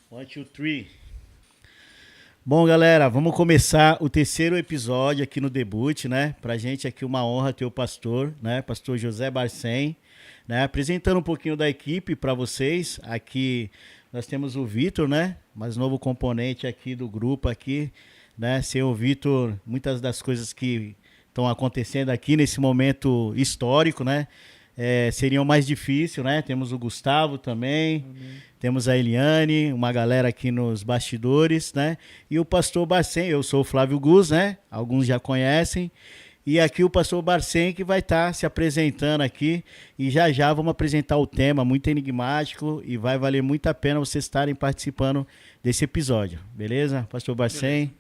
One, two, three. Bom, galera, vamos começar o terceiro episódio aqui no Debut, né? Pra gente aqui uma honra ter o pastor, né? Pastor José Barcem, né? Apresentando um pouquinho da equipe para vocês. Aqui nós temos o Vitor, né? Mais novo componente aqui do grupo aqui, né? Sem o Vitor, muitas das coisas que estão acontecendo aqui nesse momento histórico, né? Seriam mais difíceis, né? Temos o Gustavo também, temos a Eliane, uma galera aqui nos bastidores, né? E o pastor Barcem, eu sou o Flávio Gus, né? Alguns já conhecem. E aqui o pastor Barcem que vai estar se apresentando aqui. E já vamos apresentar o tema, muito enigmático, e vai valer muito a pena vocês estarem participando desse episódio. Beleza? Pastor Barcem?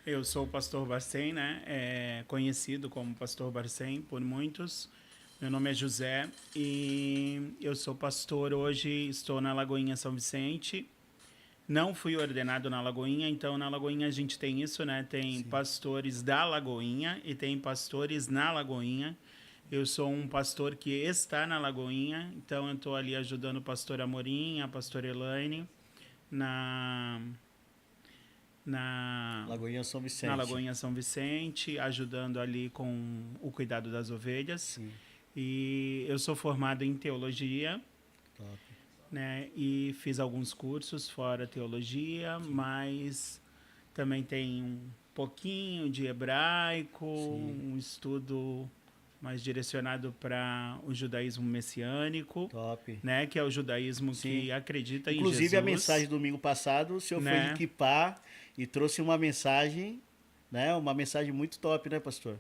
Eu sou o pastor Barcem, né? Conhecido como pastor Barcem por muitos. Meu nome é José e eu sou pastor hoje, estou na Lagoinha São Vicente. Não fui ordenado na Lagoinha, então na Lagoinha a gente tem isso, né? Tem Sim. pastores da Lagoinha e tem pastores na Lagoinha. Eu sou um pastor que está na Lagoinha, então eu estou ali ajudando o pastor Amorim, a pastora Elaine, na Lagoinha São Vicente. Na Lagoinha São Vicente, ajudando ali com o cuidado das ovelhas. Sim. E eu sou formado em teologia, Top. né? E fiz alguns cursos fora teologia, mas também tem um pouquinho de hebraico, Sim. um estudo mais direcionado para o judaísmo messiânico, Top. né? Que é o judaísmo Sim. que acredita Inclusive, em Jesus. a mensagem do domingo passado, o senhor foi de Kippah e trouxe uma mensagem, né? Uma mensagem muito top, né, pastor?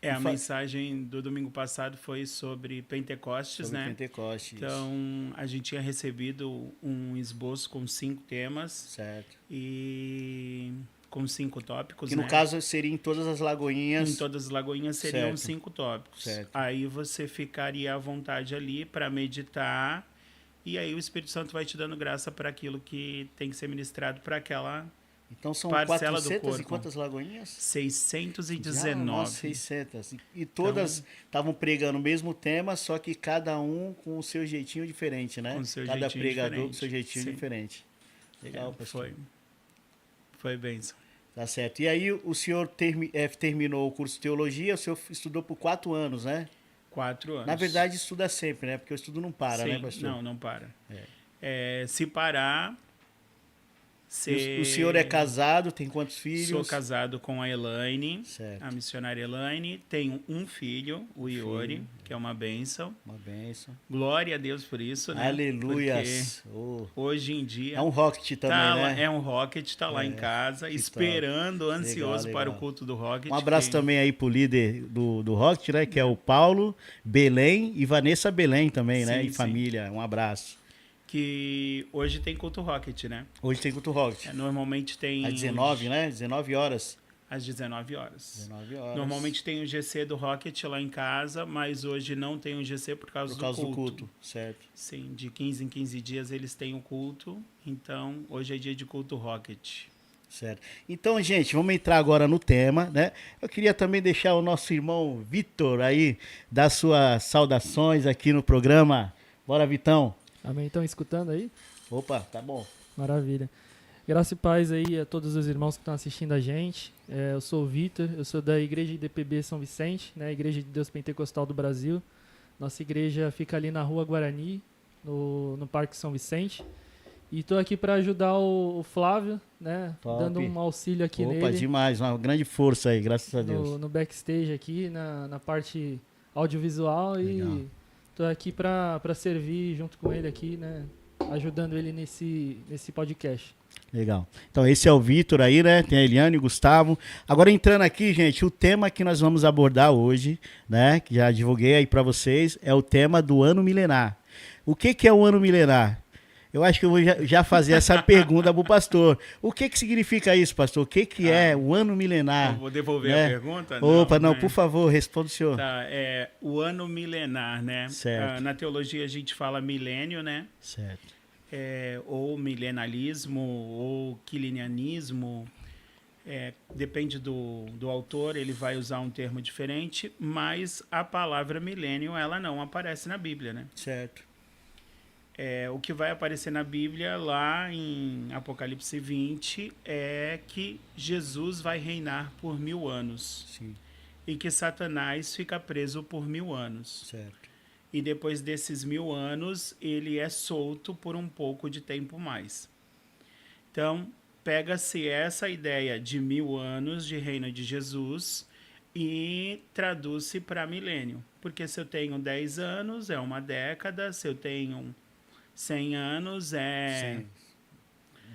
A mensagem do domingo passado foi sobre Pentecostes, sobre né? Pentecostes. Então, a gente tinha recebido um esboço com 5 temas. Certo. E com 5 tópicos, que no caso seria em todas as lagoinhas. Em todas as lagoinhas seriam 5 tópicos. Certo. Aí você ficaria à vontade ali para meditar. E aí o Espírito Santo vai te dando graça para aquilo que tem que ser ministrado para aquela então são parcela 400 do corpo. E quantas lagoinhas? 619. Nossa, 600. E todas estavam pregando o mesmo tema, só que cada um com o seu jeitinho diferente, né? Com o seu cada jeitinho pregador diferente. com o seu jeitinho Sim. diferente. Legal, pastor. Foi bênção. Tá certo. E aí o senhor terminou o curso de teologia, o senhor estudou por 4 anos, né? 4 anos. Na verdade, estuda sempre, né? Porque o estudo não para, Sim, né, pastor? Não para. Se parar... O senhor é casado, tem quantos filhos? Sou casado com a Elaine, certo. A missionária Elaine. Tenho um filho, o Iori, que é uma bênção. Uma bênção. Glória a Deus por isso, né? Aleluia. Hoje em dia... É um rocket também, né? É um rocket, tá lá em casa, esperando, ansioso legal. para o culto do rocket. Um abraço também aí pro líder do rocket, né? Que é o Paulo Belém e Vanessa Belém também, né? E família. Um abraço. Que hoje tem culto rocket, né? Hoje tem culto rocket. Normalmente tem... Às 19, né? 19 horas. Às 19 horas. 19 horas. Normalmente tem o GC do Rocket lá em casa, mas hoje não tem o GC por causa do culto. Certo. Sim, de 15 em 15 dias eles têm o culto, então hoje é dia de culto Rocket. Certo. Então, gente, vamos entrar agora no tema, né? Eu queria também deixar o nosso irmão Vitor aí dar suas saudações aqui no programa. Bora, Vitão. Amém. Estão escutando aí? Opa, tá bom. Maravilha. Graça e paz aí a todos os irmãos que estão assistindo a gente. Eu sou o Vitor, eu sou da Igreja IDPB São Vicente, né? Igreja de Deus Pentecostal do Brasil. Nossa igreja fica ali na Rua Guarani, no Parque São Vicente. E estou aqui para ajudar o Flávio, né? Top. Dando um auxílio aqui nele. Opa, demais. Uma grande força aí, graças a Deus. No backstage aqui, na parte audiovisual. Legal. E estou aqui para servir junto com ele aqui, né? Ajudando ele nesse podcast. Legal. Então esse é o Vitor aí, né? Tem a Eliane e o Gustavo. Agora entrando aqui, gente, o tema que nós vamos abordar hoje, né? Que já divulguei aí para vocês, é o tema do ano milenar. O que é o ano milenar? Eu acho que eu vou já fazer essa pergunta pro pastor. O que significa isso, pastor? O que é o ano milenar? Eu vou devolver a pergunta? Opa, não, por favor, responda o senhor. Tá, o ano milenar, né? Certo. Na teologia a gente fala milênio, né? Certo. Ou milenalismo, ou quilinianismo. Depende do autor, ele vai usar um termo diferente, mas a palavra milênio, ela não aparece na Bíblia, né? Certo. O que vai aparecer na Bíblia, lá em Apocalipse 20, é que Jesus vai reinar por 1000 anos. Sim, E que Satanás fica preso por 1000 anos. certo. E depois desses 1000 anos, ele é solto por um pouco de tempo mais. Então, pega-se essa ideia de 1000 anos de reino de Jesus e traduz-se para milênio. Porque se eu tenho 10 anos, é uma década. Se eu tenho 100 anos, é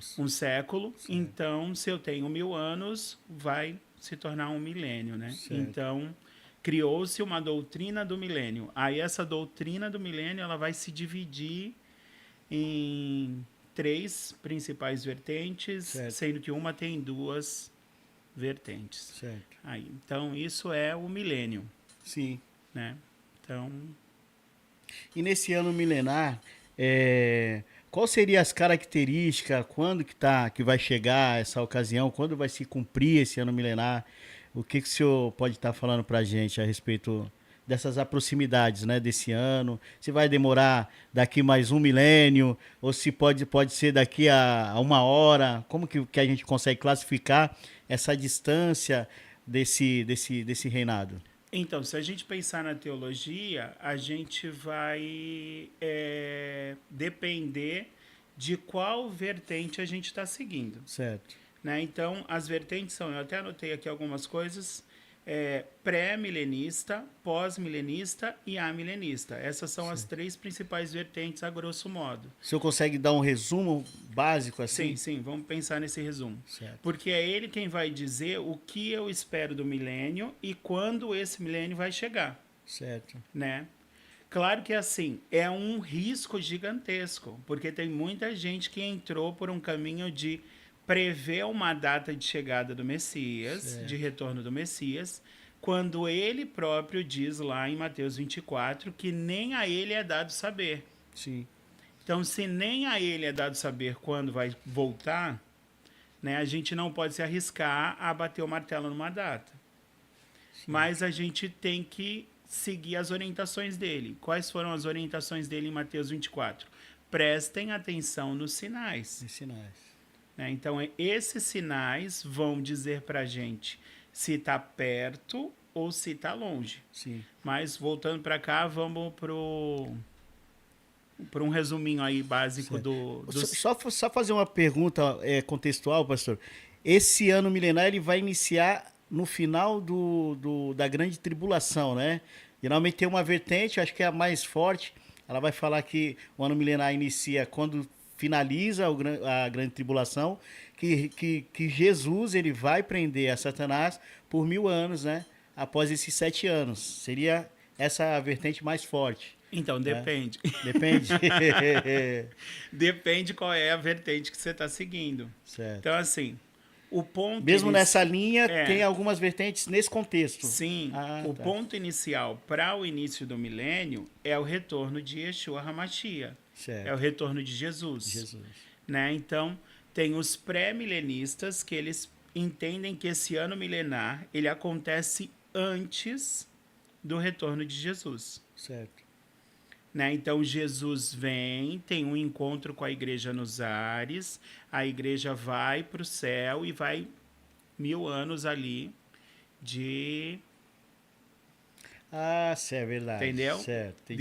Sim. um século. Então, se eu tenho 1000 anos, vai se tornar um milênio, né? Certo. Então, criou-se uma doutrina do milênio. Aí, essa doutrina do milênio, ela vai se dividir em 3 principais vertentes, Certo. sendo que uma tem 2 vertentes. Certo. Aí, então, isso é o milênio, Sim. né? Então, E nesse ano milenar, qual seria as características, quando que vai chegar essa ocasião, quando vai se cumprir esse ano milenar? O que o senhor pode estar falando para a gente a respeito dessas proximidades, né, desse ano? Se vai demorar daqui mais um milênio, ou se pode ser daqui a 1 hora? Como que a gente consegue classificar essa distância desse reinado? Então, se a gente pensar na teologia, a gente vai depender de qual vertente a gente está seguindo, Certo. né? Então, as vertentes são, eu até anotei aqui algumas coisas, pré-milenista, pós-milenista e amilenista. Essas são as 3 principais vertentes, a grosso modo. O senhor consegue dar um resumo básico assim? Sim, vamos pensar nesse resumo. Certo. Porque é ele quem vai dizer o que eu espero do milênio e quando esse milênio vai chegar, Certo. né? Claro que assim, é um risco gigantesco, porque tem muita gente que entrou por um caminho de prever uma data de chegada do Messias, Certo. de retorno do Messias, quando ele próprio diz lá em Mateus 24 que nem a ele é dado saber. Sim. Então, se nem a ele é dado saber quando vai voltar, né, a gente não pode se arriscar a bater o martelo numa data. Sim. Mas a gente tem que seguir as orientações dele. Quais foram as orientações dele em Mateus 24? Prestem atenção nos sinais. Os sinais. Né? Então, esses sinais vão dizer para a gente se está perto ou se está longe. Sim. Mas, voltando para cá, vamos para um resuminho aí básico Só fazer uma pergunta contextual, pastor. Esse ano milenar ele vai iniciar no final da grande tribulação, né? Geralmente tem uma vertente, acho que é a mais forte. Ela vai falar que o ano milenar inicia quando finaliza a grande tribulação, que Jesus ele vai prender a Satanás por 1000 anos, né? Após esses 7 anos. Seria essa a vertente mais forte. Então, depende. Depende? Depende qual é a vertente que você está seguindo. Certo. Então, assim, o ponto... Mesmo nessa linha, tem algumas vertentes nesse contexto. Sim. O ponto inicial para o início do milênio é o retorno de Yeshua HaMashiach. Certo. É o retorno de Jesus. Né? Então, tem os pré-milenistas que eles entendem que esse ano milenar ele acontece antes do retorno de Jesus. Certo. Né? Então, Jesus vem, tem um encontro com a igreja nos ares, a igreja vai para o céu e vai 1000 anos ali de... Ah, é verdade. Entendeu? Certo,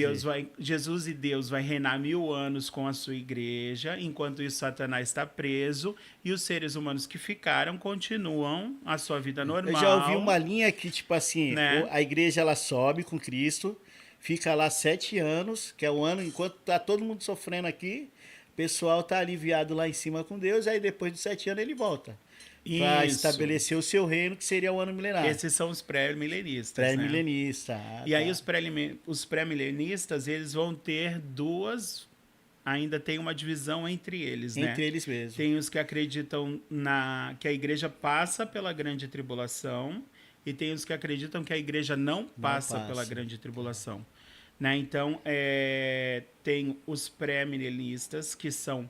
Jesus e Deus vai reinar 1000 anos com a sua igreja, enquanto isso Satanás está preso e os seres humanos que ficaram continuam a sua vida normal. Eu já ouvi uma linha que, tipo assim, né? A igreja ela sobe com Cristo, fica lá 7 anos, que é o ano, enquanto tá todo mundo sofrendo aqui, o pessoal tá aliviado lá em cima com Deus, aí depois de 7 anos ele volta. Para estabelecer o seu reino, que seria o ano milenar. Esses são os pré-milenistas. Pré-milenista. Né? E aí os pré-milenistas, eles vão ter ainda tem uma divisão entre eles, né? Entre eles mesmos. Tem os que acreditam que a igreja passa pela grande tribulação e tem os que acreditam que a igreja não passa pela grande tribulação. Né? Então, tem os pré-milenistas, que são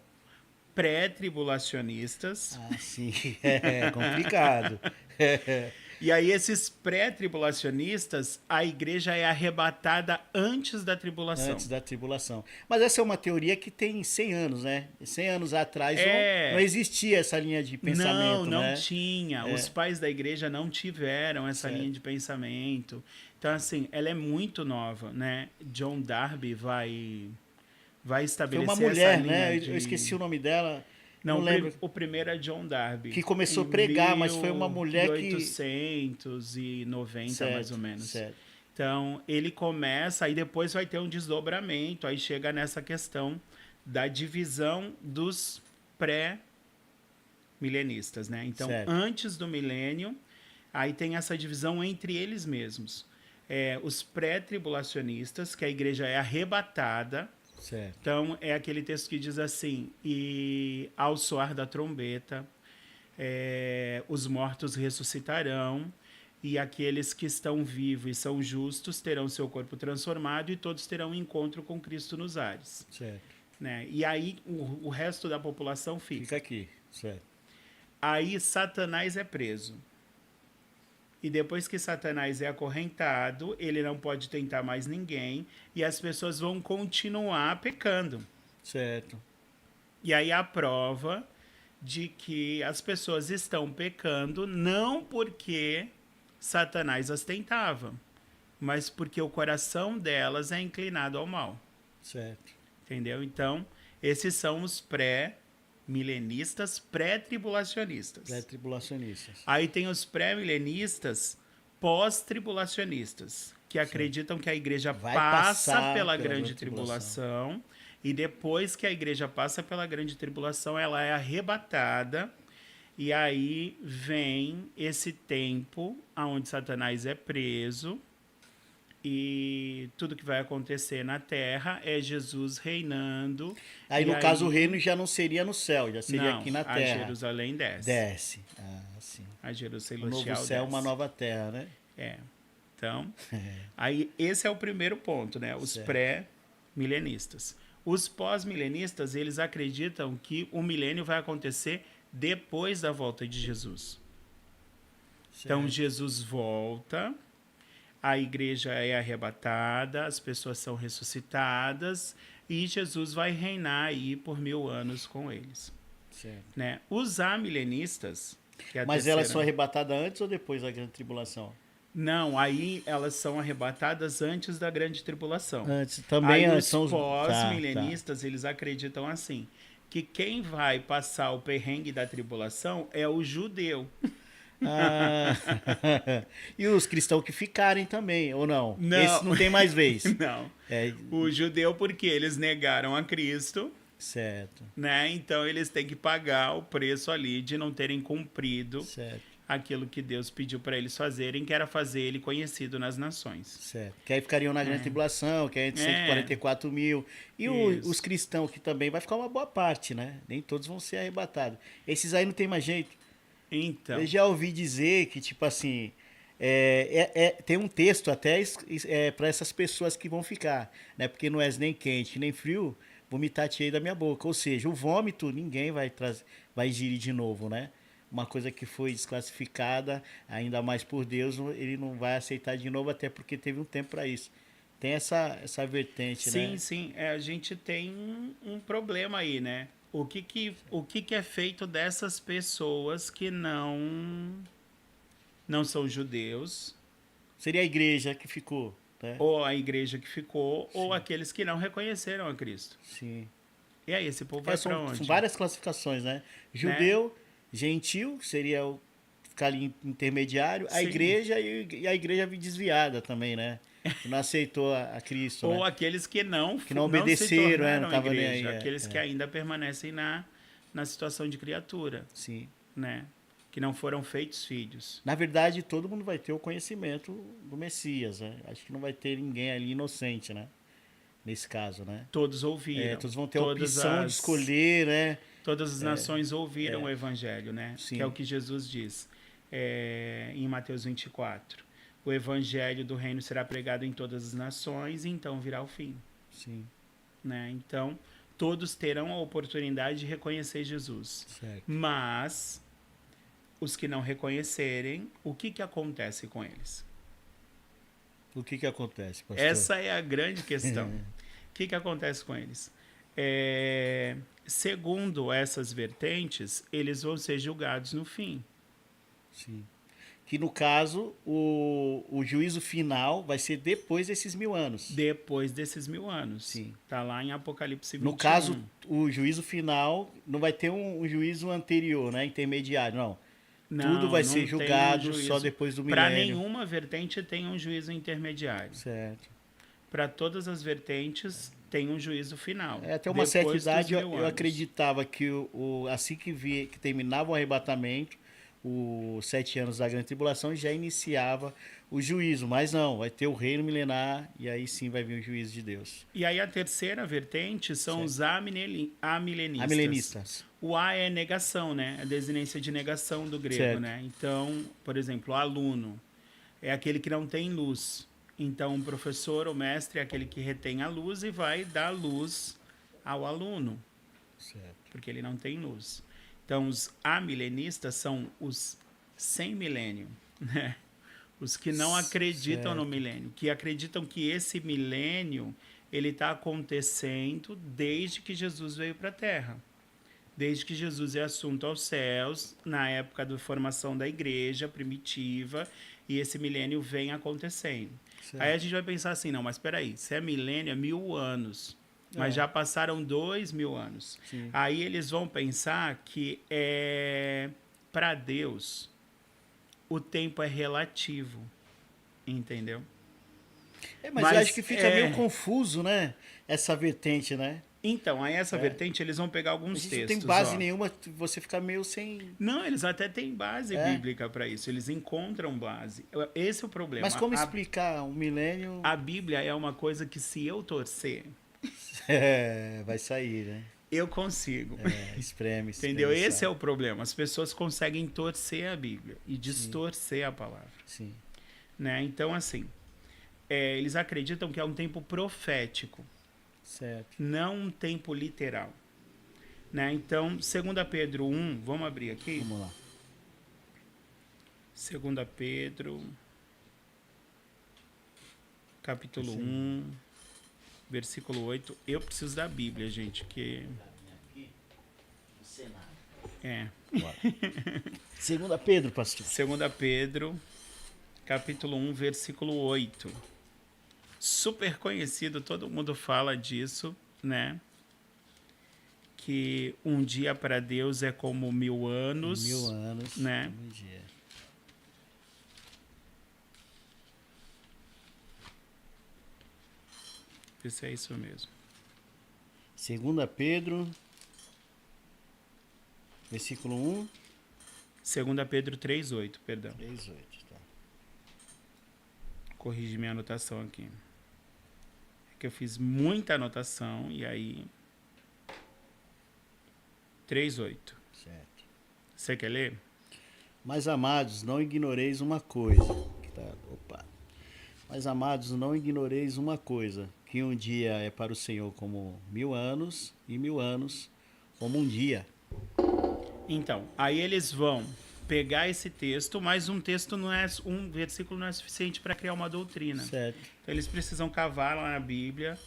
pré-tribulacionistas. Ah, sim. É complicado. E aí, esses pré-tribulacionistas, a igreja é arrebatada antes da tribulação. Antes da tribulação. Mas essa é uma teoria que tem 100 anos, né? 100 anos atrás É. não existia essa linha de pensamento, Não né? tinha. Os pais da igreja não tiveram essa Certo. linha de pensamento. Então, assim, ela é muito nova, né? John Darby vai Foi estabelecer uma mulher, essa linha né? de... Eu esqueci o nome dela. Não, Não lembro. o primeiro é John Darby. Que começou Em a pregar, mas foi uma mulher que... 1890, Certo, mais ou menos. certo. Então, ele começa, aí depois vai ter um desdobramento, aí chega nessa questão da divisão dos pré-milenistas, né? Então, Certo. antes do milênio, aí tem essa divisão entre eles mesmos. Os pré-tribulacionistas, que a igreja é arrebatada. Certo. Então, é aquele texto que diz assim: e ao soar da trombeta, os mortos ressuscitarão, e aqueles que estão vivos e são justos terão seu corpo transformado, e todos terão encontro com Cristo nos ares. Certo. Né? E aí, o resto da população fica. Fica aqui. Certo. Aí, Satanás é preso. E depois que Satanás é acorrentado, ele não pode tentar mais ninguém, e as pessoas vão continuar pecando. Certo. E aí a prova de que as pessoas estão pecando não porque Satanás as tentava, mas porque o coração delas é inclinado ao mal. Certo. Entendeu? Então, esses são os pré-milenistas, pré-tribulacionistas. Pré-tribulacionistas. Aí tem os pré-milenistas, pós-tribulacionistas, que acreditam que a igreja Vai passa passar pela pela grande grande tribulação, e depois que a igreja passa pela grande tribulação, ela é arrebatada, e aí vem esse tempo onde Satanás é preso, e tudo que vai acontecer na terra é Jesus reinando. Aí, e no caso, o reino já não seria no céu, já seria não, aqui na a terra. Jerusalém desce. Desce. Ah, sim. A Jerusalém Um novo celestial céu, desce. uma nova terra, né? Então, aí esse é o primeiro ponto, né? Os Certo. pré-milenistas. Os pós-milenistas, eles acreditam que o milênio vai acontecer depois da volta de Jesus. Então, Certo. Jesus volta, a igreja é arrebatada, as pessoas são ressuscitadas e Jesus vai reinar aí por 1000 anos com eles. Certo. Né? Os amilenistas... que é a Mas terceira- elas são arrebatadas antes ou depois da grande tribulação? Não, aí elas são arrebatadas antes da grande tribulação. Antes, também Aí antes, os são os... pós-milenistas, eles acreditam assim, que quem vai passar o perrengue da tribulação é o judeu. Ah, e os cristãos que ficarem também, ou não? Não. Esse não tem mais vez. Não. É, O judeu porque eles negaram a Cristo, certo, né? Então eles têm que pagar o preço ali de não terem cumprido certo, aquilo que Deus pediu para eles fazerem, que era fazer ele conhecido nas nações. certo. Que aí ficariam na grande tribulação, que é entre 144 mil. E Isso. os cristãos que também vai ficar uma boa parte, né? Nem todos vão ser arrebatados. Esses aí não tem mais jeito. Então, Eu já ouvi dizer que, tipo assim, tem um texto até para essas pessoas que vão ficar, né? Porque não és nem quente nem frio, vomitar-te-ei da minha boca. Ou seja, o vômito ninguém vai ingerir de novo, né? Uma coisa que foi desclassificada, ainda mais por Deus, ele não vai aceitar de novo, até porque teve um tempo para isso. Tem essa vertente, sim, né? sim, a gente tem um problema aí, né? O que é feito dessas pessoas que não são judeus, Seria a igreja que ficou, né? ou a igreja que ficou, ou Sim. aqueles que não reconheceram a Cristo. Sim. E aí, esse povo vai para São onde? várias classificações, né? Judeu, gentil, seria ficar ali intermediário, a Sim. igreja e a igreja desviada também, né? Que não aceitou a Cristo, Ou né? aqueles que não obedeceram, se tornaram não tava nem igreja, aí, aqueles que ainda permanecem na situação de criatura, Sim. né? Que não foram feitos filhos. Na verdade, todo mundo vai ter o conhecimento do Messias, né? Acho que não vai ter ninguém ali inocente, né? Nesse caso, né? Todos ouviram. Todos vão ter a Todas opção de escolher, né? Todas as nações ouviram o evangelho, né? Sim. Que é o que Jesus diz em Mateus 24. O evangelho do reino será pregado em todas as nações, e então virá o fim. Sim, Né? Então, todos terão a oportunidade de reconhecer Jesus. certo. Mas os que não reconhecerem, o que acontece com eles? O que acontece, pastor? Essa é a grande questão. O que acontece com eles? Segundo essas vertentes, eles vão ser julgados no fim. Sim. Que no caso, o juízo final vai ser depois desses 1000 anos. Depois desses 1000 anos. Sim. Está lá em Apocalipse 21. No caso, o juízo final não vai ter um juízo anterior, né? Intermediário, não. Tudo vai ser julgado só depois do milênio. Para nenhuma vertente tem um juízo intermediário. Certo. Para todas as vertentes tem um juízo final. Até uma certa idade eu acreditava que assim que terminava o arrebatamento, os 7 anos da grande tribulação, já iniciava o juízo. Mas não, vai ter o reino milenar e aí sim vai vir o juízo de Deus. E aí a terceira vertente são os amilenistas. Amilenistas. O A é negação, né? A desinência de negação do grego, Certo. né? Então, por exemplo, o aluno é aquele que não tem luz. Então, o professor, o mestre, é aquele que retém a luz e vai dar luz ao aluno. Certo. Porque ele não tem luz. Então, os amilenistas são os sem milênio, né? Os que não acreditam no milênio, que acreditam que esse milênio ele está acontecendo desde que Jesus veio para a Terra. Desde que Jesus é assunto aos céus, na época da formação da igreja primitiva, e esse milênio vem acontecendo. Certo. Aí a gente vai pensar assim, não, mas espera aí, se é milênio, é 1000 anos. Mas já passaram 2000 anos. Sim. Aí eles vão pensar que para Deus o tempo é relativo, entendeu? Mas eu acho que fica meio confuso, né? Essa vertente, né? Então, aí essa vertente eles vão pegar alguns textos. Não tem base nenhuma, você fica meio sem... Não, eles até têm base bíblica para isso. Eles encontram base. Esse é o problema. Mas como explicar um milênio? A Bíblia é uma coisa que se eu torcer... vai sair, né? Eu consigo. Espreme. Entendeu? Esse é o problema. As pessoas conseguem torcer a Bíblia e distorcer a palavra. Sim. Né? Então, assim, eles acreditam que é um tempo profético. Certo. Não um tempo literal. Né? Então, 2 Pedro 1, vamos abrir aqui? Vamos lá. 2 Pedro, capítulo 1, versículo 8. Eu preciso da Bíblia, gente, que... É. 2 Pedro, pastor. 2 Pedro, capítulo 1, versículo 8. Super conhecido, todo mundo fala disso, né? Que um dia para Deus é como 1000 anos. 1000 anos, né? Um dia. Isso é isso mesmo. 2 Pedro, versículo 1. 2 Pedro 3,8, perdão. 3:8, tá. Corrigi minha anotação aqui. É que eu fiz muita anotação e aí... 3,8. Certo. Você quer ler? Mas, amados, não ignoreis uma coisa. Mas, amados, não ignoreis uma coisa, que um dia é para o Senhor como 1000 anos, e 1000 anos como um dia. Então, aí eles vão pegar esse texto, mas um versículo não é suficiente para criar uma doutrina. Certo. Então, eles precisam cavar lá na Bíblia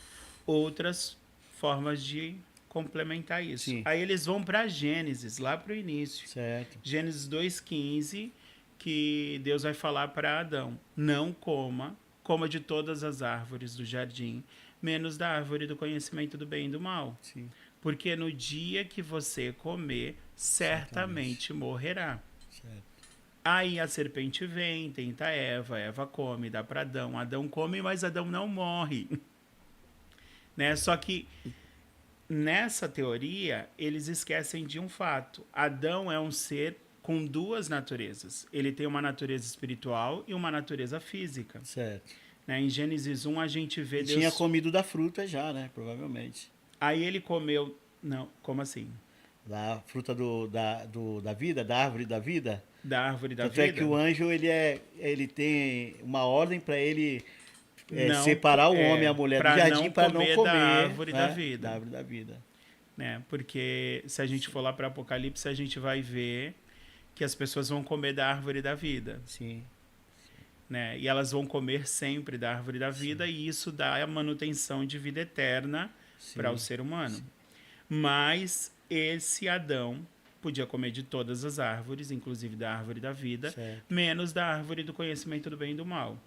outras formas de complementar isso. Sim. Aí eles vão para Gênesis, lá para o início. Certo. Gênesis 2,15, que Deus vai falar para Adão: não coma de todas as árvores do jardim, menos da árvore do conhecimento do bem e do mal. Sim. Porque no dia que você comer, certamente morrerá. Certo. Aí a serpente vem, tenta Eva come, dá para Adão. Adão come, mas Adão não morre. Né? Só que nessa teoria, eles esquecem de um fato. Adão é um ser com duas naturezas. Ele tem uma natureza espiritual e uma natureza física. Certo. Né? Em Gênesis 1, a gente vê Ele Deus... tinha comido da fruta já, né? Provavelmente. Aí ele comeu... Não, como assim? Da fruta da vida, da árvore da vida. Da árvore da Tanto vida? é que o anjo, ele tem uma ordem para ele separar o homem e a mulher do jardim para não comer da árvore da vida. Da árvore da vida. Né? Porque se a gente for lá para Apocalipse, a gente vai ver que as pessoas vão comer da árvore da vida, Sim. né? E elas vão comer sempre da árvore da vida, e isso dá a manutenção de vida eterna para o ser humano. Mas esse Adão podia comer de todas as árvores, inclusive da árvore da vida, Certo. menos da árvore do conhecimento do bem e do mal.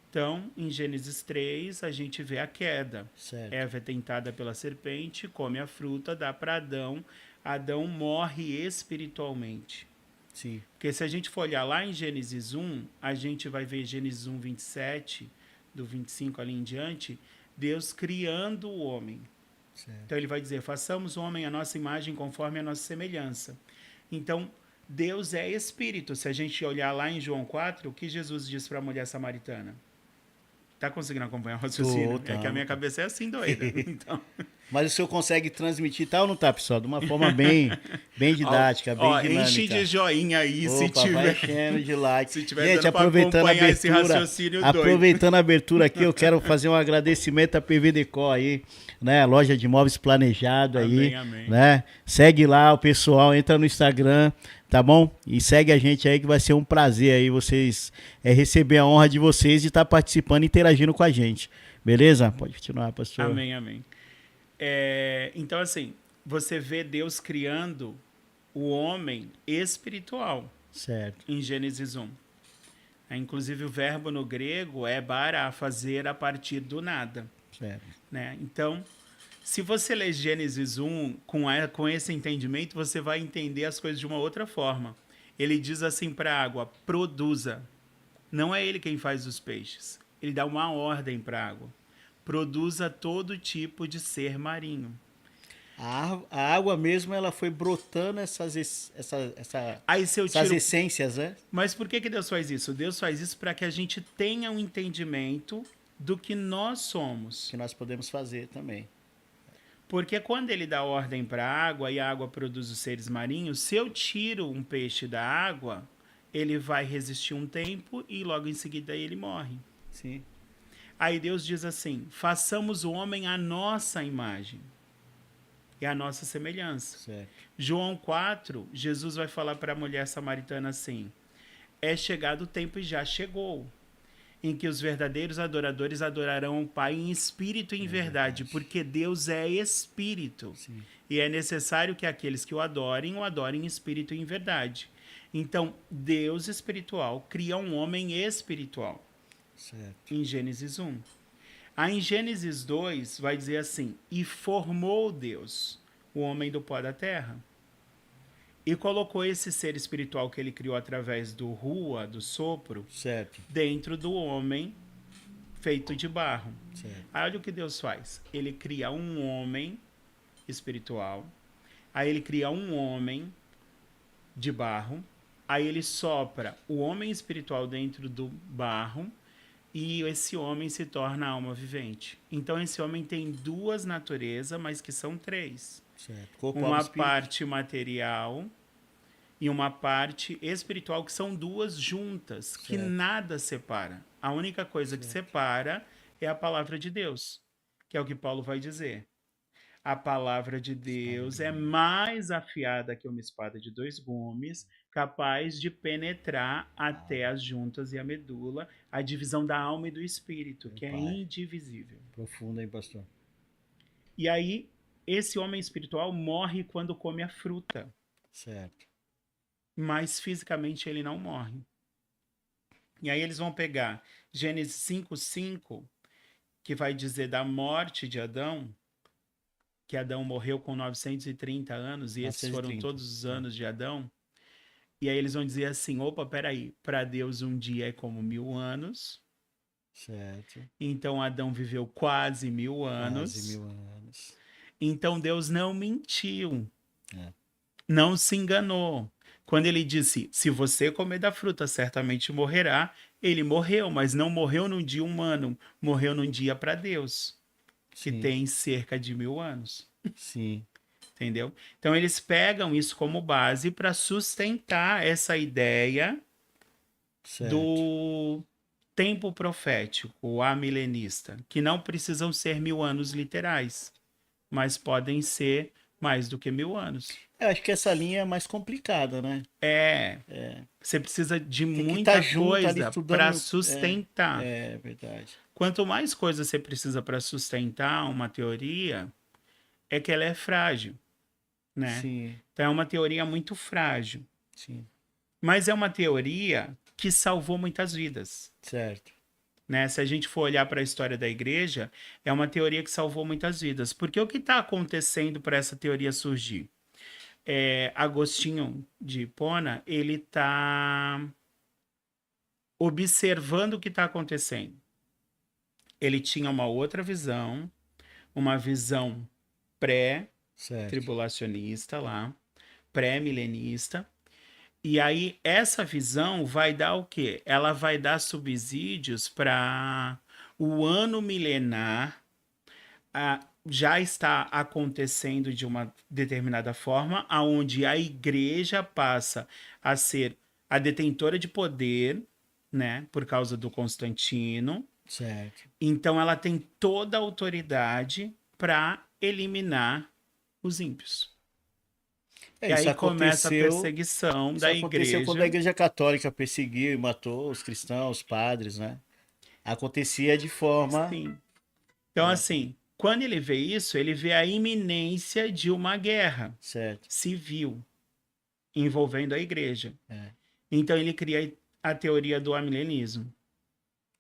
Então, em Gênesis 3, a gente vê a queda. Certo. Eva é tentada pela serpente, come a fruta, dá para Adão. Adão morre espiritualmente. Sim. Porque se a gente for olhar lá em Gênesis 1, a gente vai ver Gênesis 1, 27, do 25 ali em diante, Deus criando o homem. Certo. Então ele vai dizer, façamos o homem à nossa imagem conforme a nossa semelhança. Então, Deus é espírito. Se a gente olhar lá em João 4, o que Jesus diz para a mulher samaritana? Tá conseguindo acompanhar o raciocínio? Tô, É que a minha cabeça é assim doida. Então, Mas o senhor consegue transmitir, tá ou não tá, pessoal? De uma forma bem didática, bem dinâmica. enche de joinha aí, se Opa, vai tiver. enchendo de like. Se tiver Gente, dando pra aproveitando a acompanhar esse abertura, raciocínio doido. aproveitando a abertura aqui, eu quero fazer um agradecimento à PV Decor aí, né? Loja de imóveis planejado aí, Amém. né? Segue lá o pessoal, entra no Instagram, tá bom? E segue a gente aí que vai ser um prazer aí vocês receber a honra de vocês de estar participando e interagindo com a gente. Beleza? Pode continuar, pastor. Amém. Então, assim, você vê Deus criando o homem espiritual Certo. em Gênesis 1. Inclusive, o verbo no grego é bara, fazer a partir do nada. Certo. Né? Então, se você ler Gênesis 1 com esse entendimento, você vai entender as coisas de uma outra forma. Ele diz assim para a água, produza. Não é ele quem faz os peixes. Ele dá uma ordem para a água. Produza todo tipo de ser marinho. A água mesmo, ela foi brotando essas essências, né? Mas por que Deus faz isso? Deus faz isso para que a gente tenha um entendimento do que nós somos. Que nós podemos fazer também. Porque quando ele dá ordem para a água e a água produz os seres marinhos, se eu tiro um peixe da água, ele vai resistir um tempo e logo em seguida ele morre. Sim. Aí Deus diz assim, façamos o homem à nossa imagem e à nossa semelhança. Certo. João 4, Jesus vai falar para a mulher samaritana assim, é chegado o tempo e já chegou, em que os verdadeiros adoradores adorarão o Pai em espírito e em verdade, porque Deus é espírito. Sim. E é necessário que aqueles que o adorem em espírito e em verdade. Então, Deus espiritual cria um homem espiritual. Certo. Em Gênesis 1. Aí em Gênesis 2 vai dizer assim, e formou Deus o homem do pó da terra. E colocou esse ser espiritual que ele criou através do rua, do sopro, Certo. dentro do homem feito de barro. Certo. Aí olha o que Deus faz. Ele cria um homem espiritual. Aí ele cria um homem de barro. Aí ele sopra o homem espiritual dentro do barro. E esse homem se torna alma vivente. Então esse homem tem duas naturezas, mas que são três. Certo. Corpo, Uma alma, espírito. parte material e uma parte espiritual, que são duas juntas, que Certo. nada separa. A única coisa que separa é a palavra de Deus, que é o que Paulo vai dizer. A palavra de Deus é mais afiada que uma espada de dois gumes, capaz de penetrar até as juntas e a medula, a divisão da alma e do espírito, que é Pai. indivisível. Profundo, hein, pastor? E aí, esse homem espiritual morre quando come a fruta, Certo. mas fisicamente ele não morre. E aí eles vão pegar Gênesis 5:5, que vai dizer da morte de Adão, que Adão morreu com 930 anos, e esses foram 930. todos os anos de Adão. E aí eles vão dizer assim, opa, peraí, para Deus um dia é como 1000 anos, Certo. então Adão viveu quase 1000 anos. Quase 1000 anos. Então Deus não mentiu, É. não se enganou. Quando ele disse, se você comer da fruta, certamente morrerá, ele morreu, mas não morreu num dia humano, morreu num dia para Deus, que Sim. tem cerca de 1000 anos. Sim. Entendeu? Então eles pegam isso como base para sustentar essa ideia Certo. do tempo profético, amilenista, que não precisam ser 1000 anos literais, mas podem ser mais do que 1000 anos. Eu acho que essa linha é mais complicada, né? Você precisa de Tem que muita estar junto ali coisa estudando. para sustentar. É verdade. Quanto mais coisa você precisa para sustentar uma teoria, é que ela é frágil, né? Sim, Então é uma teoria muito frágil, sim, mas é uma teoria que salvou muitas vidas, certo. né? Se a gente for olhar para a história da igreja, é uma teoria que salvou muitas vidas. Porque o que está acontecendo para essa teoria surgir? Agostinho de Hipona, ele está observando o que está acontecendo. Ele tinha uma outra visão, uma visão Certo. pré-tribulacionista lá, pré-milenista. E aí essa visão vai dar o quê? Ela vai dar subsídios para o ano milenar já está acontecendo de uma determinada forma, aonde a igreja passa a ser a detentora de poder, né, por causa do Constantino. Certo. Então ela tem toda a autoridade para eliminar os ímpios. E Isso aí começa a aconteceu. perseguição Isso da aconteceu quando a igreja. Igreja Católica perseguiu e matou os cristãos, os padres, né? Acontecia de forma. Sim. Então, assim, quando ele vê isso, ele vê a iminência de uma guerra Certo. civil envolvendo a igreja. É, Então, ele cria a teoria do amilenismo.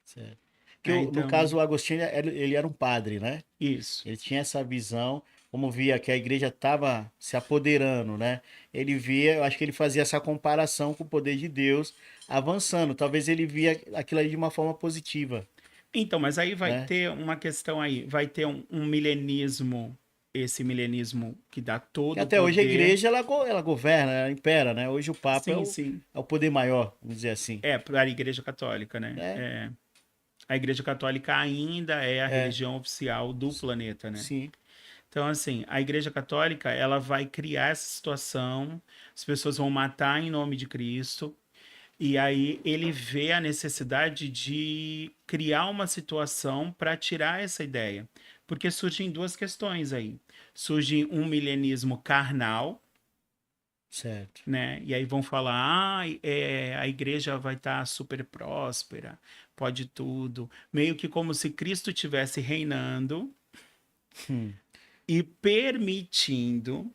certo. Porque, no Então, caso, o Agostinho, ele era um padre, né? isso. Ele tinha essa visão, como via que a igreja estava se apoderando, né? Ele via, eu acho que ele fazia essa comparação com o poder de Deus avançando. Talvez ele via aquilo ali de uma forma positiva, Então, mas aí vai né? ter uma questão aí. Vai ter um milenismo, esse milenismo que dá Que todo o até hoje a poder. igreja, ela governa, ela impera, né? Hoje o Papa Sim, sim. é o poder maior, vamos dizer assim. Para a igreja católica, né? É, A igreja católica ainda é a é, religião oficial do planeta, né? sim, Então, assim, a Igreja Católica, ela vai criar essa situação, as pessoas vão matar em nome de Cristo, e aí ele vê a necessidade de criar uma situação para tirar essa ideia. Porque surgem duas questões aí. Surge um milenismo carnal, certo. né? E aí vão falar, a igreja vai estar super próspera, pode tudo. Meio que como se Cristo estivesse reinando Hum, e permitindo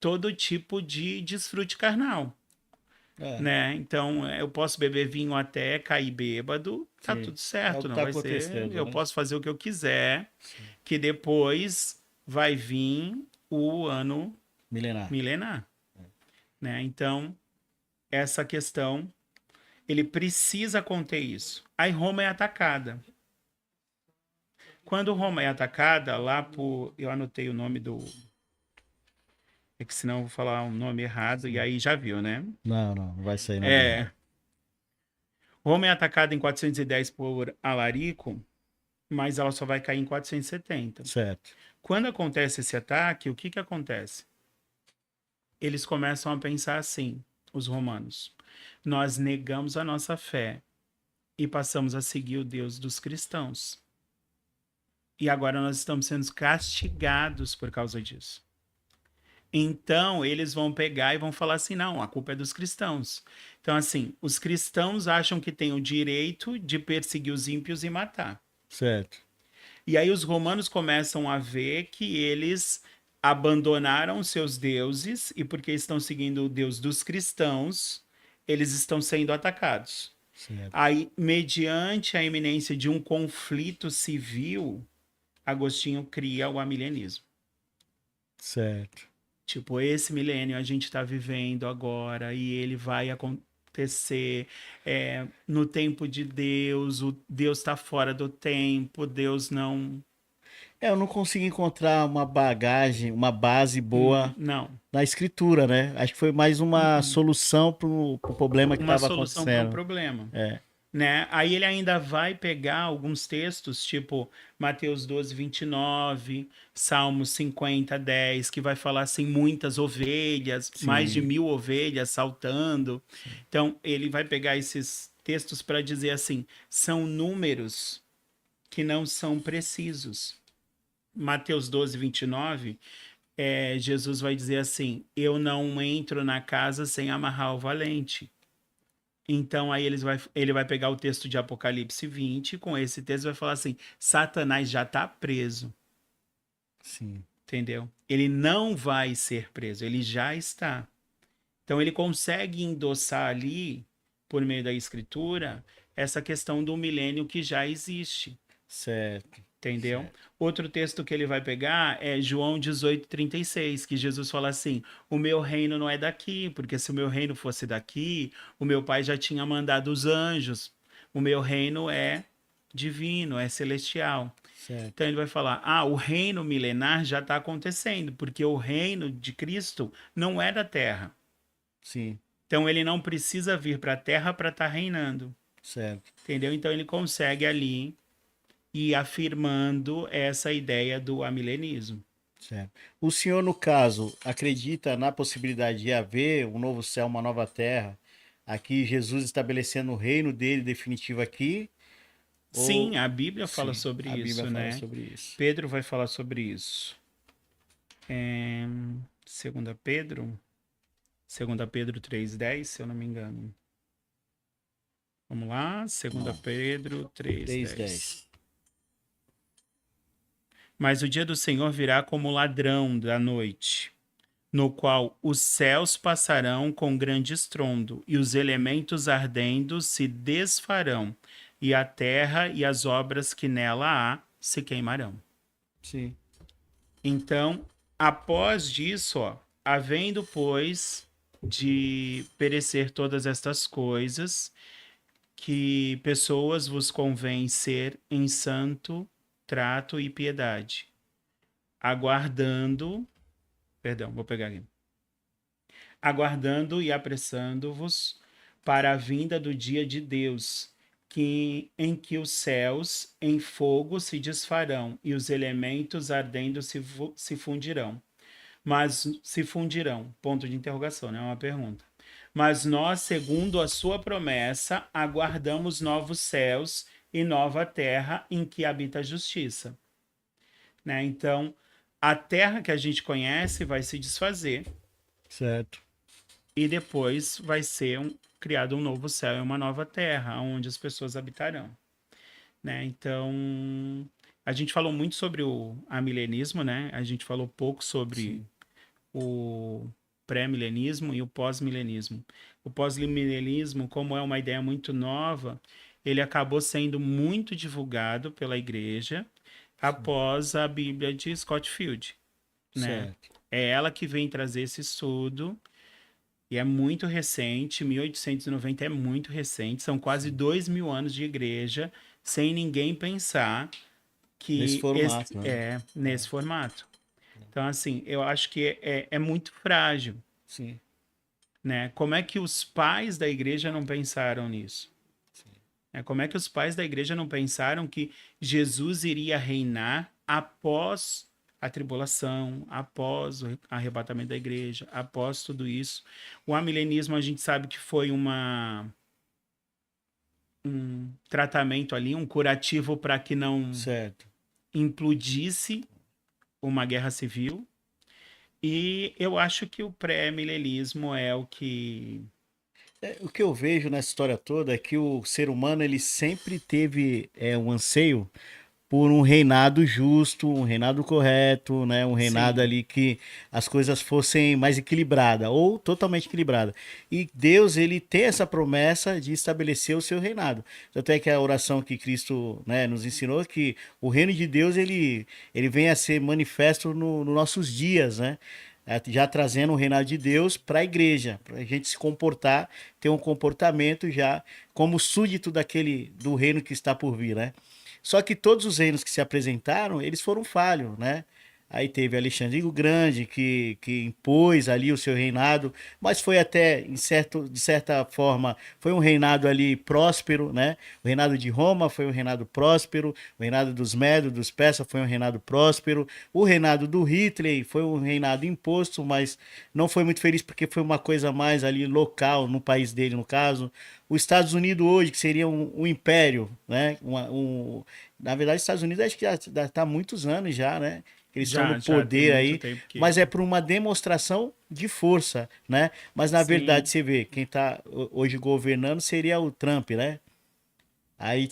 todo tipo de desfrute carnal, é, né? Então, eu posso beber vinho até cair bêbado, tá sim. tudo É o certo, que não está vai ser. acontecendo, Eu né? posso fazer o que eu quiser, Sim. que depois vai vir o ano Milenar. milenar, né? Então, essa questão, ele precisa conter isso. Aí Roma é atacada. Quando Roma é atacada, lá por. Eu anotei o nome do. É que senão eu vou falar um nome errado, e aí já viu, né? Não, não vai sair nada É, errado. Roma é atacada em 410 por Alarico, mas ela só vai cair em 470. Certo. Quando acontece esse ataque, o que que acontece? Eles começam a pensar assim, os romanos. Nós negamos a nossa fé e passamos a seguir o Deus dos cristãos. E agora nós estamos sendo castigados por causa disso. Então, eles vão pegar e vão falar assim: não, a culpa é dos cristãos. Então, assim, os cristãos acham que têm o direito de perseguir os ímpios e matar. Certo. E aí os romanos começam a ver que eles abandonaram seus deuses e porque estão seguindo o Deus dos cristãos, eles estão sendo atacados. Certo. Aí, mediante a iminência de um conflito civil, Agostinho cria o amilenismo. Certo. Tipo, esse milênio a gente está vivendo agora e ele vai acontecer no tempo de Deus, o Deus está fora do tempo, Deus não. Eu não consigo encontrar uma bagagem, uma base boa Não. na escritura, né? Acho que foi mais uma solução pro problema que Uma estava solução para o acontecendo. problema. É, Né? Aí ele ainda vai pegar alguns textos, tipo Mateus 12, 29, Salmos 50, 10, que vai falar assim, muitas ovelhas, mais de sim, 1000 ovelhas saltando. Então, ele vai pegar esses textos para dizer assim, são números que não são precisos. Mateus 12, 29 Jesus vai dizer assim: eu não entro na casa sem amarrar o valente. Então aí ele vai pegar o texto de Apocalipse 20, com esse texto vai falar assim: Satanás já está preso, Sim. entendeu? Ele não vai ser preso, ele já está. Então ele consegue endossar ali, por meio da escritura, essa questão do milênio que já existe. Certo. Entendeu? Certo. Outro texto que ele vai pegar é João 18:36, que Jesus fala assim: o meu reino não é daqui, porque se o meu reino fosse daqui, o meu pai já tinha mandado os anjos. O meu reino é divino, é celestial. Certo. Então ele vai falar: o reino milenar já está acontecendo, porque o reino de Cristo não é da terra. Sim. Então ele não precisa vir para a terra para estar reinando. Certo. Entendeu? Então ele consegue ali e afirmando essa ideia do amilenismo. Certo. O senhor, no caso, acredita na possibilidade de haver um novo céu, uma nova terra, aqui Jesus estabelecendo o reino dele definitivo aqui? Sim, Ou a Bíblia fala sim, sobre a Bíblia isso, fala né? sobre isso? Pedro vai falar sobre isso. É, 2 Pedro, 2 Pedro 3:10, se eu não me engano. Vamos lá, 2 Pedro 3:10. 3:10. Mas o dia do Senhor virá como ladrão da noite, no qual os céus passarão com grande estrondo, e os elementos ardendo se desfarão, e a terra e as obras que nela há se queimarão. Sim. Então, após disso, ó, havendo, pois, de perecer todas estas coisas, que pessoas vos convém ser em santo trato e piedade, aguardando, perdão, vou pegar aqui. Aguardando e apressando-vos para a vinda do dia de Deus, em que os céus em fogo se desfarão e os elementos ardendo se fundirão. Mas se fundirão, ponto de interrogação, né? É uma pergunta. Mas nós, segundo a sua promessa, aguardamos novos céus e nova terra em que habita a justiça. Né? Então, a terra que a gente conhece vai se desfazer, Certo. e depois vai ser criado um novo céu e uma nova terra, onde as pessoas habitarão. Né? Então, a gente falou muito sobre o amilenismo, né? A gente falou pouco sobre Sim. o pré-milenismo e o pós-milenismo. O pós-milenismo, como é uma ideia muito nova, ele acabou sendo muito divulgado pela igreja após a Bíblia de Scott Field, né? Certo. É ela que vem trazer esse estudo. E é muito recente, 1890 é muito recente, são quase 2.000 anos de igreja, sem ninguém pensar Nesse que formato, né? nesse formato. Então, assim, eu acho que é muito frágil, Sim. né? Como é que os pais da igreja não pensaram nisso? Sim. Como é que os pais da igreja não pensaram que Jesus iria reinar após a tribulação, após o arrebatamento da igreja, após tudo isso? O amilenismo a gente sabe que foi um tratamento ali, um curativo para que não Certo. implodisse uma guerra civil. E eu acho que o pré-milenismo é o que... O que eu vejo nessa história toda é que o ser humano ele sempre teve um anseio por um reinado justo, um reinado correto, né? Um reinado Sim, ali que as coisas fossem mais equilibradas ou totalmente equilibradas. E Deus ele tem essa promessa de estabelecer o seu reinado. Tanto é que a oração que Cristo, né, nos ensinou que o reino de Deus ele vem a ser manifesto nos nossos dias, né? Já trazendo o reinado de Deus para a igreja, para a gente se comportar, ter um comportamento já como súdito do reino que está por vir, né? Só que todos os reinos que se apresentaram, eles foram falhos, né? Aí teve Alexandre o Grande, que impôs ali o seu reinado, mas foi até, de certa forma, foi um reinado ali próspero, né? O reinado de Roma foi um reinado próspero, o reinado dos Medos, dos Persas foi um reinado próspero, o reinado do Hitler foi um reinado imposto, mas não foi muito feliz porque foi uma coisa mais ali local, no país dele, no caso. Os Estados Unidos hoje, que seria um império, né? Na verdade, os Estados Unidos acho que já está há muitos anos já, né? que eles estão no Já tem poder muito aí, tempo que... mas é por uma demonstração de força, né? Mas na Sim. verdade, você vê, quem está hoje governando seria o Trump, né? Aí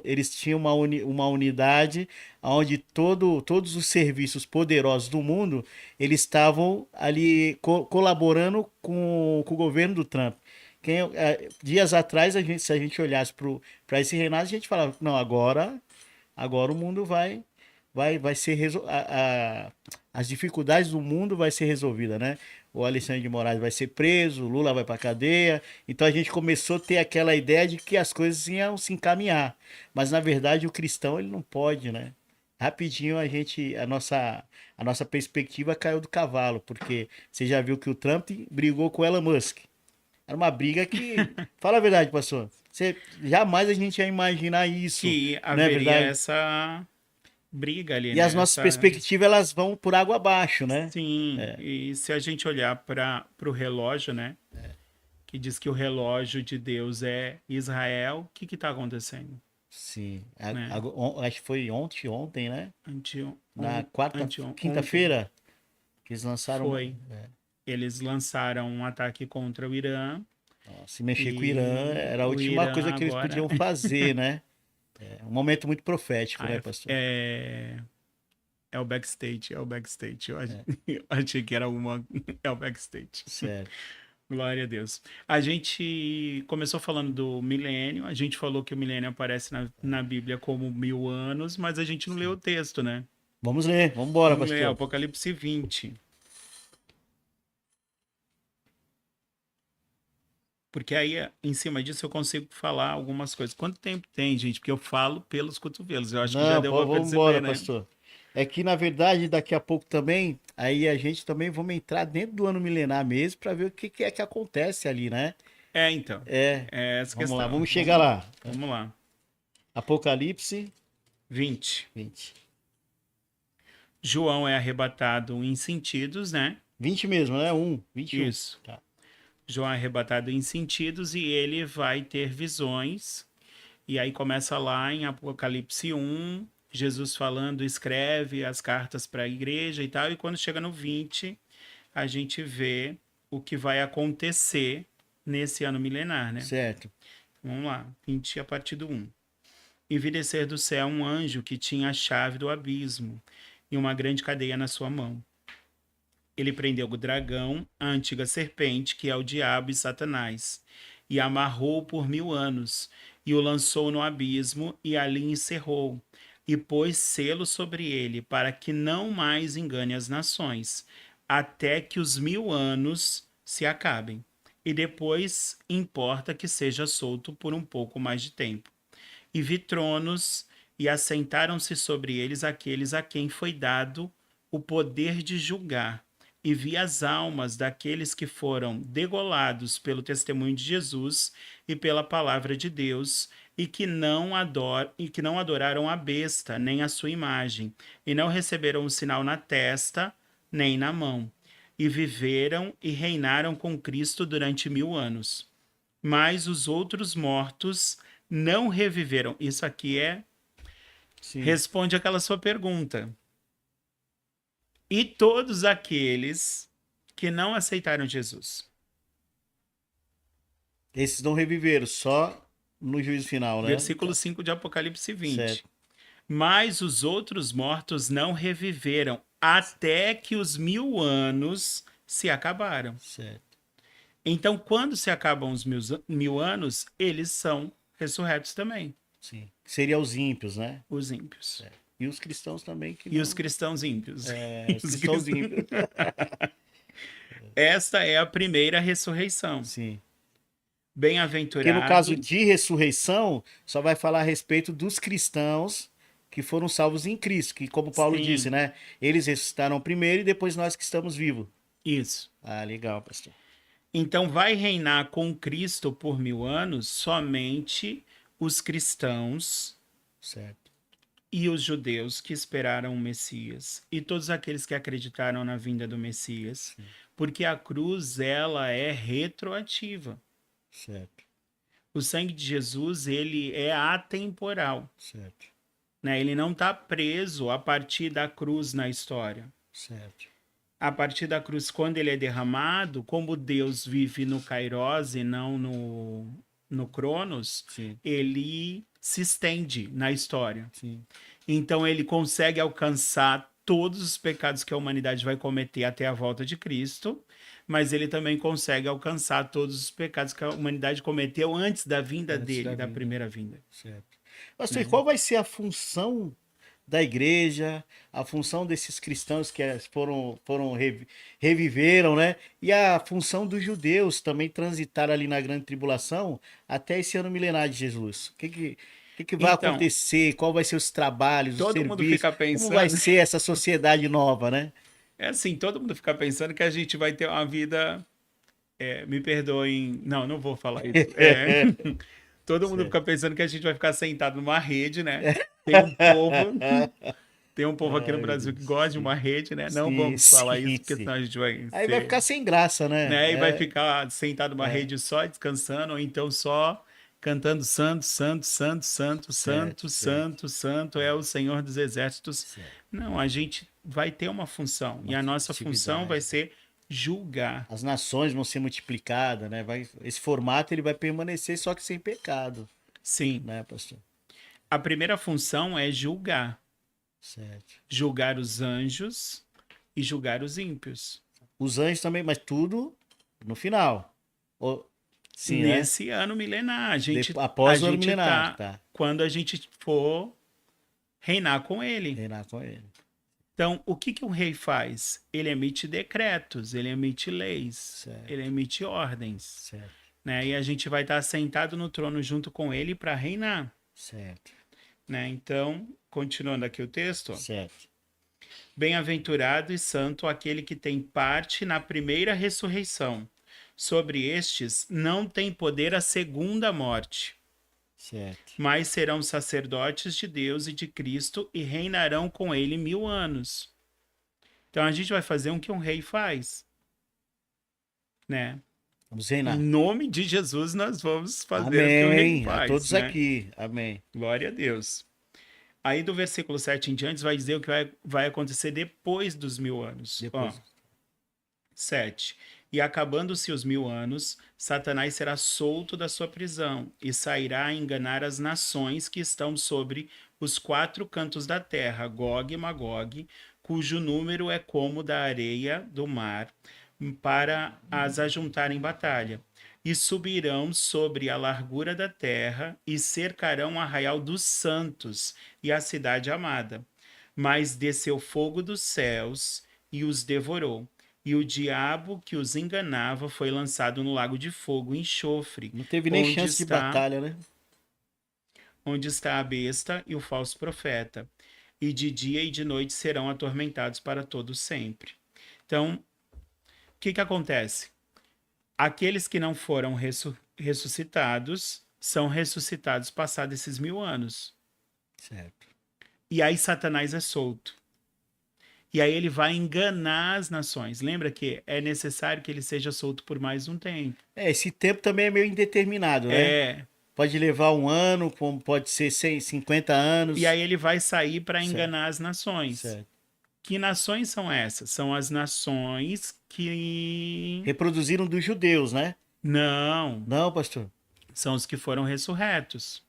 eles tinham uma unidade onde todos os serviços poderosos do mundo, eles estavam ali colaborando com o governo do Trump. Dias atrás, se a gente olhasse para esse reinado, a gente falava, não, agora o mundo vai ser as dificuldades do mundo vai ser resolvida, né? O Alexandre de Moraes vai ser preso, o Lula vai para cadeia. Então a gente começou a ter aquela ideia de que as coisas iam se encaminhar. Mas na verdade o cristão ele não pode, né? Rapidinho a nossa perspectiva caiu do cavalo, porque você já viu que o Trump brigou com o Elon Musk. Era uma briga que, fala a verdade, pastor, jamais a gente ia imaginar isso, Que não é haveria verdade? essa briga ali, E as né? nossas perspectivas, elas vão por água abaixo, né? Sim, e se a gente olhar para o relógio, né? Que diz que o relógio de Deus é Israel, o que está acontecendo? Sim. Né? Acho que foi ontem, né? Na Ontem quinta-feira, que eles lançaram. foi. Eles lançaram um ataque contra o Irã Se mexer com o Irã, e era a o última Irã coisa que eles agora podiam fazer, né? É um momento muito profético, né, pastor? é o backstage, é o backstage. Eu achei que era uma. É o backstage. Certo. Glória a Deus. A gente começou falando do milênio, a gente falou que o milênio aparece na Bíblia como 1000 anos, mas a gente não leu o texto, né? Vamos ler, vamos embora, Vamos ler pastor. Apocalipse 20. Porque aí, em cima disso, eu consigo falar algumas coisas. Quanto tempo tem, gente? Porque eu falo pelos cotovelos. Eu acho que já Não, deu pô, pra vamos perceber, embora, né? pastor. É que, na verdade, daqui a pouco também, aí a gente também vamos entrar dentro do ano milenar mesmo para ver o que é que acontece ali, né? Então. É, É essa vamos lá, questão. vamos chegar lá. Vamos lá. Apocalipse 20. 20. João é arrebatado em sentidos, né? 20 mesmo, né? 21. Isso. Tá. João é arrebatado em sentidos e ele vai ter visões. E aí começa lá em Apocalipse 1, Jesus falando, escreve as cartas para a igreja e tal. E quando chega no 20, a gente vê o que vai acontecer nesse ano milenar, né? Certo. Vamos lá, 20 a partir do 1. E vi descer do céu um anjo que tinha a chave do abismo e uma grande cadeia na sua mão. Ele prendeu o dragão, a antiga serpente, que é o diabo e Satanás, e amarrou por 1000 anos, e o lançou no abismo, e ali encerrou, e pôs selo sobre ele, para que não mais engane as nações, até que os 1000 anos se acabem. E depois importa que seja solto por um pouco mais de tempo. E vi tronos, e assentaram-se sobre eles aqueles a quem foi dado o poder de julgar. E vi as almas daqueles que foram degolados pelo testemunho de Jesus e pela palavra de Deus, e que não adoraram a besta, nem a sua imagem, e não receberam o sinal na testa, nem na mão. E viveram e reinaram com Cristo durante 1000 anos. Mas os outros mortos não reviveram. Isso aqui Sim. responde aquela sua pergunta. E todos aqueles que não aceitaram Jesus. Esses não reviveram, só no juízo final, né? Versículo 5 de Apocalipse 20. Certo. Mas os outros mortos não reviveram até que os 1000 anos se acabaram. Certo. Então, quando se acabam os 1000 anos, eles são ressurretos também. Sim. Seria os ímpios, né? Os ímpios. Certo. E os cristãos também que E os cristãos ímpios. os cristãos ímpios. Esta é a primeira ressurreição. Sim. Bem-aventurado. Porque no caso de ressurreição, só vai falar a respeito dos cristãos que foram salvos em Cristo, que como Paulo Sim. disse, né? Eles ressuscitaram primeiro e depois nós que estamos vivos. Isso. Ah, legal, pastor. Então vai reinar com Cristo por 1000 anos somente os cristãos Certo. e os judeus que esperaram o Messias e todos aqueles que acreditaram na vinda do Messias, porque a cruz ela é retroativa. Certo. O sangue de Jesus ele é atemporal. Certo. né? Ele não está preso a partir da cruz na história. Certo. A partir da cruz, quando ele é derramado, como Deus vive no Kairos e não no Cronos, Sim. ele se estende na história. Sim. Então ele consegue alcançar todos os pecados que a humanidade vai cometer até a volta de Cristo, mas ele também consegue alcançar todos os pecados que a humanidade cometeu antes da vinda Antes dele, da da vinda. primeira vinda. Certo. Pastor, e qual vai ser a função da igreja, a função desses cristãos que reviveram, né? E a função dos judeus também transitar ali na grande tribulação até esse ano milenar de Jesus? O que vai Então, acontecer? Qual vai ser os trabalhos, os todo mundo serviços? fica Como vai pensando. ser essa sociedade nova, né? É assim, todo mundo fica pensando que a gente vai ter uma vida. Me perdoem. Não, não vou falar isso. Todo mundo Certo. fica pensando que a gente vai ficar sentado numa rede, né? Tem um povo aqui no Ai, Brasil que Deus, gosta de sim. uma rede, né? Não Sim, vamos falar sim, isso, porque sim. senão a gente vai Aí vai ficar sem graça, né? né? E vai ficar sentado numa É. rede só descansando, ou então só cantando santo, santo, santo, santo, Certo, santo, santo, santo é o Senhor dos Exércitos. Certo. Não, a gente vai ter uma função. Uma E a nossa atividade. função vai ser julgar. As nações vão ser multiplicadas, né? Esse formato ele vai permanecer só que sem pecado, Sim. né, pastor? A primeira função é julgar. Certo. Julgar os anjos e julgar os ímpios. Os anjos também, mas tudo no final. Sim, né? Nesse ano milenar. Após a o ano gente milenar, tá. Quando a gente for reinar com ele. Reinar com ele. Então, o que um rei faz? Ele emite decretos, ele emite leis, Certo. ele emite ordens. Certo. Né? E a gente vai estar sentado no trono junto com ele para reinar. Certo. Né? Então, continuando aqui o texto. Certo. Bem-aventurado e santo aquele que tem parte na primeira ressurreição. Sobre estes não tem poder a segunda morte, Certo. mas serão sacerdotes de Deus e de Cristo e reinarão com ele 1000 anos. Então a gente vai fazer o que um rei faz, né? Vamos reinar. Em nome de Jesus nós vamos fazer o que o rei Amém. faz. A todos né? aqui. Amém. Glória a Deus. Aí do versículo 7 em diante vai dizer o que vai acontecer depois dos 1000 anos. Depois. 7. E acabando-se os 1000 anos, Satanás será solto da sua prisão e sairá a enganar as nações que estão sobre os 4 cantos da terra, Gog e Magog, cujo número é como da areia do mar, para as ajuntar em batalha. E subirão sobre a largura da terra e cercarão o arraial dos santos e a cidade amada. Mas desceu fogo dos céus e os devorou. E o diabo que os enganava foi lançado no lago de fogo e enxofre. Não teve nem onde chance de está- batalha, né? Onde está a besta e o falso profeta. E de dia e de noite serão atormentados para todo sempre. Então, o que acontece? Aqueles que não foram ressuscitados são ressuscitados passados esses 1000 anos. Certo. E aí Satanás é solto. E aí ele vai enganar as nações. Lembra que é necessário que ele seja solto por mais um tempo. Esse tempo também é meio indeterminado, né? Pode levar 1 ano, como pode ser 50 anos. E aí ele vai sair para Certo. enganar as nações. Certo. Que nações são essas? São as nações que... Reproduziram dos judeus, né? Não, Não, pastor. são os que foram ressurretos.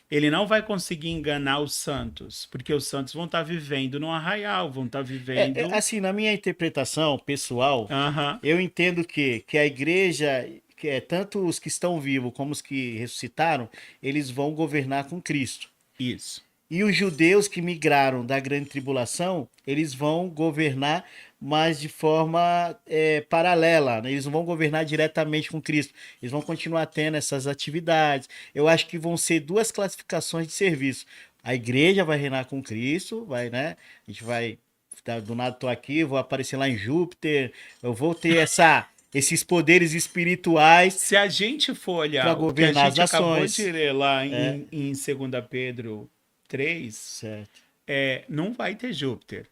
Ele não vai conseguir enganar os santos, porque os santos vão estar vivendo no arraial, vão estar vivendo... Assim, na minha interpretação pessoal, Aham. eu entendo que a igreja, que é tanto os que estão vivos como os que ressuscitaram, eles vão governar com Cristo. Isso. E os judeus que migraram da grande tribulação, eles vão governar, mas de forma paralela, né? Eles não vão governar diretamente com Cristo. Eles vão continuar tendo essas atividades. Eu acho que vão ser 2 classificações de serviço. A igreja vai reinar com Cristo, vai, né? A gente vai... Do nada tô aqui, vou aparecer lá em Júpiter, eu vou ter esses poderes espirituais. Se a gente for olhar Pra o que a governar gente as acabou nações. de ler lá em 2 Pedro 3, Certo. não vai ter Júpiter.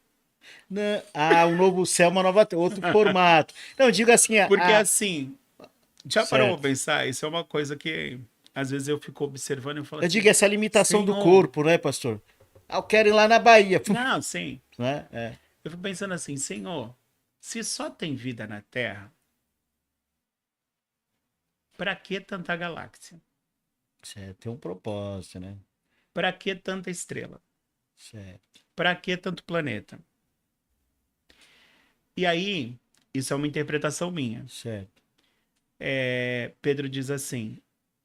Não, um novo céu, uma nova terra, outro formato. Não, eu digo assim... Porque assim, já parou Certo. pra pensar? Isso é uma coisa que às vezes eu fico observando e falo Eu assim, digo essa limitação do Senhor. corpo, né, pastor? eu quero ir lá na Bahia. Não, sim. Né? É. Eu fico pensando assim, Senhor, se só tem vida na Terra, pra que tanta galáxia? Certo, tem um propósito, né? Pra que tanta estrela? Certo, Pra que tanto planeta? E aí, isso é uma interpretação minha. certo. Pedro diz assim: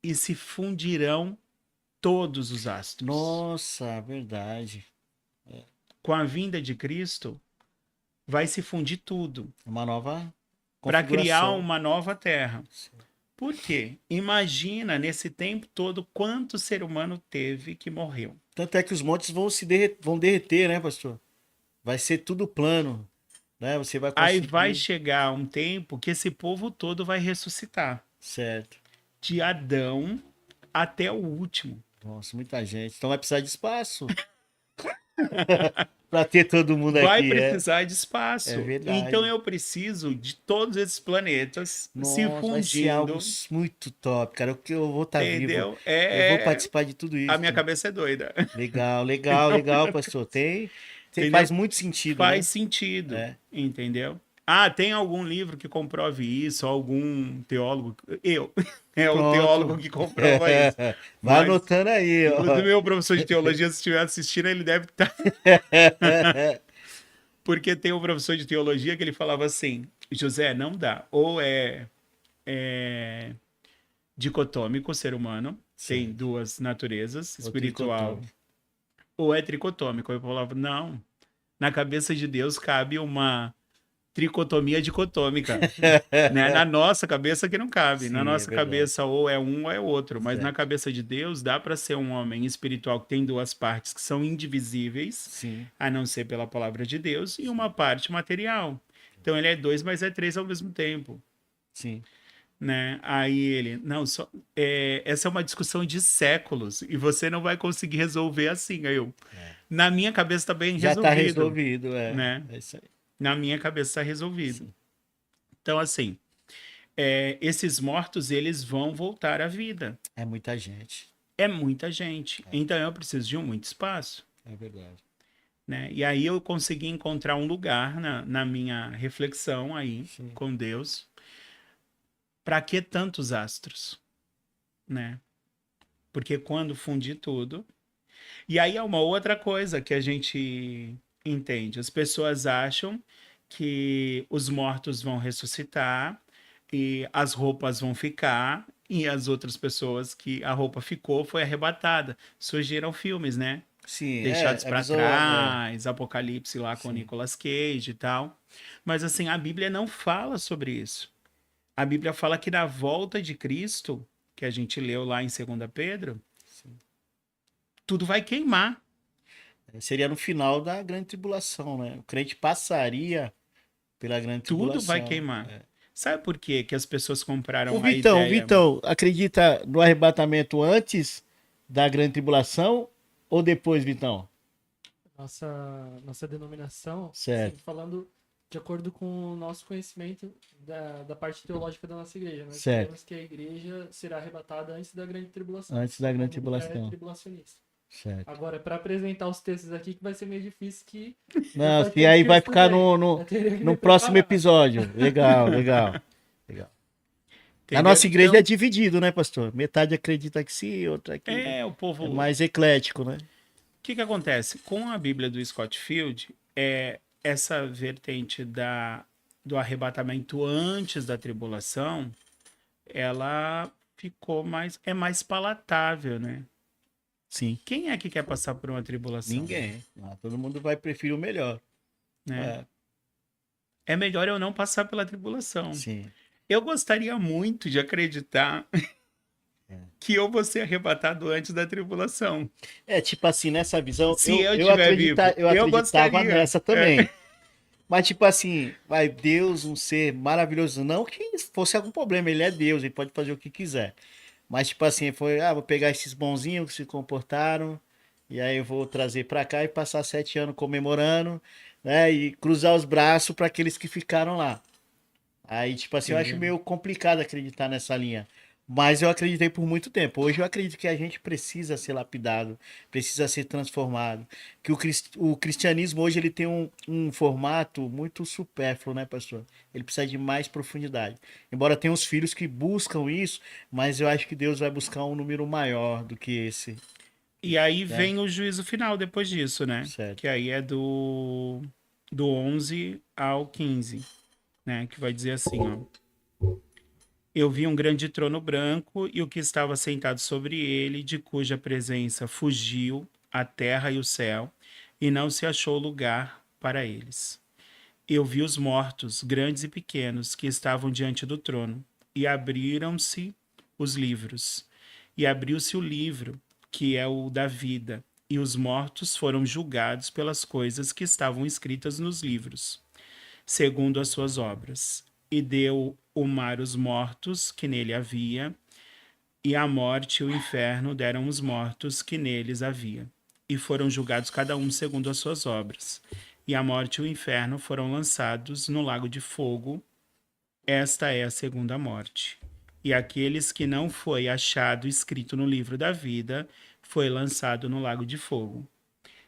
e se fundirão todos os astros. Nossa, verdade. Com a vinda de Cristo, vai se fundir tudo Uma nova para criar configuração. uma nova Terra. Por quê? Imagina nesse tempo todo quanto ser humano teve que morreu. Tanto é que os montes vão vão derreter, né, pastor? Vai ser tudo plano, né? Você vai Aí vai conseguir. chegar um tempo que esse povo todo vai ressuscitar. Certo. De Adão até o último. Nossa, muita gente. Então vai precisar de espaço para ter todo mundo Vai aqui, precisar de é espaço. Então verdade. eu preciso de todos esses planetas se Nossa, vai ser algo fundindo. muito top, cara. Que eu vou estar vivo. Entendeu? Eu vou participar de tudo A isso. minha cabeça é doida. Legal, legal, legal, pastor. Entendeu? Faz muito sentido, Faz né? sentido. É. Entendeu? Ah, tem algum livro que comprove isso? Algum teólogo? Eu. É o teólogo Pronto. que comprova isso. Vai Mas, anotando aí, inclusive, ó. meu professor de teologia, se estiver assistindo, ele deve estar. Porque tem um professor de teologia que ele falava assim: José, não dá. Ou é dicotômico o ser humano, tem Certo. duas naturezas, O espiritual, tricotômico. ou é tricotômico. Eu falava, não. Na cabeça de Deus cabe uma tricotomia dicotômica. Né? Na nossa cabeça que não cabe. Na Sim, é nossa verdade. cabeça ou é um ou é outro. Mas na Certo. cabeça de Deus dá para ser um homem espiritual que tem duas partes que são indivisíveis, Sim, a não ser pela palavra de Deus, e uma parte material. Então ele é dois, mas é três ao mesmo tempo. sim. Né? Aí ele, não, essa é uma discussão de séculos e você não vai conseguir resolver assim. Aí eu, na minha cabeça está bem Já tá resolvido, resolvido, é. né? É isso aí. Na minha cabeça está resolvido. Sim. Então, assim, esses mortos, eles vão voltar à vida. É muita gente. É muita gente. Então, eu preciso de muito espaço. É verdade. Né? E aí eu consegui encontrar um lugar na minha reflexão aí Sim. com Deus. Para que tantos astros? Né? Porque quando fundir tudo. E aí é uma outra coisa que a gente entende. As pessoas acham que os mortos vão ressuscitar e as roupas vão ficar, e as outras pessoas que a roupa ficou foi arrebatada. Surgiram filmes, né? Sim, Deixados a para visão trás, Apocalipse lá com o sim. Nicolas Cage e tal. Mas assim, a Bíblia não fala sobre isso. A Bíblia fala que na volta de Cristo, que a gente leu lá em 2 Pedro, tudo vai queimar. Seria no final da grande tribulação, né? O crente passaria pela grande Tudo vai tribulação. queimar. É. Sabe por quê que as pessoas compraram a O ideia? Vitão, acredita no arrebatamento antes da grande tribulação ou depois, Vitão? Nossa denominação, assim, Certo, falando de acordo com o nosso conhecimento da parte teológica da nossa igreja, nós certo. sabemos que a igreja será arrebatada antes da grande tribulação. Antes da grande como tribulação. pré-tribulacionista. Certo. Agora, para apresentar os textos aqui, que vai ser meio difícil que Não, faz e tempo aí que eu vai ficar estudei. no Eu teria que no me próximo preparar. episódio. Legal, legal. Legal. Na Entendeu? nossa igreja Então, é dividido, né, pastor? Metade acredita que sim, outra que o povo. é O mais eclético, né? que acontece? Com a Bíblia do Scott Field, essa vertente do arrebatamento antes da tribulação, ela ficou mais palatável, né? Sim. Quem é que quer passar por uma tribulação? Ninguém. Ah, todo mundo vai preferir o melhor. Né? É, É melhor eu não passar pela tribulação. sim. Eu gostaria muito de acreditar que eu vou ser arrebatado antes da tribulação. É, tipo assim, nessa visão, Se eu estiver vivo, eu eu acreditava gostaria. nessa também. Mas, tipo assim, vai Deus, um ser maravilhoso. Não que fosse algum problema, ele é Deus, ele pode fazer o que quiser. Mas, tipo assim, vou pegar esses bonzinhos que se comportaram, e aí eu vou trazer pra cá e passar 7 anos comemorando, né? E cruzar os braços para aqueles que ficaram lá. Aí, tipo assim, eu acho Entendeu? meio complicado acreditar nessa linha. Mas eu acreditei por muito tempo. Hoje eu acredito que a gente precisa ser lapidado, precisa ser transformado. Que o cristianismo hoje ele tem um formato muito supérfluo, né, pastor? Ele precisa de mais profundidade. Embora tenha os filhos que buscam isso, mas eu acho que Deus vai buscar um número maior do que esse, E aí né? vem o juízo final depois disso, né? Certo. Que aí é do 11 ao 15, né? Que vai dizer assim, ó. Eu vi um grande trono branco e o que estava sentado sobre ele, de cuja presença fugiu a terra e o céu, e não se achou lugar para eles. Eu vi os mortos, grandes e pequenos, que estavam diante do trono, e abriram-se os livros. E abriu-se o livro, que é o da vida, e os mortos foram julgados pelas coisas que estavam escritas nos livros, segundo as suas obras. E deu o mar os mortos que nele havia, e a morte e o inferno deram os mortos que neles havia. E foram julgados cada um segundo as suas obras. E a morte e o inferno foram lançados no lago de fogo. Esta é a segunda morte. E aqueles que não foi achado escrito no livro da vida foi lançado no lago de fogo.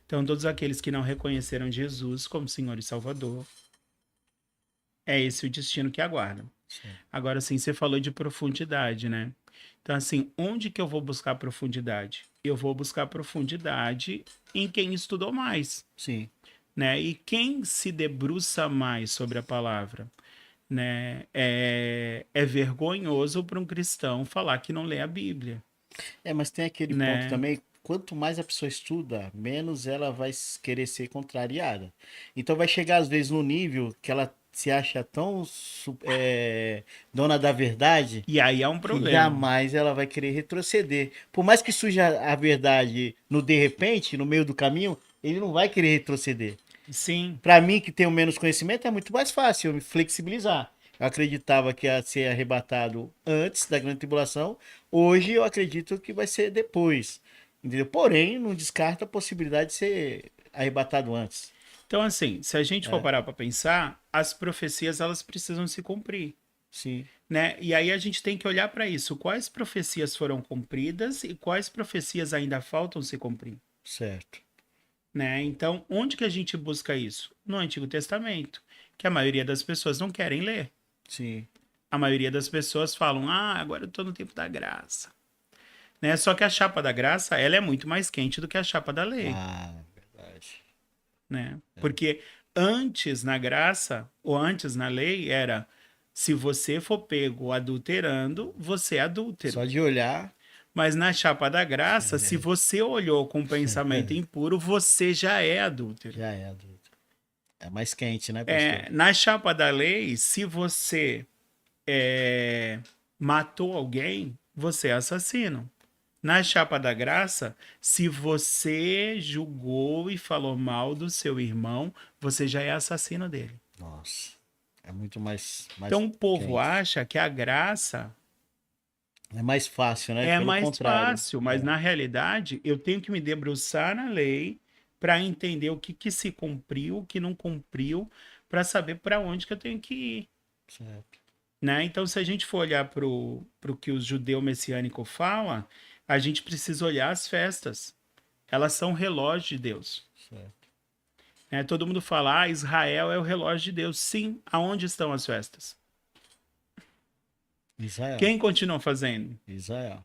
Então, todos aqueles que não reconheceram Jesus como Senhor e Salvador, é esse o destino que aguardam. Sim. Agora, assim, você falou de profundidade, né? Então, assim, onde que eu vou buscar profundidade? Eu vou buscar profundidade em quem estudou mais, Sim. né? E quem se debruça mais sobre a palavra, né? É vergonhoso para um cristão falar que não lê a Bíblia, Mas tem aquele ponto né? também, quanto mais a pessoa estuda, menos ela vai querer ser contrariada. Então vai chegar às vezes no nível que ela se acha tão dona da verdade E aí é um que problema. jamais ela vai querer retroceder. Por mais que surja a verdade no de repente, no meio do caminho, ele não vai querer retroceder. Sim, Para mim, que tenho menos conhecimento, é muito mais fácil eu me flexibilizar. Eu acreditava que ia ser arrebatado antes da grande tribulação. Hoje eu acredito que vai ser depois. Entendeu? Porém, não descarta a possibilidade de ser arrebatado antes. então assim, se a gente for É, parar para pensar, as profecias elas precisam se cumprir, sim, né? E aí a gente tem que olhar para isso, quais profecias foram cumpridas e quais profecias ainda faltam se cumprir, certo. né? Então, onde que a gente busca isso? No Antigo Testamento, que a maioria das pessoas não querem ler. Sim. A maioria das pessoas falam: "Ah, agora eu tô no tempo da graça", né? Só que a chapa da graça, ela é muito mais quente do que a chapa da lei, Ah, verdade. né? Porque antes na graça ou antes na lei era: se você for pego adulterando, você é adúltero. Só de olhar, Mas na chapa da graça, se você olhou com pensamento impuro, você já é adúltero. já é adulto. É mais quente, né, pastor? Na chapa da lei, se você matou alguém, você é assassino. Na chapa da graça, se você julgou e falou mal do seu irmão, você já é assassino dele. Nossa. É muito mais Então o povo quente. acha que a graça É mais fácil, né? é Pelo mais contrário. fácil, mas na realidade eu tenho que me debruçar na lei para entender o que, que se cumpriu, o que não cumpriu, para saber para onde que eu tenho que ir. Certo. Né? Então, se a gente for olhar para o que o judeu messiânico fala, a gente precisa olhar as festas. Elas são relógio de Deus. Certo. Né? Todo mundo fala, Israel é o relógio de Deus. Sim, aonde estão as festas? Israel. Quem continua fazendo? Israel.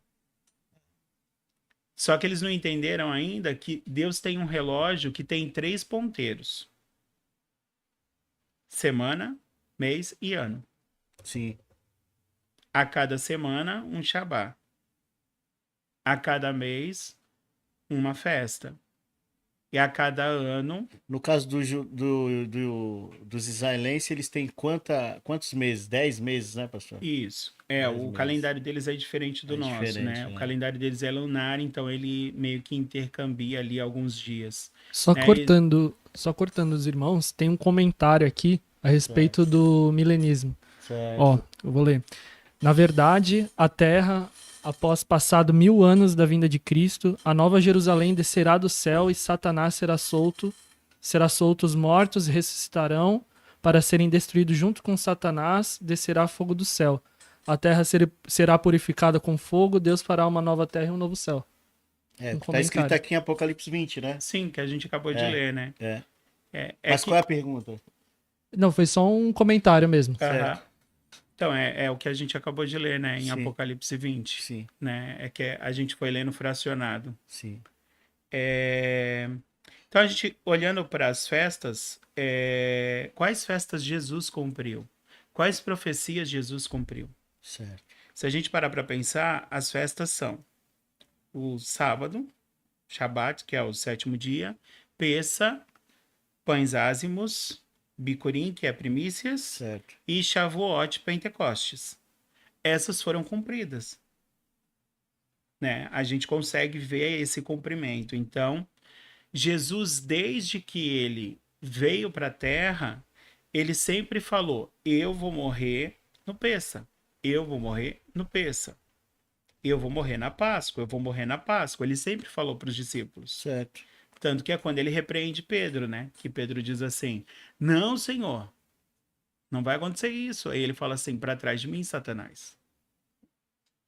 Só que eles não entenderam ainda que Deus tem um relógio que tem 3 ponteiros: semana, mês e ano. Sim. A cada semana, um Shabá. A cada mês, uma festa. E a cada ano, No caso dos israelenses, eles têm quantos meses? 10 meses, né, pastor? isso. 10 O meses. calendário deles é diferente do É nosso, diferente, né? O né? calendário deles é lunar, então ele meio que intercambia ali alguns dias. Só Né? só cortando os irmãos, tem um comentário aqui a Certo. respeito do milenismo. Ó, Certo. eu vou ler. Na verdade, a Terra, após passado 1000 anos da vinda de Cristo, a nova Jerusalém descerá do céu e Satanás será solto, os mortos ressuscitarão para serem destruídos junto com Satanás, descerá fogo do céu. a terra será purificada com fogo, Deus fará uma nova terra e um novo céu. Tá escrito aqui em Apocalipse 20, né? Sim, que a gente acabou de ler, né? Mas qual é a pergunta? Não, foi só um comentário mesmo. Aham. Então, é o que a gente acabou de ler, né? Em Sim. Apocalipse 20. Sim, Né? É que a gente foi lendo fracionado. sim. Então, a gente, olhando para as festas, quais festas Jesus cumpriu? Quais profecias Jesus cumpriu? Certo. Se a gente parar para pensar, as festas são o sábado, Shabat, que é o 7º dia, Pessa, Pães Ázimos, Bicurim, que é primícias, Certo. e Shavuot, Pentecostes. Essas foram cumpridas. Né? A gente consegue ver esse cumprimento. Então, Jesus, desde que ele veio para a Terra, ele sempre falou: eu vou morrer no Pessa, eu vou morrer no Pessa, eu vou morrer na Páscoa, eu vou morrer na Páscoa. Ele sempre falou para os discípulos. Certo. Tanto que é quando ele repreende Pedro, né? Que Pedro diz assim: não, Senhor, não vai acontecer isso. Aí ele fala assim: para trás de mim, Satanás.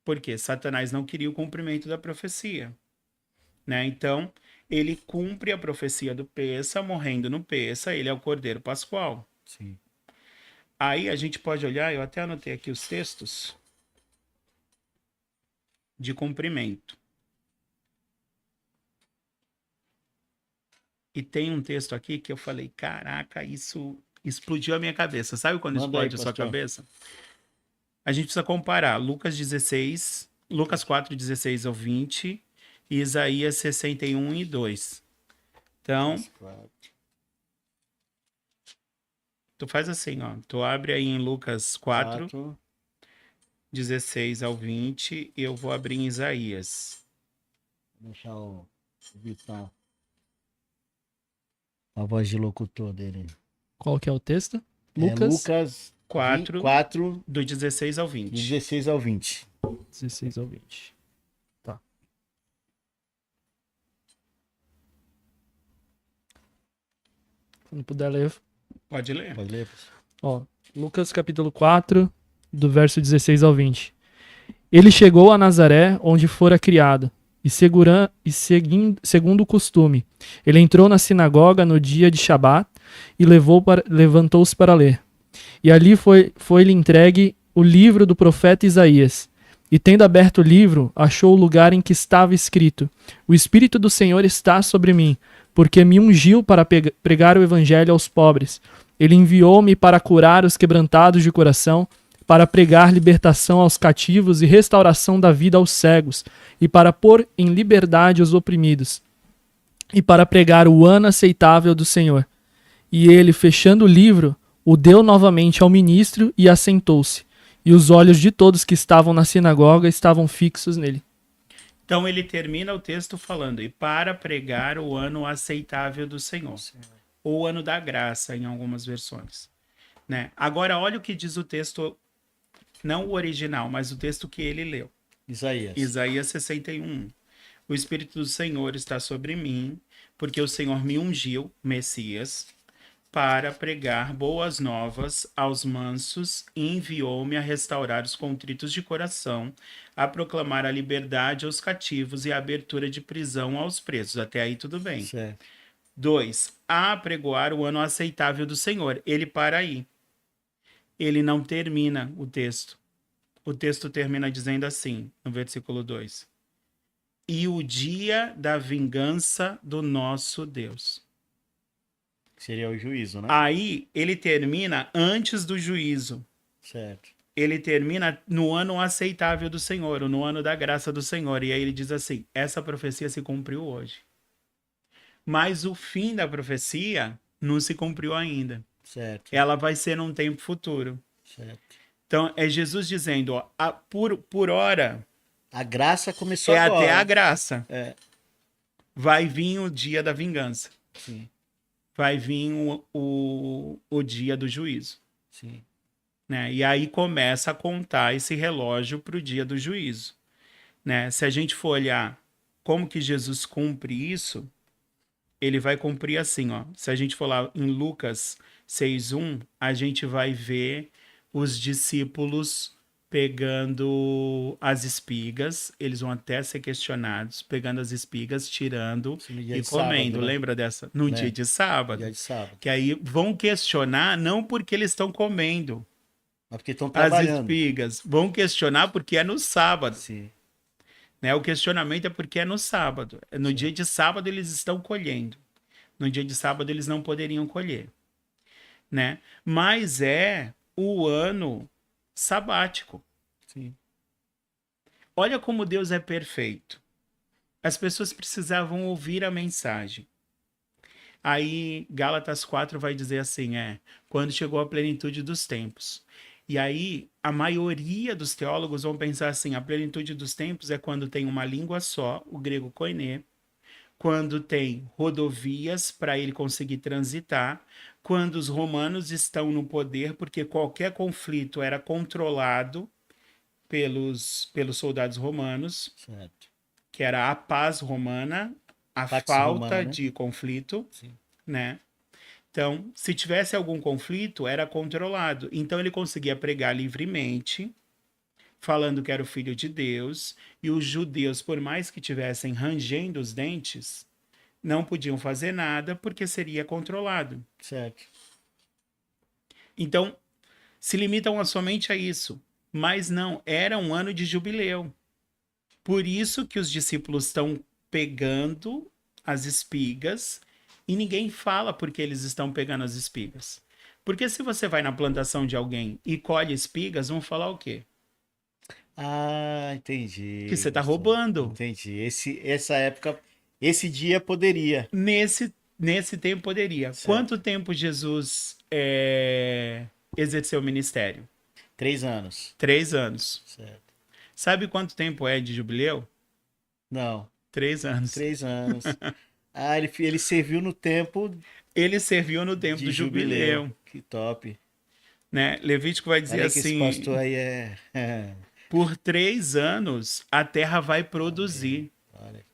Porque Satanás não queria o cumprimento da profecia. Né? Então, ele cumpre a profecia do Pessa, morrendo no Pessa, ele é o Cordeiro Pascual. Sim. Aí a gente pode olhar, eu até anotei aqui os textos de cumprimento. E tem um texto aqui que eu falei: caraca, isso explodiu a minha cabeça. Sabe quando Manda explode aí, a sua pastor. cabeça? A gente precisa comparar Lucas 4, 16 ao 20 e Isaías 61 e 2. Então, tu faz assim, ó. Tu abre aí em Lucas 4, 16 ao 20 e eu vou abrir em Isaías. Vou deixar o Vitão. A voz de locutor dele. Qual que é o texto? Lucas 4, do 16 ao 20. 16 ao 20. 16 ao 20. Tá. Quando puder ler. Pode ler. Pode ler, professor? Ó, Lucas capítulo 4, do verso 16 ao 20. Ele chegou a Nazaré, onde fora criado, e segundo o costume, ele entrou na sinagoga no dia de Shabat e levantou-se para ler. E ali foi-lhe entregue o livro do profeta Isaías. E tendo aberto o livro, achou o lugar em que estava escrito: O Espírito do Senhor está sobre mim, porque me ungiu para pregar o evangelho aos pobres. Ele enviou-me para curar os quebrantados de coração, para pregar libertação aos cativos e restauração da vida aos cegos, e para pôr em liberdade os oprimidos, e para pregar o ano aceitável do Senhor. E ele, fechando o livro, o deu novamente ao ministro e assentou-se. E os olhos de todos que estavam na sinagoga estavam fixos nele. Então ele termina o texto falando: e para pregar o ano aceitável do Senhor. Ou o ano da graça, em algumas versões. Né? Agora, olha o que diz o texto, não o original, mas o texto que ele leu. Isaías 61. O Espírito do Senhor está sobre mim, porque o Senhor me ungiu, Messias, para pregar boas novas aos mansos e enviou-me a restaurar os contritos de coração, a proclamar a liberdade aos cativos e a abertura de prisão aos presos. Até aí tudo bem. Certo. 2. A apregoar o ano aceitável do Senhor. Ele para aí. Ele não termina o texto. O texto termina dizendo assim, no versículo 2. E o dia da vingança do nosso Deus. Seria o juízo, né? Aí ele termina antes do juízo. Certo. Ele termina no ano aceitável do Senhor, no ano da graça do Senhor. E aí ele diz assim: essa profecia se cumpriu hoje. Mas o fim da profecia não se cumpriu ainda. Certo. Ela vai ser num tempo futuro. Certo. Então é Jesus dizendo, ó, por hora, a graça começou agora. Até a graça. Vai vir o dia da vingança. Sim. Vai vir o dia do juízo. Sim. Né? E aí começa a contar esse relógio para o dia do juízo. Né? Se a gente for olhar como que Jesus cumpre isso, ele vai cumprir assim. Ó. Se a gente for lá em Lucas 6:1, a gente vai ver os discípulos pegando as espigas, eles vão até ser questionados, pegando as espigas, tirando Isso no dia e de sábado, comendo. né? Lembra dessa? No Né? dia de sábado. Dia de sábado. Que aí vão questionar não porque eles estão comendo Mas porque estão as trabalhando. espigas, vão questionar porque é no sábado. Sim. Né? O questionamento é porque é no sábado. No dia de sábado eles estão colhendo. No dia de sábado eles não poderiam colher. Né? Mas é o ano sabático. Sim. Olha como Deus é perfeito. As pessoas precisavam ouvir a mensagem. Aí Gálatas 4 vai dizer assim, quando chegou a plenitude dos tempos. E aí a maioria dos teólogos vão pensar assim, a plenitude dos tempos é quando tem uma língua só, o grego koiné, quando tem rodovias para ele conseguir transitar, quando os romanos estão no poder, porque qualquer conflito era controlado pelos soldados romanos, Certo. que era a paz romana, a Pax falta Romana, né? de conflito, Sim. né? Então, se tivesse algum conflito, era controlado. Então, ele conseguia pregar livremente, falando que era o filho de Deus, e os judeus, por mais que tivessem rangendo os dentes, não podiam fazer nada porque seria controlado. Certo. Então, se limitam somente a isso. Mas não, era um ano de jubileu. Por isso que os discípulos estão pegando as espigas e ninguém fala porque eles estão pegando as espigas. Porque se você vai na plantação de alguém e colhe espigas, vão falar o quê? Ah, entendi. Que você está pastor. roubando. Entendi. Essa época, esse dia poderia. Nesse tempo poderia. Certo. Quanto tempo Jesus exerceu o ministério? 3 anos. 3 anos. Certo. Sabe quanto tempo é de jubileu? Não, 3 anos. 3 anos. Ah, ele serviu no tempo Ele serviu no tempo de do jubileu. Que top. Né? Levítico vai dizer Olha que esse assim: pastor aí por 3 anos a terra vai produzir. Olha,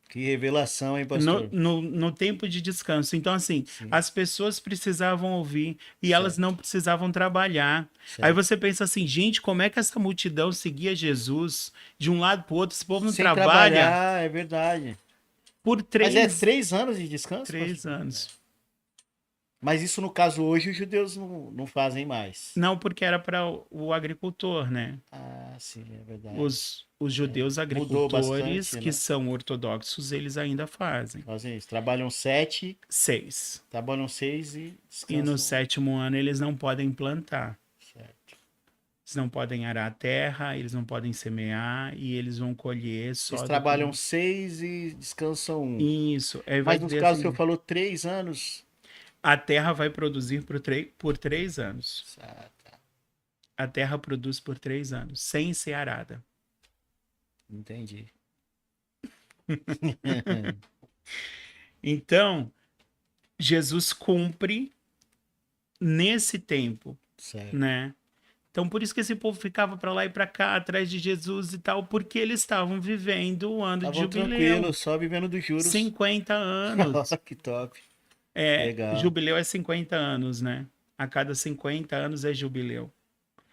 que revelação, hein, No, pastor? no tempo de descanso. Então, assim, Sim. as pessoas precisavam ouvir e Certo. elas não precisavam trabalhar. Certo. Aí você pensa assim, gente, como é que essa multidão seguia Jesus de um lado para o outro? Esse povo não Sem trabalha trabalhar, é verdade. por 3, Mas é 3 anos de descanso? 3 pastor? anos. Mas isso, no caso, hoje os judeus não fazem mais. Não, porque era para o agricultor, né? Ah, sim, é verdade. Os judeus Mudou agricultores bastante, que né? são ortodoxos, eles ainda fazem. Fazem isso. Trabalham 7, 6. trabalham 6 e E descansam. no 7º ano eles não podem plantar. Certo. Eles não podem arar a terra, eles não podem semear e eles vão colher só. Eles trabalham 6 e descansam 1. Isso. Aí vai Mas nos dizer casos assim, que eu falou 3 anos. a terra vai produzir por 3 anos. Ah, tá. A terra produz por 3 anos, sem ser arada. Entendi. Então, Jesus cumpre nesse tempo, Certo. né? Então, por isso que esse povo ficava para lá e para cá, atrás de Jesus e tal, porque eles estavam vivendo o ano de Estavam jubileu. tranquilos, só vivendo dos juros. 50 anos. Nossa, que top. Legal. Jubileu é 50 anos, né? A cada 50 anos é jubileu.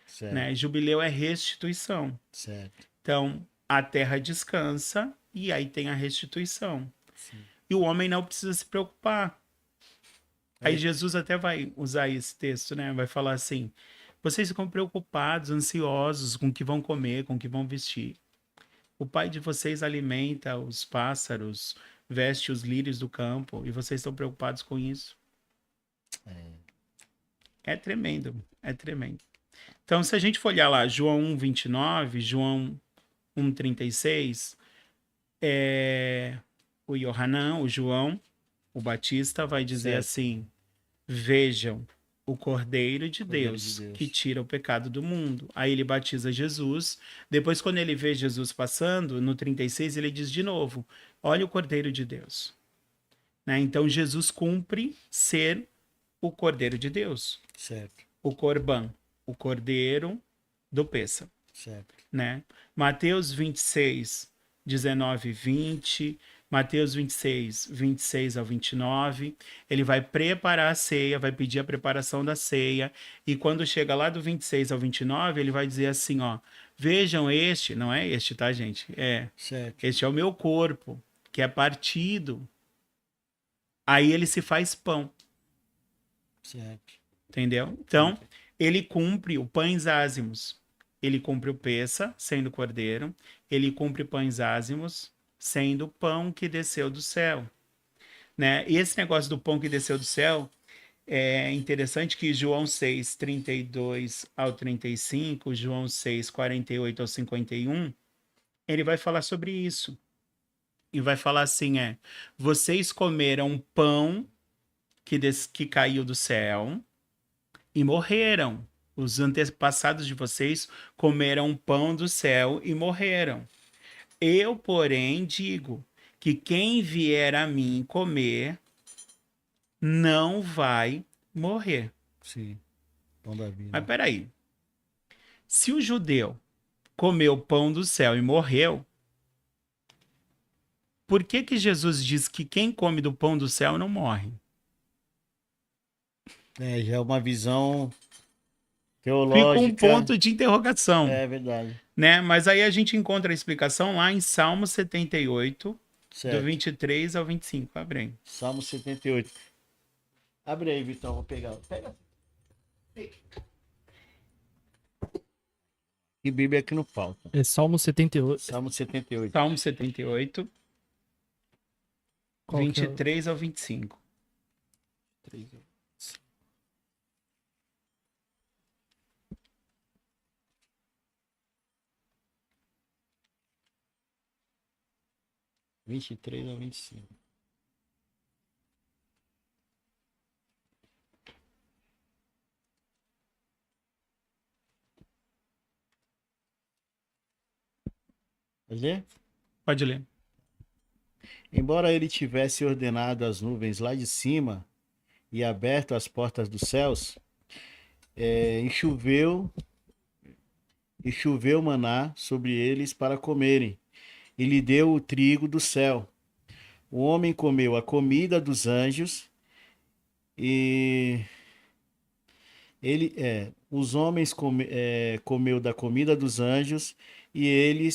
Certo. Né? Jubileu é restituição. Certo. Então, a terra descansa e aí tem a restituição. Sim. E o homem não precisa se preocupar. Aí É. Jesus até vai usar esse texto, né? Vai falar assim: vocês ficam preocupados, ansiosos com o que vão comer, com o que vão vestir. O pai de vocês alimenta os pássaros, veste os lírios do campo, e vocês estão preocupados com isso. É tremendo, é tremendo. Então, se a gente for olhar lá, João 1,29, João 1,36, o Yohanan, o João, o Batista, vai dizer Certo. assim: vejam o Cordeiro de Cordeiro Deus, de Deus. que tira o pecado do mundo. Aí ele batiza Jesus. Depois, quando ele vê Jesus passando, no 36, ele diz de novo: olha o Cordeiro de Deus. Né? Então, Jesus cumpre ser o Cordeiro de Deus. Certo. O Corban, o Cordeiro do Pêssego. Certo. Né? Mateus 26, 19 e 20, Mateus 26, 26 ao 29, ele vai preparar a ceia, vai pedir a preparação da ceia, e quando chega lá do 26 ao 29, ele vai dizer assim, ó, vejam este, não é este, tá, gente? Certo. Este é o meu corpo, que é partido. Aí ele se faz pão, Certo. entendeu? Então, ele cumpre o pães ázimos. Ele cumpre o peça, sendo cordeiro. Ele cumpre pães ázimos, sendo o pão que desceu do céu. Né? E esse negócio do pão que desceu do céu é interessante que João 6, 32 ao 35, João 6, 48 ao 51, ele vai falar sobre isso. E vai falar assim, vocês comeram pão que caiu do céu e morreram. Os antepassados de vocês comeram pão do céu e morreram. Eu, porém, digo que quem vier a mim comer não vai morrer. Sim. Pão da vida. Mas peraí. Se o judeu comeu pão do céu e morreu, por que que Jesus diz que quem come do pão do céu não morre? Já é uma visão Fica um teológica. ponto de interrogação, É verdade. né? Mas aí a gente encontra a explicação lá em Salmo 78, do Certo. 23 ao 25. Abre aí. Salmo 78. Abre aí, Vitão, vou pegar. Pega. E Bíblia que não falta. É Salmo 78. Salmo 78. Salmo 78, Qual que é o- 23 ao 25. 23 a 25. Pode ler? Pode ler. Embora ele tivesse ordenado as nuvens lá de cima e aberto as portas dos céus, e choveu maná sobre eles para comerem, e lhe deu o trigo do céu. O homem comeu a comida dos anjos, e os homens comeu da comida dos anjos, e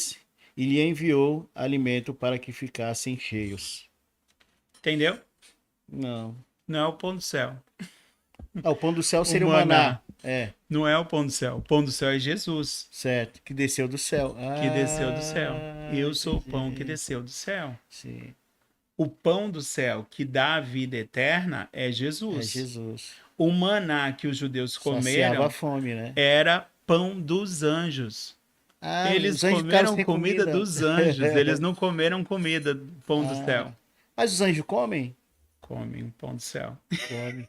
lhe enviou alimento para que ficassem cheios. Entendeu? Não. Não é o pão do céu. O pão do céu seria o maná. maná. Não é o pão do céu. O pão do céu é Jesus, Certo, que desceu do céu. que desceu do céu. Eu sou o Entendi. pão que desceu do céu. Sim, O pão do céu que dá a vida eterna é Jesus. é Jesus. O maná que os judeus Saciava comeram a fome, né? era pão dos anjos. Eles os anjos ficaram comeram sem comida comida. dos anjos. Eles não comeram comida do pão do céu. Mas os anjos comem? Comem o pão do céu. Comem.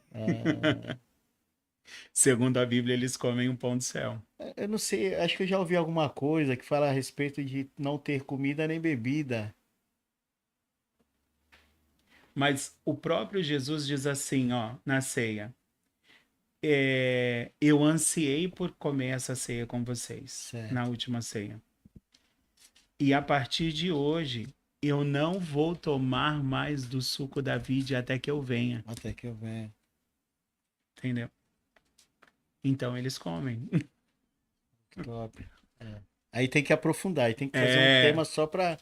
Segundo a Bíblia, eles comem o pão do céu. Eu não sei, acho que eu já ouvi alguma coisa que fala a respeito de não ter comida nem bebida. Mas o próprio Jesus diz assim, ó, na ceia. Eu ansiei por comer essa ceia com vocês, Certo. na última ceia. E a partir de hoje, eu não vou tomar mais do suco da vide até que eu venha. Até que eu venha. Entendeu? Então eles comem. Top. Aí tem que aprofundar, aí tem que fazer um tema só para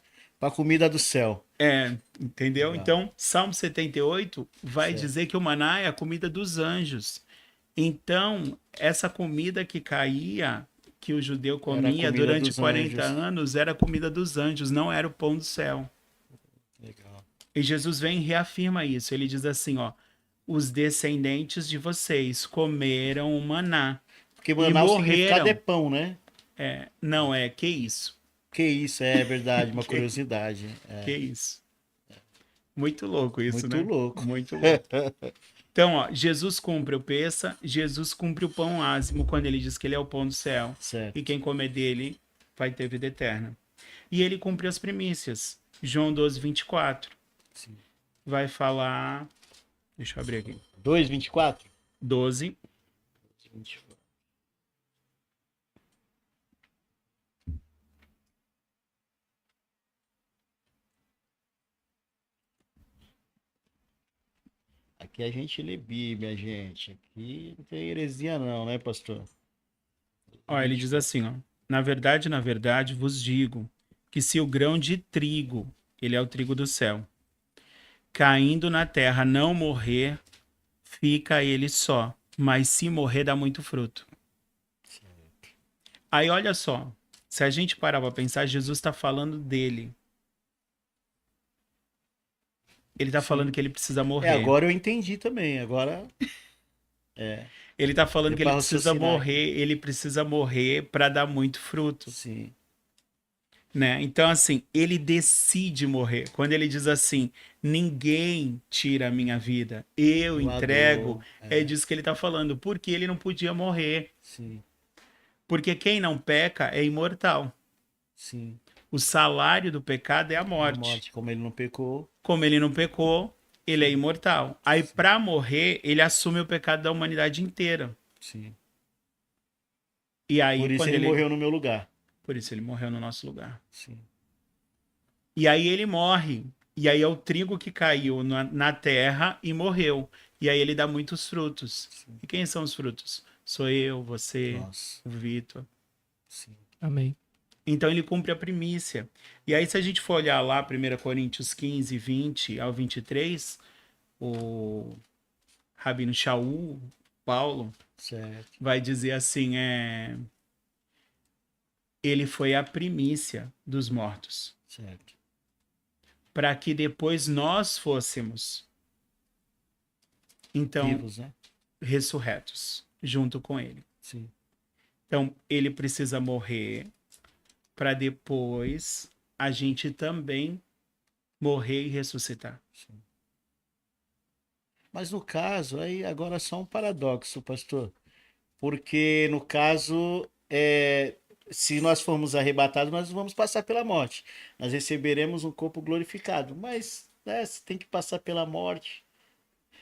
comida do céu. Entendeu? Legal. Então, Salmo 78 vai Certo. dizer que o maná é a comida dos anjos. Então, essa comida que caía, que o judeu comia comida durante dos 40 anjos. anos, era a comida dos anjos, não era o pão do céu. Legal. E Jesus vem e reafirma isso. Ele diz assim, ó, os descendentes de vocês comeram o maná. Porque maná o significado morreram. é pão, né? Não é, que isso? Que isso, é verdade, uma curiosidade. Que isso? Muito louco isso, Muito né? louco. Muito louco. Então, ó, Jesus cumpre o peça, Jesus cumpre o pão ázimo quando ele diz que ele é o pão do céu. Certo. E quem comer dele vai ter vida eterna. E ele cumpre as primícias. João 12, 24. Sim. Vai falar... Deixa eu abrir aqui. 2:24? 12. 24. Aqui a gente lê Bíblia, gente. Aqui não tem heresia não, né, pastor? Ó, ele diz assim, ó. Na verdade, vos digo que se o grão de trigo, ele é o trigo do céu, caindo na terra não morrer, fica ele só. Mas se morrer, dá muito fruto. Aí olha só, se a gente parar para pensar, Jesus está falando dele. Ele está falando que ele precisa morrer. Agora eu entendi também. Agora. Ele está falando Deu que ele pra precisa raciocinar morrer, ele precisa morrer para dar muito fruto, Sim. né? Então assim, ele decide morrer. Quando ele diz assim, ninguém tira a minha vida, eu Doador, entrego, é disso que ele está falando, porque ele não podia morrer. Sim, Porque quem não peca é imortal. sim. O salário do pecado é a A morte. morte, como ele não pecou. Como ele não pecou, ele é imortal. Aí, para morrer, ele assume o pecado da humanidade inteira. Sim. E aí, Por isso quando ele morreu no meu lugar. Por isso ele morreu no nosso lugar. Sim. E aí ele morre. E aí é o trigo que caiu na terra e morreu. E aí ele dá muitos frutos. Sim. E quem são os frutos? Sou eu, você, Nossa. o Vitor. Sim. Amém. Então ele cumpre a primícia. E aí, se a gente for olhar lá, 1 Coríntios 15, 20 ao 23, o Rabino Shaul, Paulo, Certo. vai dizer assim, ele foi a primícia dos mortos, Certo. para que depois nós fôssemos, então, Vivos, né? ressurretos, junto com ele. Sim. Então, ele precisa morrer para depois a gente também morrer e ressuscitar. Sim. Mas no caso, aí agora é só um paradoxo, pastor. Porque no caso, se nós formos arrebatados, nós vamos passar pela morte. Nós receberemos um corpo glorificado. Mas, né, você tem que passar pela morte.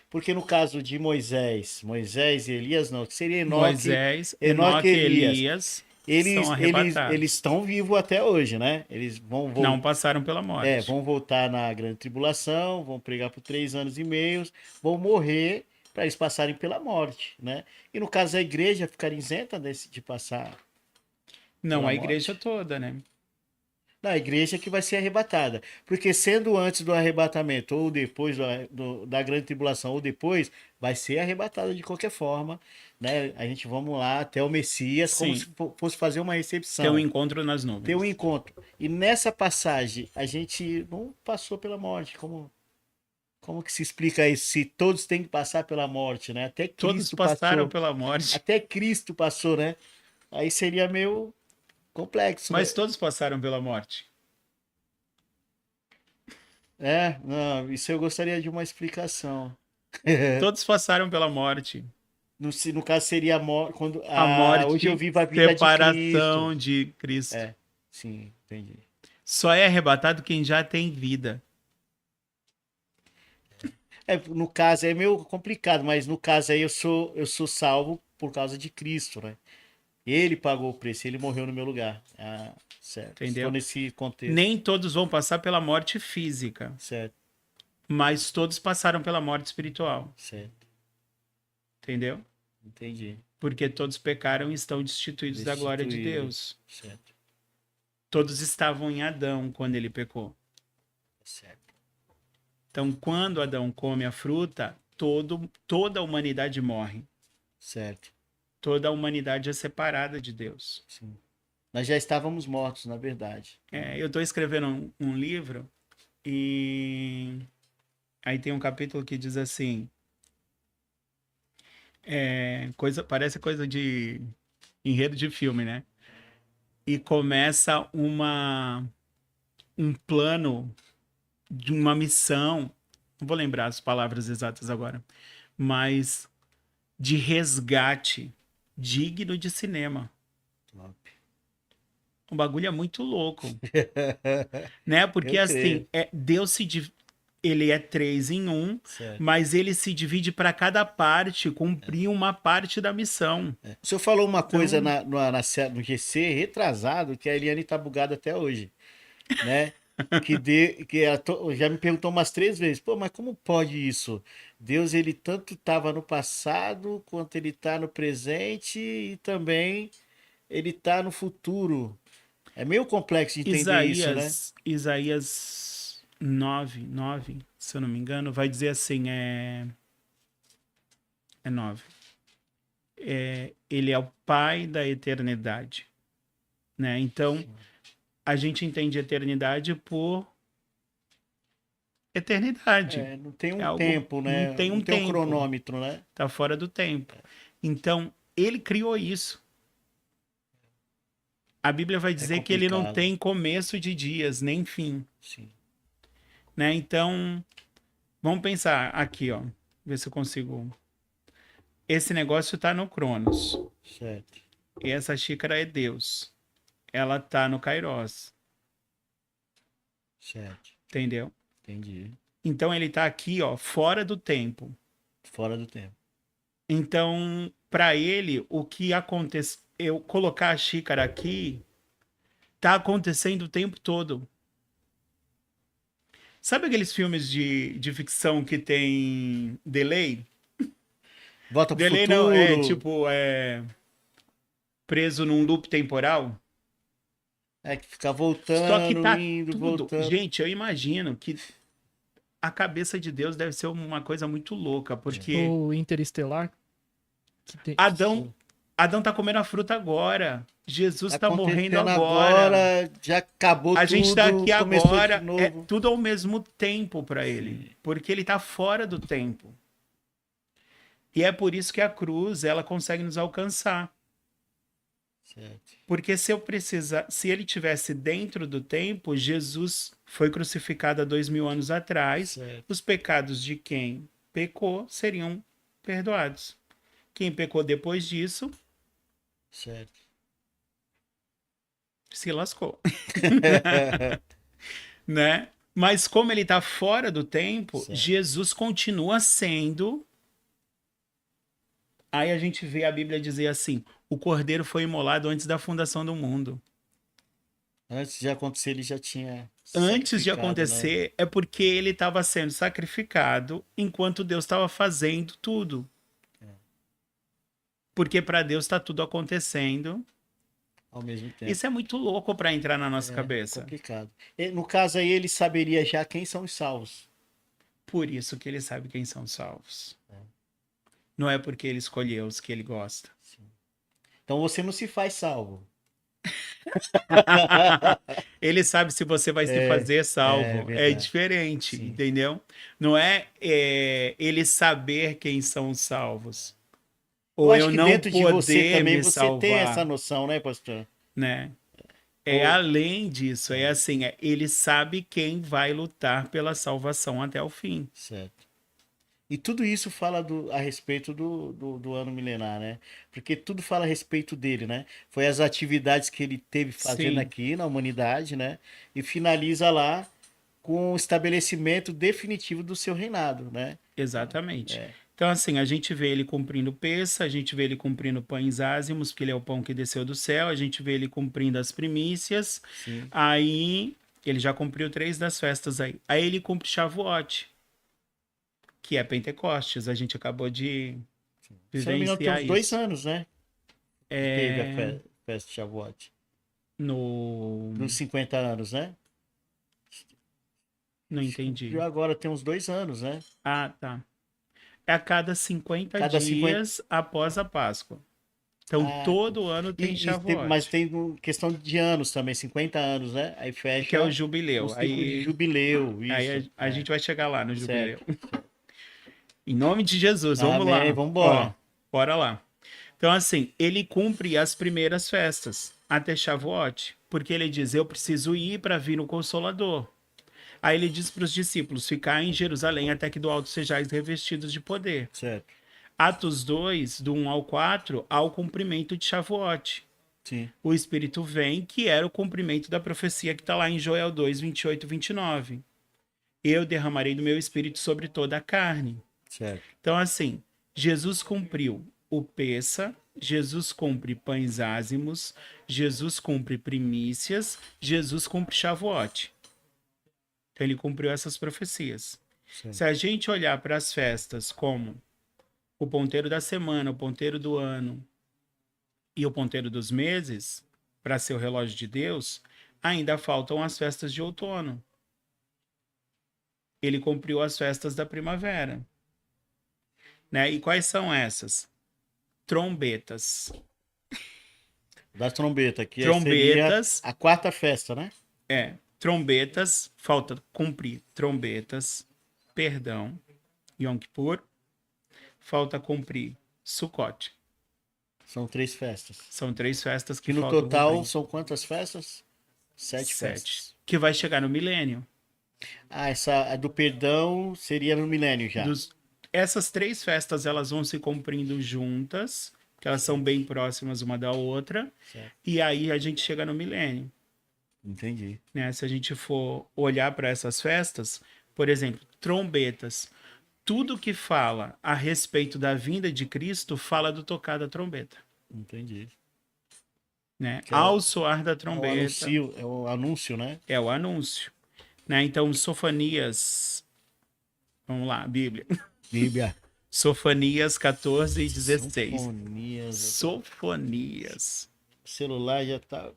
Porque no caso de Moisés e Elias, não, que seria Moisés, Enoque Enoque e e Elias. Elias Eles, são eles, arrebatados. eles estão vivos até hoje, né? Eles vão Não passaram pela morte. vão voltar na grande tribulação, vão pregar por 3 anos e meio, vão morrer para eles passarem pela morte, né? E no caso da igreja ficar isenta de passar. Não, pela a igreja morte. toda, né? Da igreja que vai ser arrebatada. Porque sendo antes do arrebatamento, ou depois da grande tribulação, ou depois, vai ser arrebatada de qualquer forma, né? A gente vamos lá até o Messias, como Sim. se fosse fazer uma recepção. Ter um encontro nas nuvens. Ter um encontro. E nessa passagem, a gente não passou pela morte. Como que se explica isso? Se todos têm que passar pela morte, né? Até Todos Cristo passaram passou. pela morte. Até Cristo passou, né? Aí seria meio complexo. Mas né? todos passaram pela morte. Não, isso eu gostaria de uma explicação. Todos passaram pela morte. No caso seria a morte. Quando, A morte, hoje eu vivo a vida de separação Cristo. de Cristo. Sim, entendi. Só é arrebatado quem já tem vida. No caso é meio complicado, mas no caso aí eu sou salvo por causa de Cristo, né? Ele pagou o preço, ele morreu no meu lugar. Certo. Entendeu? Estou nesse contexto. Nem todos vão passar pela morte física, Certo, mas todos passaram pela morte espiritual. certo. Entendeu? Entendi. Porque todos pecaram e estão destituídos da glória de Deus. Certo, Todos estavam em Adão quando ele pecou. certo. Então, quando Adão come a fruta, toda a humanidade morre. Certo, Toda a humanidade é separada de Deus. sim. Nós já estávamos mortos, na verdade. Eu estou escrevendo um livro e aí tem um capítulo que diz assim, parece coisa de enredo de filme, né? E começa um plano de uma missão, não vou lembrar as palavras exatas agora, mas de resgate digno de cinema. Top. O bagulho é muito louco, né? Porque Eu assim, Deus ele é 3 em 1, Certo. mas ele se divide para cada parte cumprir uma parte da missão. O senhor falou uma coisa Então- no GC retrasado que a Eliane tá bugada até hoje, né? já me perguntou umas 3 vezes, pô, mas como pode isso? Deus, ele tanto estava no passado, quanto ele está no presente e também ele está no futuro. É meio complexo de entender isso, né? Isaías 9, se eu não me engano, vai dizer assim, é 9. Ele é o pai da eternidade, né? Então, a gente entende eternidade por eternidade. Não tem É um algo, tempo, não né? tem Não um tem um tempo, cronômetro, né? tá fora do tempo. Então, ele criou isso. A Bíblia vai É dizer que ele não complicado. tem começo de dias, nem fim, Sim, né? Então, vamos pensar aqui, ó, ver se eu consigo. Esse negócio tá no Cronos. certo, E essa xícara é Deus. Ela tá no Kairos, certo. entendeu? Entendi. Então ele tá aqui, ó, fora do tempo. Fora do tempo. Então, para ele, o que acontece, eu colocar a xícara aqui, tá acontecendo o tempo todo. Sabe aqueles filmes de ficção que tem delay? Volta pro Delay não, é futuro. tipo, preso num loop temporal. É que fica Só que voltando, tá indo, tudo. voltando. Gente, eu imagino que a cabeça de Deus deve ser uma coisa muito louca, porque O Interestelar, que tem... Adão, Adão tá comendo a fruta agora. Jesus Tá tá morrendo acontecendo agora. agora, já acabou A gente tá tudo, aqui começou de agora, é novo. tudo ao mesmo tempo para ele, Sim, porque ele tá fora do tempo. E é por isso que a cruz, ela consegue nos alcançar. certo, Porque se ele tivesse dentro do tempo, Jesus foi crucificado há 2000 anos atrás, certo, os pecados de quem pecou seriam perdoados. Quem pecou depois disso certo. se lascou, né? Mas como ele está fora do tempo, Certo. Jesus continua sendo. Aí a gente vê a Bíblia dizer assim: o cordeiro foi imolado antes da fundação do mundo. Antes de acontecer, ele já tinha Antes de sacrificado, né? acontecer, é porque ele estava sendo sacrificado enquanto Deus estava fazendo tudo. Porque para Deus está tudo acontecendo. Ao mesmo tempo. Isso é muito louco para entrar na nossa É cabeça. complicado. No caso aí, ele saberia já quem são os salvos. Por isso que ele sabe quem são salvos. Não é porque ele escolheu os que ele gosta. Sim. Então você não se faz salvo. Ele sabe se você vai se É, fazer é salvo. É verdade. diferente, Sim. entendeu? Não é, ele saber quem são os salvos. Eu Ou acho eu que não dentro de você poder também me você tem essa salvar, noção, né, pastor? né? É Ou- além disso, é assim, ele sabe quem vai lutar pela salvação até o fim. Certo. E tudo isso fala a respeito do ano milenar, né? Porque tudo fala a respeito dele, né? Foi as atividades que ele teve fazendo Sim, aqui na humanidade, né? E finaliza lá com o estabelecimento definitivo do seu reinado, né? exatamente. É, Então, assim, a gente vê ele cumprindo peça, a gente vê ele cumprindo pães ázimos, porque ele é o pão que desceu do céu, a gente vê ele cumprindo as primícias, sim. aí ele já cumpriu 3 das festas aí. Aí ele cumpre Shavuot, que é Pentecostes, a gente acabou de Se eu não me engano, tem vivenciar uns 2 isso. anos, né? Que teve a É, festa de Shavuot. no... Nos 50 anos, né? Não Acho que entendi. cumpriu agora, tem uns 2 anos, né? Ah, tá. É a cada 50 Cada 50. dias após a Páscoa. Então, Ah, tá. todo ano tem Mas Shavuot, tem questão de anos também, 50 anos, né? Aí que é o fecha um jubileu. ciclo de jubileu, Aí isso. a É, gente vai chegar lá no jubileu. certo. Em nome de Jesus, vamos Amém, lá. vamos Ó, embora. bora lá. Então, assim, ele cumpre as primeiras festas até Shavuot, porque ele diz: eu preciso ir para vir o Consolador. Aí ele diz para os discípulos: ficar em Jerusalém até que do alto sejais revestidos de poder. Certo. Atos 2, do 1 ao 4, ao cumprimento de Shavuot. Sim, O Espírito vem, que era o cumprimento da profecia que está lá em Joel 2, 28 e 29. Eu derramarei do meu Espírito sobre toda a carne. certo. Então, assim, Jesus cumpriu o Peça, Jesus cumpre pães ázimos, Jesus cumpre primícias, Jesus cumpre Shavuot. Então ele cumpriu essas profecias. Sim. Se a gente olhar para as festas como o ponteiro da semana, o ponteiro do ano e o ponteiro dos meses, para ser o relógio de Deus, ainda faltam as festas de outono. Ele cumpriu as festas da primavera. Né? E quais são essas? Trombetas. Das trombetas, que seria Trombetas, a quarta festa, né? trombetas, falta cumprir trombetas, perdão, Yom Kippur, falta cumprir Sukkot. São 3 festas. São 3 festas que Que no faltam total cumprir. são quantas festas? 7 7. festas. Que vai chegar no milênio. Ah, essa a do perdão seria no milênio já. Essas 3 festas elas vão se cumprindo juntas, que elas são bem próximas uma da outra, Certo. e aí a gente chega no milênio. Entendi. Né? Se a gente for olhar para essas festas, por exemplo, trombetas, tudo que fala a respeito da vinda de Cristo fala do tocar da trombeta. Entendi. Né? Que é o- Ao soar da É o trombeta, anúncio, né? é o anúncio. Né? Então, Sofonias, vamos lá, Bíblia. Bíblia. Sofonias 14 e 16. Sinfonias. Sofonias. O celular já tá.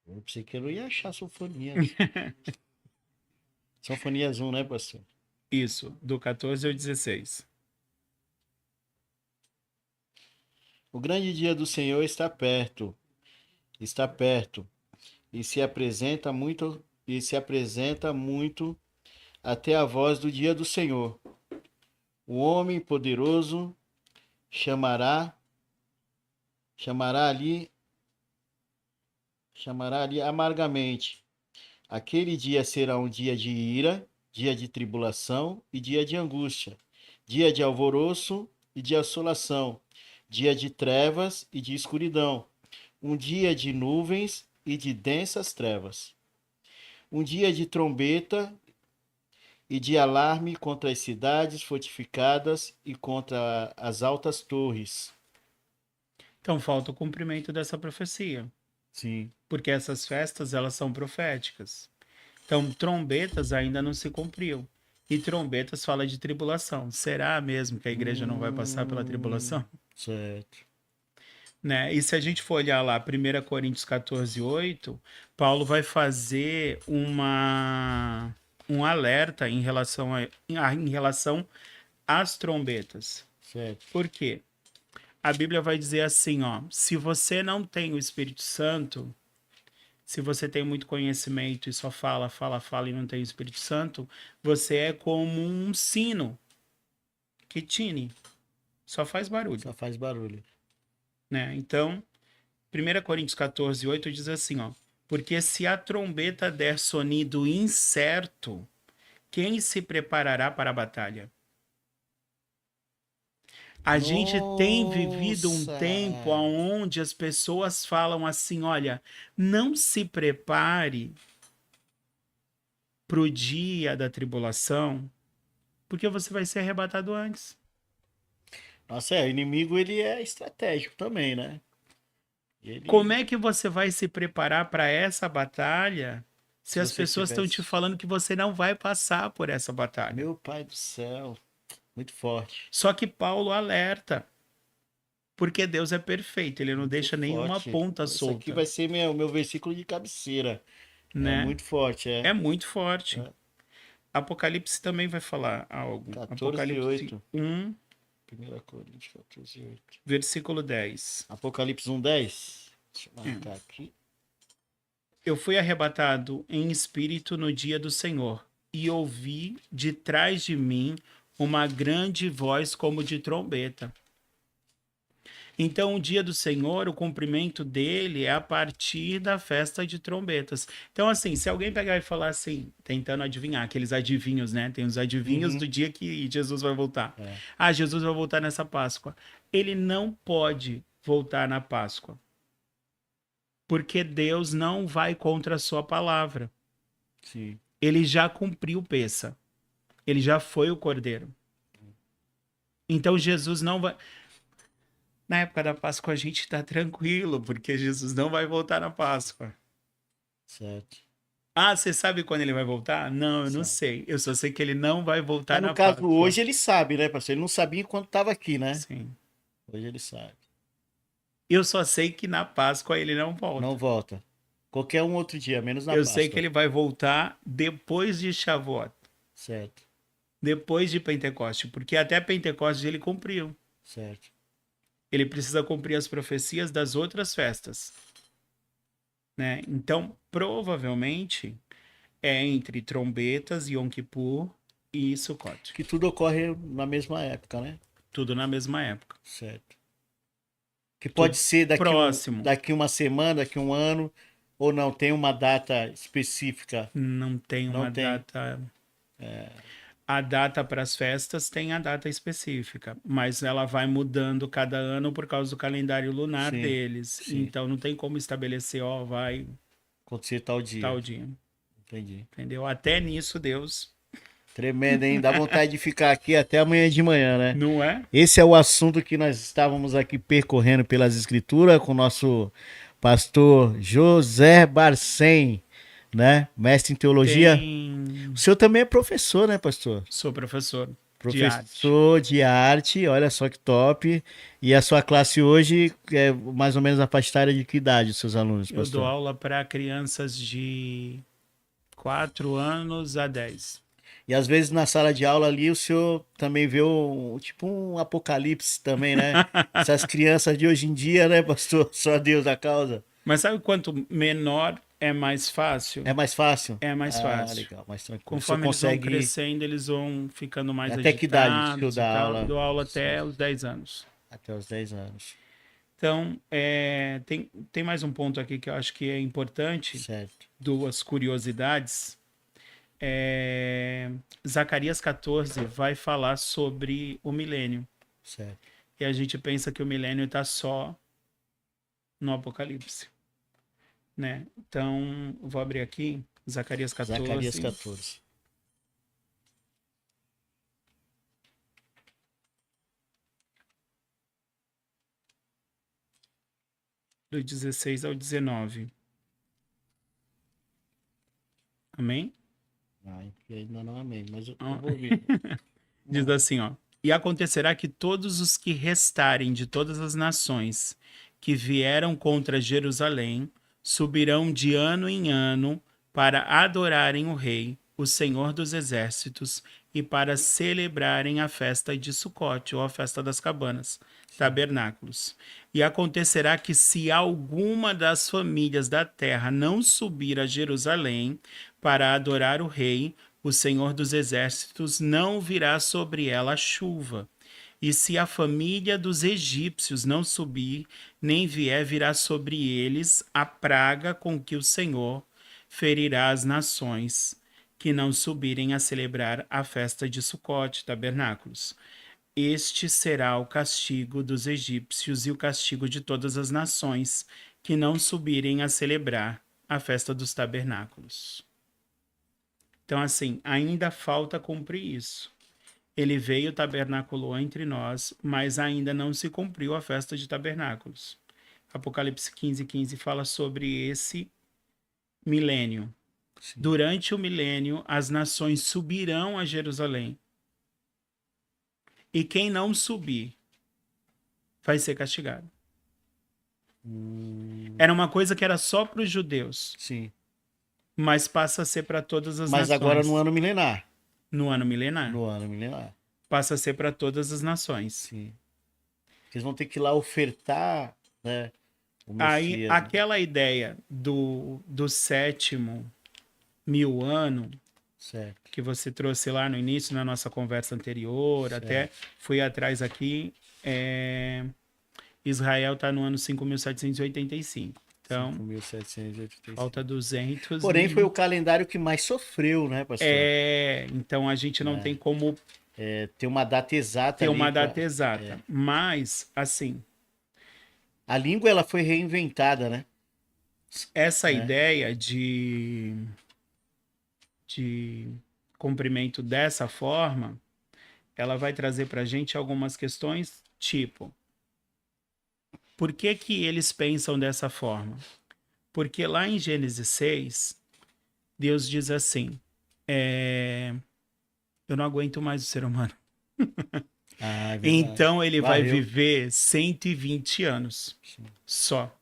Eu pensei que eu não ia achar sinfonia. Sinfonias 1, né, pastor? Isso, do 14 ao 16. O grande dia do Senhor está perto. Está perto. E se apresenta muito até a voz do dia do Senhor. O homem poderoso chamará ali amargamente. Aquele dia será um dia de ira, dia de tribulação e dia de angústia, dia de alvoroço e de assolação, dia de trevas e de escuridão, um dia de nuvens e de densas trevas, um dia de trombeta e de alarme contra as cidades fortificadas e contra as altas torres. Então, falta o cumprimento dessa profecia. Sim. Porque essas festas, elas são proféticas. Então, trombetas ainda não se cumpriu. E trombetas fala de tribulação. Será mesmo que a igreja não vai passar pela tribulação? Certo. Né? E se a gente for olhar lá, 1 Coríntios 14, 8, Paulo vai fazer um alerta em relação às trombetas. Certo. Por quê? A Bíblia vai dizer assim, ó, se você não tem o Espírito Santo, se você tem muito conhecimento e só fala e não tem o Espírito Santo, você é como um sino que tine, só faz barulho. Só faz barulho. Né? Então, 1 Coríntios 14, 8 diz assim, ó, porque se a trombeta der sonido incerto, quem se preparará para a batalha? A gente tem vivido um Nossa! tempo onde as pessoas falam assim, olha, não se prepare para o dia da tribulação, porque você vai ser arrebatado antes. Nossa, o inimigo ele é estratégico também, né? Ele, Como é que você vai se preparar para essa batalha se as você pessoas estão tivesse- te falando que você não vai passar por essa batalha? Meu pai do céu, muito forte. Só que Paulo alerta, porque Deus é perfeito, ele não Muito deixa nenhuma forte. ponta Isso aqui solta, vai ser meu versículo de cabeceira. É né? muito forte, é. É muito forte. É. Apocalipse também vai falar algo. 14 Apocalipse 8. 1, 1 Coríntios 14, 8. versículo 10. Apocalipse 1, 10. Deixa eu marcar aqui. Eu fui arrebatado em espírito no dia do Senhor, e ouvi de trás de mim uma grande voz como de trombeta. Então, o dia do Senhor, o cumprimento dele é a partir da festa de trombetas. Então, assim, se alguém pegar e falar assim, tentando adivinhar, aqueles adivinhos, né? Tem os adivinhos Uhum. do dia que Jesus vai voltar. É. Ah, Jesus vai voltar nessa Páscoa. Ele não pode voltar na Páscoa, porque Deus não vai contra a sua palavra. Sim. Ele já cumpriu o Pessa. Ele já foi o Cordeiro. Então, Jesus não vai... Na época da Páscoa a gente está tranquilo, porque Jesus não vai voltar na Páscoa. Certo. Ah, você sabe quando ele vai voltar? Não, eu não Sabe. sei. Eu só sei que ele não vai voltar Mas no na caso, Páscoa. hoje ele sabe, né, pastor? Ele não sabia enquanto estava aqui, né? Sim. Hoje ele sabe. Eu só sei que na Páscoa ele não Não volta. volta. Qualquer um outro dia, menos na Eu Páscoa. sei que ele vai voltar depois de Shavuot, Certo, depois de Pentecoste, porque até Pentecoste ele cumpriu. certo. Ele precisa cumprir as profecias das outras festas, né? Então, provavelmente é entre trombetas, Yom Kippur e Sukkot. Que tudo ocorre na mesma época, né? Tudo na mesma época. Certo. Que pode ser próximo. daqui uma semana, daqui um ano, ou não, tem uma data específica. Não tem Não uma tem. data. A data para as festas tem a data específica, mas ela vai mudando cada ano por causa do calendário lunar Sim, deles. sim. Então não tem como estabelecer, ó, vai Acontecer tal dia. tal dia. Entendi. Entendeu? Até nisso, Deus. Tremendo, hein? Dá vontade de ficar aqui até amanhã de manhã, né? Não é? Esse é o assunto que nós estávamos aqui percorrendo pelas escrituras com o nosso pastor José Barcem, né? Mestre em teologia. O senhor também é professor, né, pastor? Sou professor de arte. Professor de arte, olha só que top. E a sua classe hoje é mais ou menos a faixa etária de que idade, os seus alunos, Eu dou pastor? aula para crianças de 4 anos a 10. E às vezes na sala de aula ali o senhor também vê tipo um apocalipse também, né? Essas crianças de hoje em dia, né, pastor? Só Deus a causa. Mas sabe quanto menor é mais fácil? É mais fácil? É mais fácil. Legal, mais tranquilo. Conforme Você eles vão consegue... crescendo, eles vão ficando mais Até que idade que o senhor agitados e dá tal. aula? Eu dou aula até os 10 anos. Até os 10 anos. Então, tem mais um ponto aqui que eu acho que é importante. Certo. Duas curiosidades. Zacarias 14 vai falar sobre o milênio. Certo. E a gente pensa que o milênio está só no Apocalipse, né? Então, vou abrir aqui, Zacarias 14. Zacarias 14. Do 16 ao 19. Amém? Ainda não amém, mas eu vou ouvir. Diz assim, ó. E acontecerá que todos os que restarem de todas as nações que vieram contra Jerusalém subirão de ano em ano para adorarem o Rei, o Senhor dos Exércitos, e para celebrarem a festa de Sucote, ou a festa das cabanas, tabernáculos. E acontecerá que se alguma das famílias da terra não subir a Jerusalém para adorar o Rei, o Senhor dos Exércitos, não virá sobre ela a chuva. E se a família dos egípcios não subir, nem vier, virá sobre eles a praga com que o Senhor ferirá as nações que não subirem a celebrar a festa de Sucote, tabernáculos. Este será o castigo dos egípcios e o castigo de todas as nações que não subirem a celebrar a festa dos tabernáculos. Então, assim, ainda falta cumprir isso. Ele veio, tabernaculou entre nós, mas ainda não se cumpriu a festa de tabernáculos. Apocalipse 15:15 fala sobre esse milênio. Sim. Durante o milênio, as nações subirão a Jerusalém. E quem não subir vai ser castigado. Era uma coisa que era só para os judeus, Sim. mas passa a ser para todas as Mas nações. agora no ano milenar. No ano milenar. No ano milenar. Passa a ser para todas as nações. Sim. Eles vão ter que ir lá ofertar, né? O Aí, Messias, aquela ideia do sétimo mil ano, certo. que você trouxe lá no início, na nossa conversa anterior, Certo. até fui atrás aqui, Israel está no ano 5.785. Então, 5.785. falta 200. Porém, foi o calendário que mais sofreu, né, pastor? Então a gente não tem como Tem uma data exata ter ali uma pra- data exata. Mas, assim, A língua, ela foi reinventada, né? essa É. ideia de cumprimento dessa forma, ela vai trazer para a gente algumas questões, tipo, por que que eles pensam dessa forma? Porque lá em Gênesis 6, Deus diz assim, eu não aguento mais o ser humano. Ah, é verdade. Então ele vai Varreu. viver 120 anos Sim. só.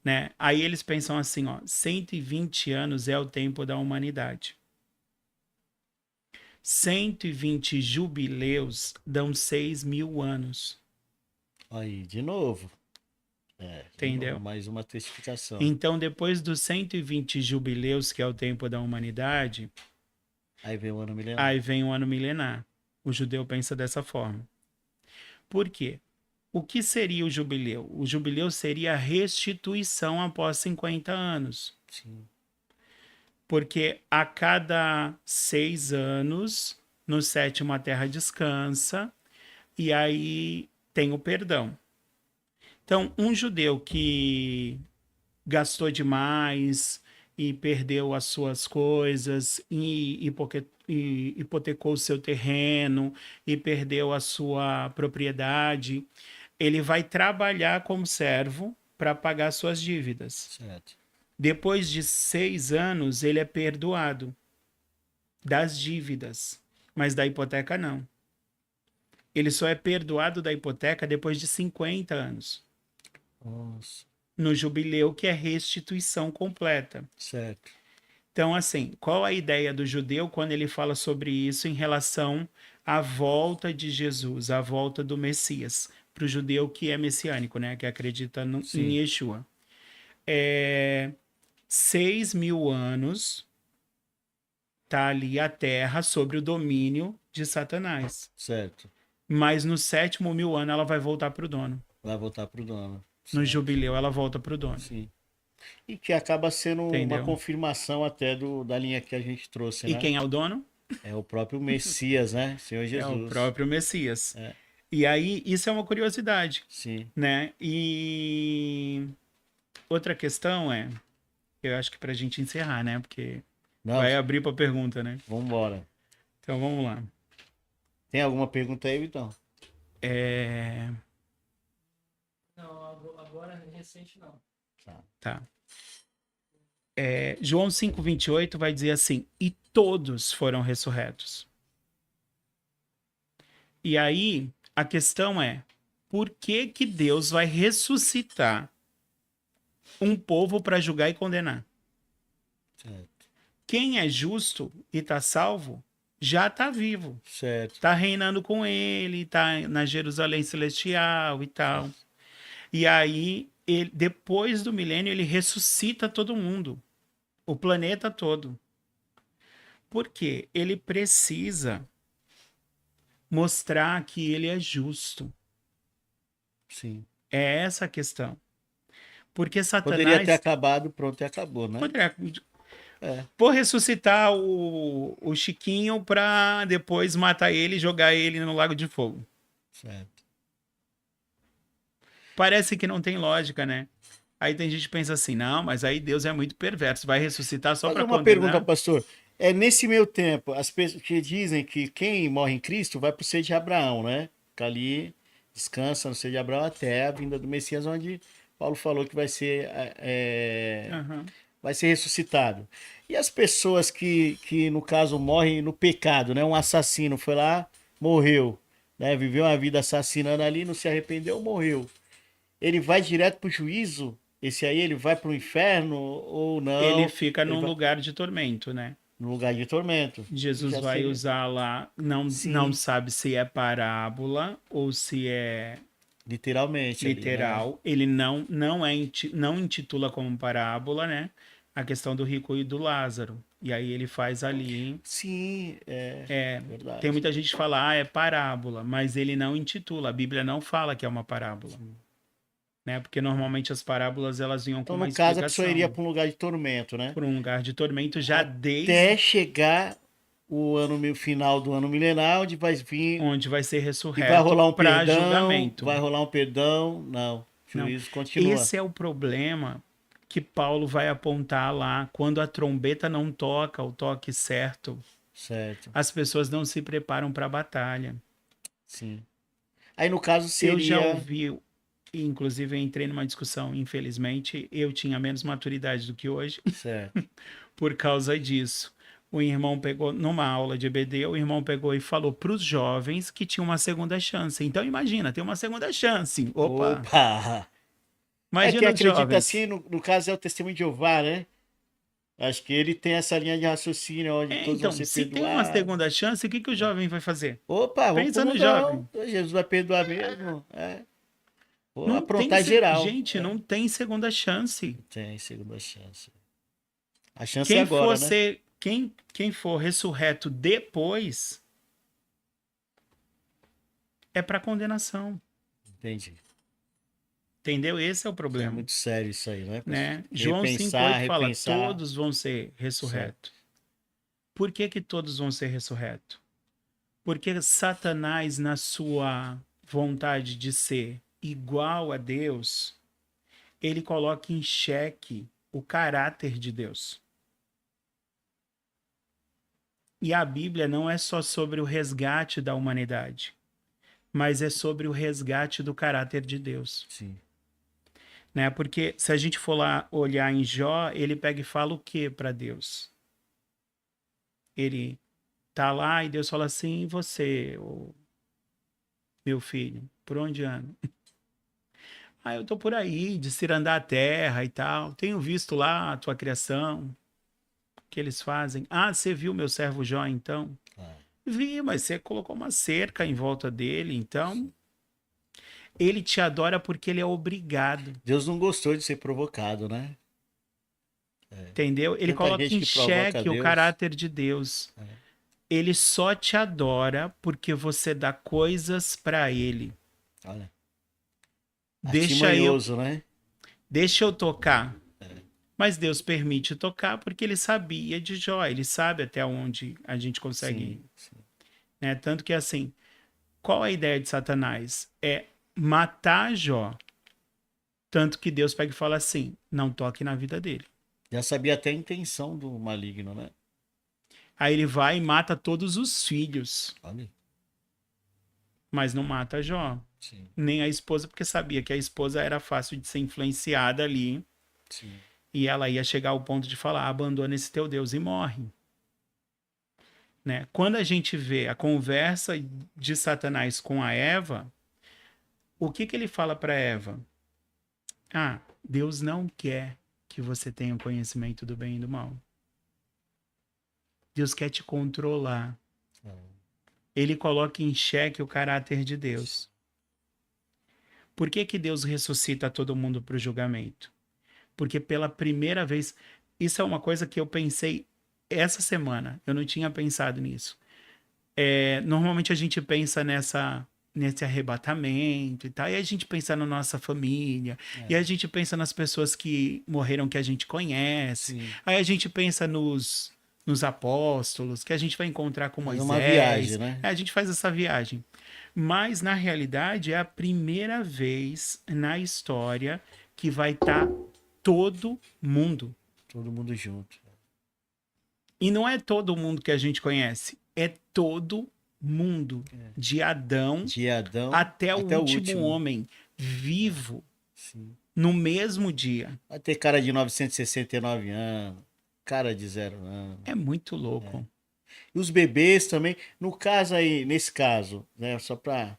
Né? Aí eles pensam assim, ó, 120 anos é o tempo da humanidade. 120 jubileus dão 6.000 anos. Aí, de novo. De Entendeu? novo, mais uma testificação. Então, depois dos 120 jubileus, que é o tempo da humanidade, Aí vem o ano milenar. aí vem o ano milenar. O judeu pensa dessa forma. Por quê? O que seria o jubileu? O jubileu seria a restituição após 50 anos. Sim. Porque a cada 6 anos, no sétimo a terra descansa, e aí tem o perdão. Então, um judeu que gastou demais e perdeu as suas coisas e hipotecou o seu terreno e perdeu a sua propriedade, ele vai trabalhar como servo para pagar suas dívidas. Certo. Depois de 6 anos, ele é perdoado das dívidas, mas da hipoteca não. Ele só é perdoado da hipoteca depois de 50 anos. Nossa. No jubileu, que é restituição completa. Certo. Então, assim, qual a ideia do judeu quando ele fala sobre isso em relação à volta de Jesus, à volta do Messias? Para o judeu que é messiânico, né? Que acredita Sim. em Yeshua. 6.000 anos tá ali a terra sobre o domínio de Satanás. Certo. Mas no 7.000 ano ela vai voltar para o dono. Vai voltar pro dono. No Certo. jubileu ela volta para o dono. Sim. E que acaba sendo uma Entendeu? confirmação até da linha que a gente trouxe, E né? quem é o dono? É o próprio Messias, né? Senhor É o Jesus. próprio Messias. É. E aí, isso é uma curiosidade, Sim. né? E outra questão eu acho que pra gente encerrar, né? Porque Não, vai abrir pra pergunta, né? vambora. Então vamos lá. Tem alguma pergunta aí, Vitão? Não, agora recente não. Tá. João 5,28 vai dizer assim: e todos foram ressurretos. E aí, a questão é: por que que Deus vai ressuscitar um povo para julgar e condenar? Certo. Quem é justo e está salvo, já está vivo. Certo. Está reinando com ele, está na Jerusalém Celestial e tal. E aí, depois do milênio, ele ressuscita todo mundo. O planeta todo. Por quê? Ele precisa mostrar que ele é justo. Sim. É essa a questão. Porque Poderia ter Satanás acabado, pronto, e acabou, né? poderia É. vou ressuscitar o Chiquinho para depois matar ele e jogar ele no Lago de Fogo. Certo. Parece que não tem lógica, né? Aí tem gente que pensa assim, não, mas aí Deus é muito perverso, vai ressuscitar só Fazer para uma condenar. pergunta, pastor. Nesse meio tempo, as pessoas que dizem que quem morre em Cristo vai para o seio de Abraão, né? Que ali descansa no seio de Abraão até a vinda do Messias, onde Paulo falou que Aham. vai ser ressuscitado. E as pessoas que no caso, morrem no pecado, né? Um assassino foi lá, morreu, né? Viveu uma vida assassinando ali, não se arrependeu, morreu. Ele vai direto para o juízo? Esse aí, ele vai para o inferno ou não? Ele fica Ele num vai lugar de tormento, né? no lugar de tormento. Jesus Já vai seria- usar lá, não Sim, sabe se é parábola ou se é literalmente ali, né? literal. Ele não intitula como parábola, né? A questão do rico e do Lázaro. E aí ele faz ali. Sim, É, verdade. tem muita gente que fala, é parábola, mas ele não intitula, a Bíblia não fala que é uma parábola. Né? Porque normalmente as parábolas elas vinham com Então, uma no caso, a pessoa iria explicação. para um lugar de tormento, né? Por um lugar de tormento já Até desde chegar o final do ano milenar, onde vai vir onde vai ser e vai ressurreto rolar um para perdão, julgamento. vai rolar um perdão. Não, o Não. juízo continua. Esse é o problema que Paulo vai apontar lá. Quando a trombeta não toca o toque certo, Certo, as pessoas não se preparam para a batalha. sim. Aí, no caso, Eu já seria... ouvi, inclusive eu entrei numa discussão, infelizmente, eu tinha menos maturidade do que hoje Certo. por causa disso. O irmão pegou, numa aula de EBD, o irmão pegou e falou para os jovens que tinha uma segunda chance. Então imagina, tem uma segunda chance. Opa! Opa! É, quem Imagina os acredita jovens. assim, no caso, é o testemunho de Jeová, né? Acho que ele tem essa linha de raciocínio onde todos vão Então, ser se tem uma perdoados. segunda chance, o que, que o jovem vai fazer? Opa, vamos pro Pensa no jovem. mundão. Jesus vai perdoar mesmo. É. Vou Não tem aprontar geral. Gente, não tem segunda chance. Tem segunda chance. A chance é Quem agora, for né? ser, quem for ressurreto depois é para condenação. Entendi. Entendeu? Esse é o É problema. muito sério isso aí, né? Né? João 5,8 fala: todos vão ser ressurretos. Por que que todos vão ser ressurretos? Porque Satanás, na sua vontade de ser igual a Deus, ele coloca em xeque o caráter de Deus. E a Bíblia não é só sobre o resgate da humanidade, mas é sobre o resgate do caráter de Deus. Sim. Né? Porque se a gente for lá olhar em Jó, ele pega e fala o que para Deus? Ele tá lá e Deus fala assim: e você, meu filho, por onde anda? Ah, eu tô por aí, de cirandar a terra e tal. Tenho visto lá a tua criação, o que eles fazem. Ah, você viu meu servo Jó, então? Vi, mas você colocou uma cerca em volta dele, então... Ele te adora porque ele é obrigado. Deus não gostou de ser provocado, né? Entendeu? Ele Tanta coloca gente em que provoca xeque o Deus. caráter de Deus. Ele só te adora porque você dá coisas para ele. Olha. Deixa né? eu tocar. Mas Deus permite tocar porque ele sabia de Jó. Ele sabe até onde a gente consegue ir. Sim. Né? Tanto que assim, qual a ideia de Satanás? É matar Jó. Tanto que Deus pega e fala assim: não toque na vida dele. Já sabia até a intenção do maligno, né? Aí ele vai e mata todos os filhos. Olha. Mas não mata Jó. Sim. Nem a esposa, porque sabia que a esposa era fácil de ser influenciada ali. Sim. E ela ia chegar ao ponto de falar: abandona esse teu Deus e morre. Né? Quando a gente vê a conversa de Satanás com a Eva, o que ele fala para Eva? Ah, Deus não quer que você tenha o conhecimento do bem e do mal. Deus quer te controlar. Ele coloca em xeque o caráter de Deus. Por que Deus ressuscita todo mundo para o julgamento? Porque pela primeira vez... Isso é uma coisa que eu pensei essa semana. Eu não tinha pensado nisso. Normalmente a gente pensa nesse arrebatamento e tal. E a gente pensa na nossa família. E a gente pensa nas pessoas que morreram que a gente conhece. Sim. Aí a gente pensa nos apóstolos, que a gente vai encontrar com Moisés. Uma viagem, né? A gente faz essa viagem. Mas, na realidade, é a primeira vez na história que vai estar todo mundo. Todo mundo junto. E não é todo mundo que a gente conhece. É todo mundo. De Adão até o último homem vivo. Sim. No mesmo dia. Vai ter cara de 969 anos. Cara de 0 anos. É muito louco. E os bebês também. No caso aí, nesse caso, né? Só pra...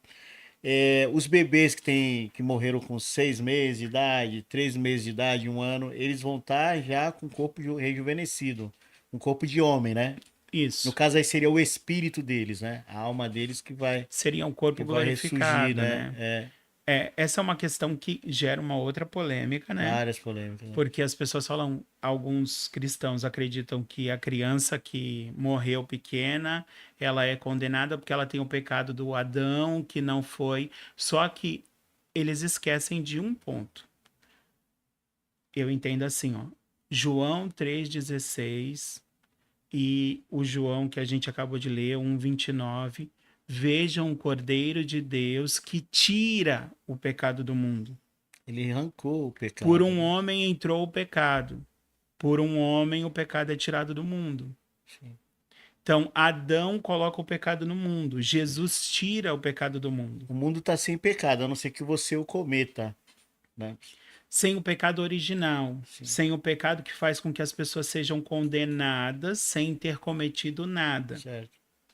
os bebês que morreram com 6 meses de idade, 3 meses de idade, 1 ano, eles vão estar já com o corpo rejuvenescido. Um corpo de homem, né? Isso. No caso aí seria o espírito deles, né? A alma deles que vai... Seria um corpo glorificado, ressurgir, né? Essa é uma questão que gera uma outra polêmica, né? Várias polêmicas. Né? Porque as pessoas falam, alguns cristãos acreditam que a criança que morreu pequena, ela é condenada porque ela tem o pecado do Adão, que não foi. Só que eles esquecem de um ponto. Eu entendo assim, ó. João 3,16 e o João que a gente acabou de ler, 1,29. Vejam o Cordeiro de Deus que tira o pecado do mundo. Ele arrancou o pecado. Por um homem entrou o pecado. Por um homem o pecado é tirado do mundo. Sim. Então, Adão coloca o pecado no mundo. Jesus tira o pecado do mundo. O mundo está sem pecado, a não ser que você o cometa. Né? Sem o pecado original. Sim. Sem o pecado que faz com que as pessoas sejam condenadas sem ter cometido nada. Certo.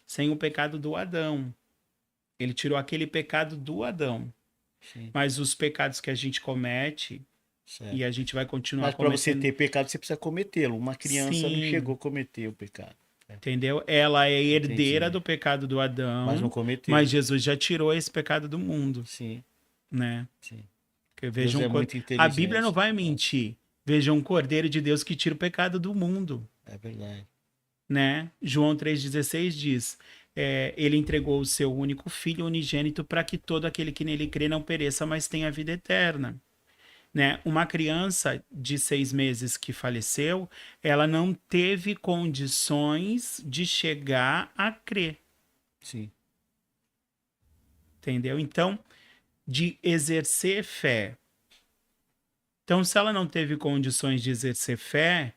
Sem o pecado do Adão. Ele tirou aquele pecado do Adão. Sim. Mas os pecados que a gente comete, certo. e a gente vai continuar Mas para você cometendo... ter pecado, você precisa cometê-lo. Uma criança não Sim. chegou a cometer o pecado. Entendeu? Ela é herdeira Entendi. do pecado do Adão, Mas não cometeu. mas Jesus já tirou esse pecado do mundo, Sim, né? sim. Porque Deus é muito a inteligente. Bíblia não vai mentir. Veja um Cordeiro de Deus que tira o pecado do mundo, É verdade. né? João 3,16 diz, ele entregou o seu único filho unigênito para que todo aquele que nele crê não pereça, mas tenha vida eterna. Né? Uma criança de 6 meses que faleceu, ela não teve condições de chegar a crer. Sim. Entendeu? Então, de exercer fé. Então, se ela não teve condições de exercer fé,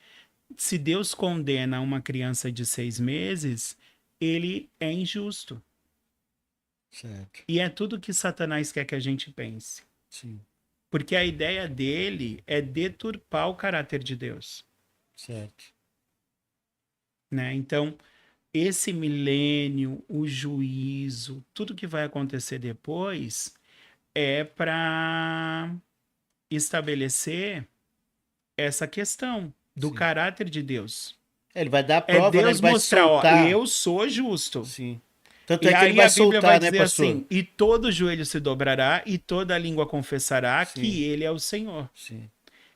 se Deus condena uma criança de 6 meses, ele é injusto. Certo. E é tudo que Satanás quer que a gente pense. Sim. Porque a ideia dele é deturpar o caráter de Deus. Certo. Né? Então, esse milênio, o juízo, tudo que vai acontecer depois é para estabelecer essa questão do Sim. caráter de Deus. Ele vai dar a É prova, né? Deus Ele vai mostrar, soltar. ó, eu sou justo. Sim. Tanto E é que aí ele vai a Bíblia vai soltar, né, dizer pastor? assim, e todo joelho se dobrará e toda língua confessará Sim. que ele é o Senhor. Sim,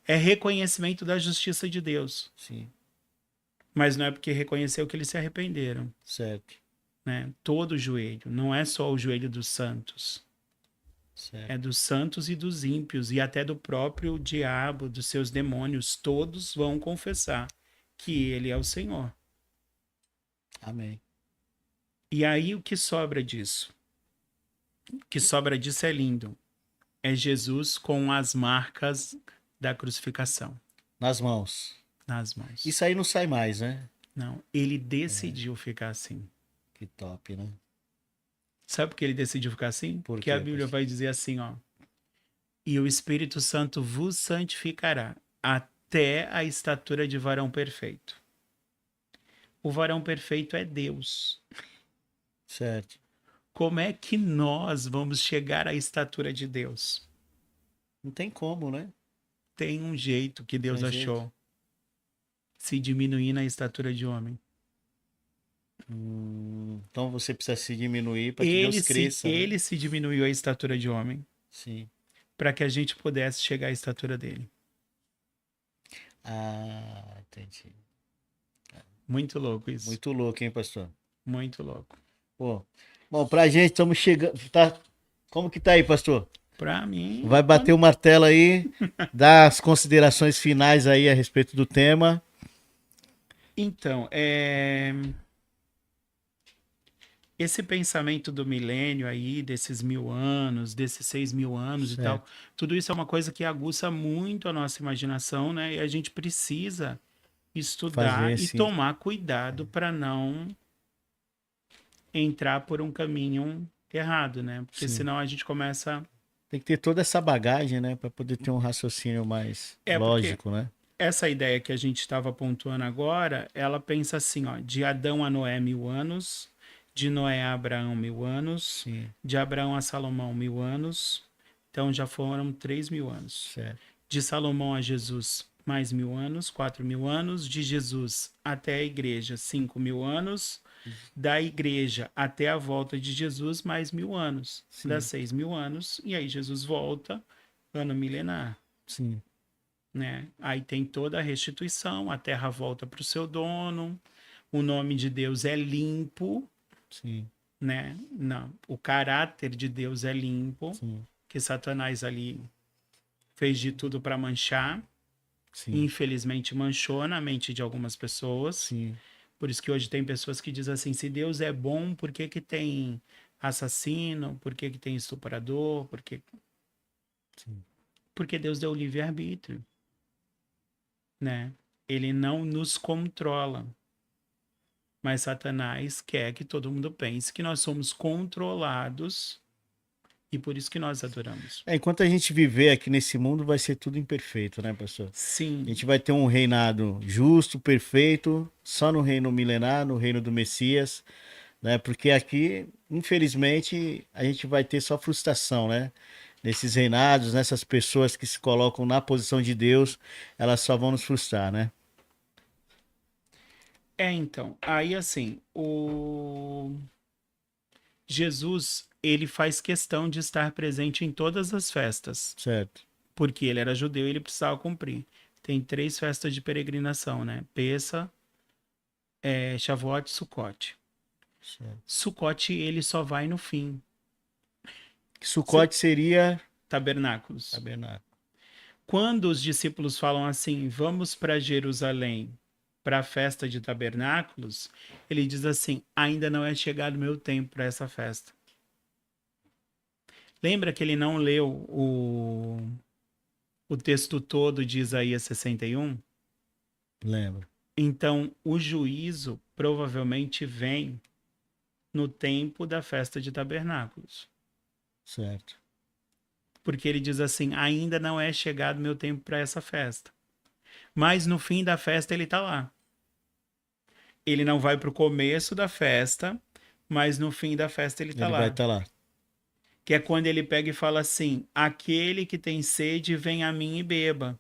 É reconhecimento da justiça de Deus. sim. Mas não é porque reconheceu que eles se arrependeram. Certo. Né? Todo joelho, não é só o joelho dos santos. Certo. É dos santos e dos ímpios, e até do próprio diabo, dos seus demônios. Todos vão confessar que ele é o Senhor. Amém. E aí o que sobra disso? O que sobra disso é lindo. É Jesus com as marcas da crucificação Nas mãos. nas mãos. Isso aí não sai mais, né? Não, ele decidiu ficar assim. Que top, né? Sabe por que ele decidiu ficar assim? Por Porque quê, a Bíblia pastor? vai dizer assim, ó. E o Espírito Santo vos santificará até a estatura de varão perfeito. O varão perfeito é Deus. Certo. Como é que nós vamos chegar à estatura de Deus? Não tem como, né? Tem um jeito que Deus Tem achou. jeito. Se diminuir na estatura de homem. Então você precisa se diminuir para que Deus cresça. Né? Ele se diminuiu a estatura de homem Sim. para que a gente pudesse chegar à estatura dele. Ah, entendi. Muito louco isso. Muito louco, hein, pastor? Muito louco. Pô. Bom, pra gente, estamos chegando. Tá... Como que tá aí, pastor? Pra mim. Vai bater o martelo aí, dar as considerações finais aí a respeito do tema. Então, esse pensamento do milênio aí, desses 1000 anos, desses 6.000 anos Certo. e tal, tudo isso é uma coisa que aguça muito a nossa imaginação, né? E a gente precisa estudar Fazer, e sim. tomar cuidado para não entrar por um caminho errado, né? Porque Sim. senão a gente começa... Tem que ter toda essa bagagem, né? Para poder ter um raciocínio mais lógico, né? Essa ideia que a gente estava pontuando agora, ela pensa assim, ó, de Adão a Noé 1000 anos, de Noé a Abraão 1000 anos, Sim. de Abraão a Salomão 1000 anos, então já foram 3.000 anos. Certo. De Salomão a Jesus mais 1000 anos, 4.000 anos, de Jesus até a igreja 5.000 anos, da igreja até a volta de Jesus, mais 1000 anos. Sim. Dá 6.000 anos, e aí Jesus volta, ano milenar. Sim. Né? Aí tem toda a restituição, a terra volta para o seu dono, o nome de Deus é limpo, Sim. né? Não, o caráter de Deus é limpo, Sim. que Satanás ali fez de tudo para manchar. Sim. Infelizmente manchou na mente de algumas pessoas. Sim. Por isso que hoje tem pessoas que dizem assim, se Deus é bom, por que que tem assassino? Por que que tem estuprador? Sim. Porque Deus deu livre-arbítrio, né? Ele não nos controla. Mas Satanás quer que todo mundo pense que nós somos controlados e por isso que nós adoramos. Enquanto a gente viver aqui nesse mundo, vai ser tudo imperfeito, né, pastor? A Sim, gente vai ter um reinado justo, perfeito, só no reino milenar, no reino do Messias, né? Porque aqui, infelizmente, a gente vai ter só frustração, né? Nesses reinados, nessas pessoas que se colocam na posição de Deus, elas só vão nos frustrar, né? então, aí assim, o Jesus, ele faz questão de estar presente em todas as festas, Certo. porque ele era judeu e ele precisava cumprir. Tem 3 festas de peregrinação, né? Pessa, Shavuot e Sukkot. Certo. Sukkot, ele só vai no fim. Sucote seria Tabernáculos. tabernáculo. Quando os discípulos falam assim, vamos para Jerusalém para a festa de tabernáculos, ele diz assim, ainda não é chegado o meu tempo para essa festa. Lembra que ele não leu o texto todo de Isaías 61? Lembro. Então, o juízo provavelmente vem no tempo da festa de tabernáculos. Certo. Porque ele diz assim, ainda não é chegado o meu tempo para essa festa. Mas no fim da festa ele está lá. Ele não vai para o começo da festa, mas no fim da festa ele está Ele lá. vai estar lá. Que é quando ele pega e fala assim, aquele que tem sede, vem a mim e beba.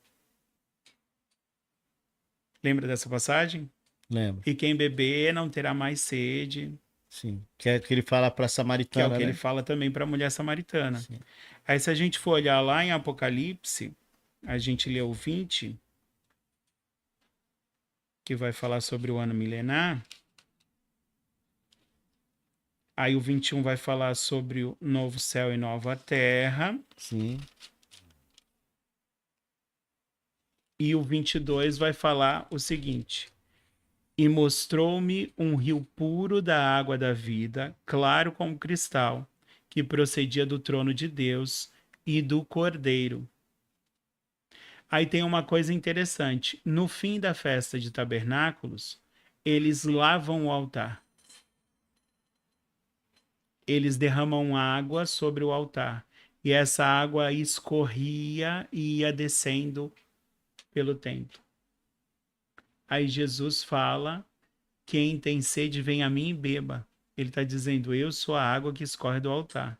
Lembra dessa passagem? Lembro. E quem beber não terá mais sede. Sim. Que é o que ele fala para a Que é samaritana, o que né? ele fala também para a mulher samaritana. Sim. Aí se a gente for olhar lá em Apocalipse, a gente lê o 20, que vai falar sobre o ano milenar. Aí o 21 vai falar sobre o novo céu e nova terra. Sim. E o 22 vai falar o seguinte: e mostrou-me um rio puro da água da vida, claro como cristal, que procedia do trono de Deus e do Cordeiro. Aí tem uma coisa interessante. No fim da festa de tabernáculos, eles lavam o altar. Eles derramam água sobre o altar. E essa água escorria e ia descendo pelo templo. Aí Jesus fala, quem tem sede, vem a mim e beba. Ele está dizendo, eu sou a água que escorre do altar.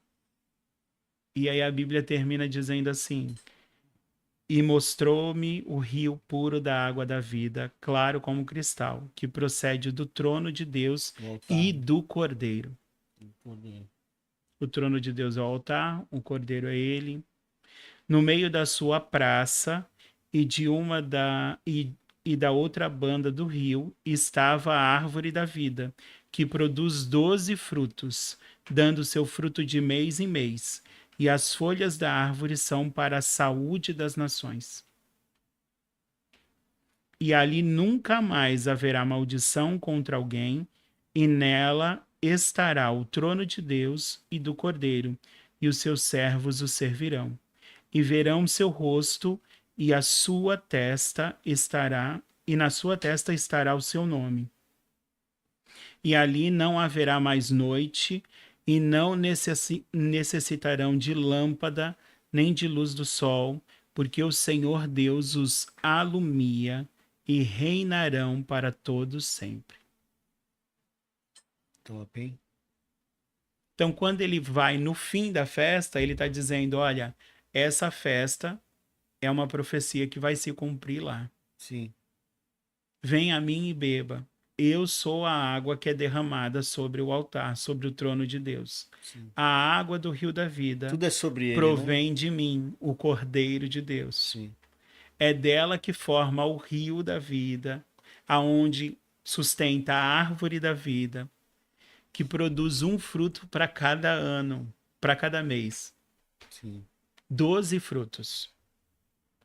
E aí a Bíblia termina dizendo assim, e mostrou-me o rio puro da água da vida, claro como cristal, que procede do trono de Deus e do Cordeiro. O trono de Deus é o altar, o Cordeiro é ele. No meio da sua praça e da outra banda do rio estava a árvore da vida, que produz 12 frutos, dando seu fruto de mês em mês. E as folhas da árvore são para a saúde das nações. E ali nunca mais haverá maldição contra alguém, e nela estará o trono de Deus e do Cordeiro, e os seus servos o servirão. E verão seu rosto, e a sua testa estará, e na sua testa estará o seu nome. E ali não haverá mais noite, e não necessitarão de lâmpada, nem de luz do sol, porque o Senhor Deus os alumia e reinarão para todos sempre. Top, hein? Então, quando ele vai no fim da festa, ele está dizendo, olha, essa festa é uma profecia que vai se cumprir lá. Sim. Venha a mim e beba. eu sou a água que é derramada sobre o altar, sobre o trono de Deus. Sim. A água do rio da vida Tudo é sobre ele, né? provém de mim, o Cordeiro de Deus. Sim. É dela que forma o rio da vida, aonde sustenta a árvore da vida, que produz um fruto para cada ano, para cada mês. Sim. 12 frutos.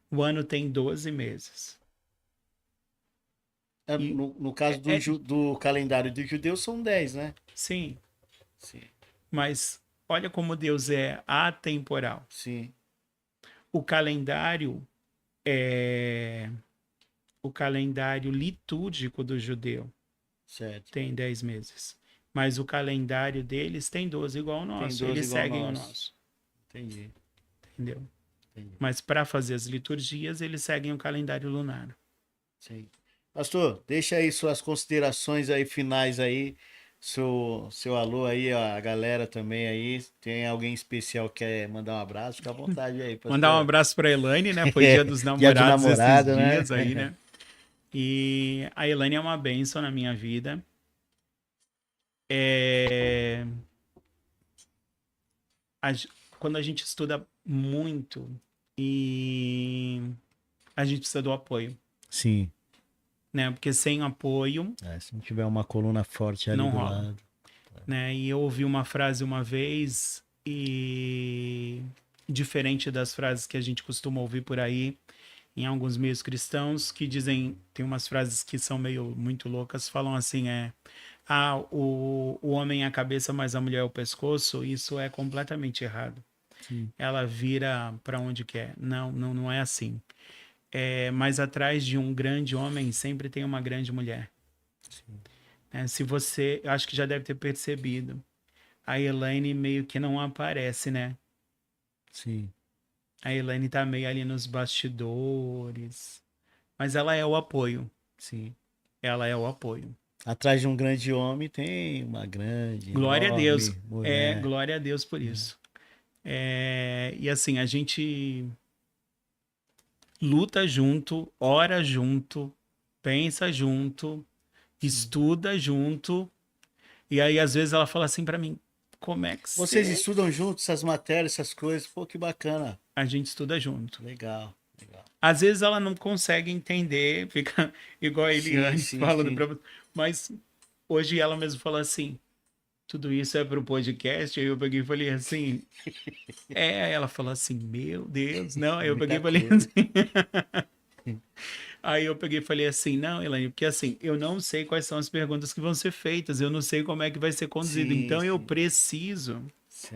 O ano tem 12 meses. E- No caso do, é- do calendário dos judeus são 10, né? Sim, Sim. mas olha como Deus é atemporal. Sim. O calendário é o calendário litúrgico do judeu Certo. tem 10 meses. Mas o calendário deles tem 12 igual ao nosso. 12 Eles igual ao seguem o nosso. nosso. Entendi. Entendeu? Entendi. Mas para fazer as liturgias, eles seguem o calendário lunar. Sim. Pastor, deixa aí suas considerações aí finais aí, seu alô aí, ó, a galera também aí. Tem alguém especial que quer mandar um abraço? Fica à vontade aí, pastor. Mandar um abraço para a Elaine, né? Foi dia dos Dia do namorados namorado, esses né? dias aí, né? E a Elaine é uma bênção na minha vida. Quando a gente estuda muito e a gente precisa do apoio, Sim. né? Porque sem apoio, Se não tiver uma coluna forte ali Não do rola. lado. né? E eu ouvi uma frase uma vez e diferente das frases que a gente costuma ouvir por aí em alguns meios cristãos que dizem, tem umas frases que são meio muito loucas, falam assim, o homem é a cabeça, mas a mulher é o pescoço. Isso é completamente errado. Sim. Ela vira para onde quer. Não é assim. Mas atrás de um grande homem sempre tem uma grande mulher. Sim. Se você, eu acho que já deve ter percebido, a Elaine meio que não aparece, né? Sim. A Elaine tá meio ali nos bastidores, mas ela é o apoio. Sim. Ela é o apoio. Atrás de um grande homem tem uma grande, Glória a enorme Deus. mulher. Glória a Deus por isso. E assim, a gente luta junto, ora junto, pensa junto, estuda junto. E aí, às vezes, ela fala assim pra mim, como é que Vocês você... estudam juntos essas matérias, essas coisas? Pô, que bacana. A gente estuda junto. Legal, legal. Às vezes ela não consegue entender, fica igual a Eliane Sim, falando sim. pra você. Mas hoje ela mesmo falou assim, tudo isso é pro podcast? Aí eu peguei e falei assim, aí ela falou assim, meu Deus, não. Aí eu Muita peguei e falei coisa. assim, aí eu peguei e falei assim, não, Elaine, porque assim, eu não sei quais são as perguntas que vão ser feitas, eu não sei como é que vai ser conduzido, Sim, então eu sim. preciso, Se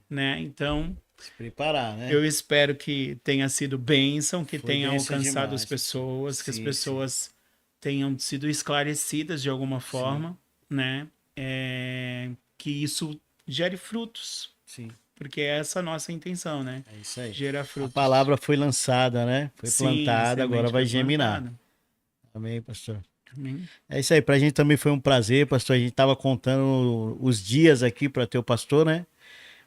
né? Então, preparar, né? eu espero que tenha sido bênção, que Foi tenha bênção alcançado demais. as pessoas, que as Sim, pessoas tenham sido esclarecidas de alguma forma, né? Que isso gere frutos, Sim, porque é essa a nossa intenção, né? é isso aí. Gerar A frutos. palavra foi lançada, né? Foi Sim, plantada, agora semente vai foi germinar. plantada. Amém, pastor? Amém. É isso aí, pra gente também foi um prazer, pastor. A gente tava contando os dias aqui para ter o pastor, né?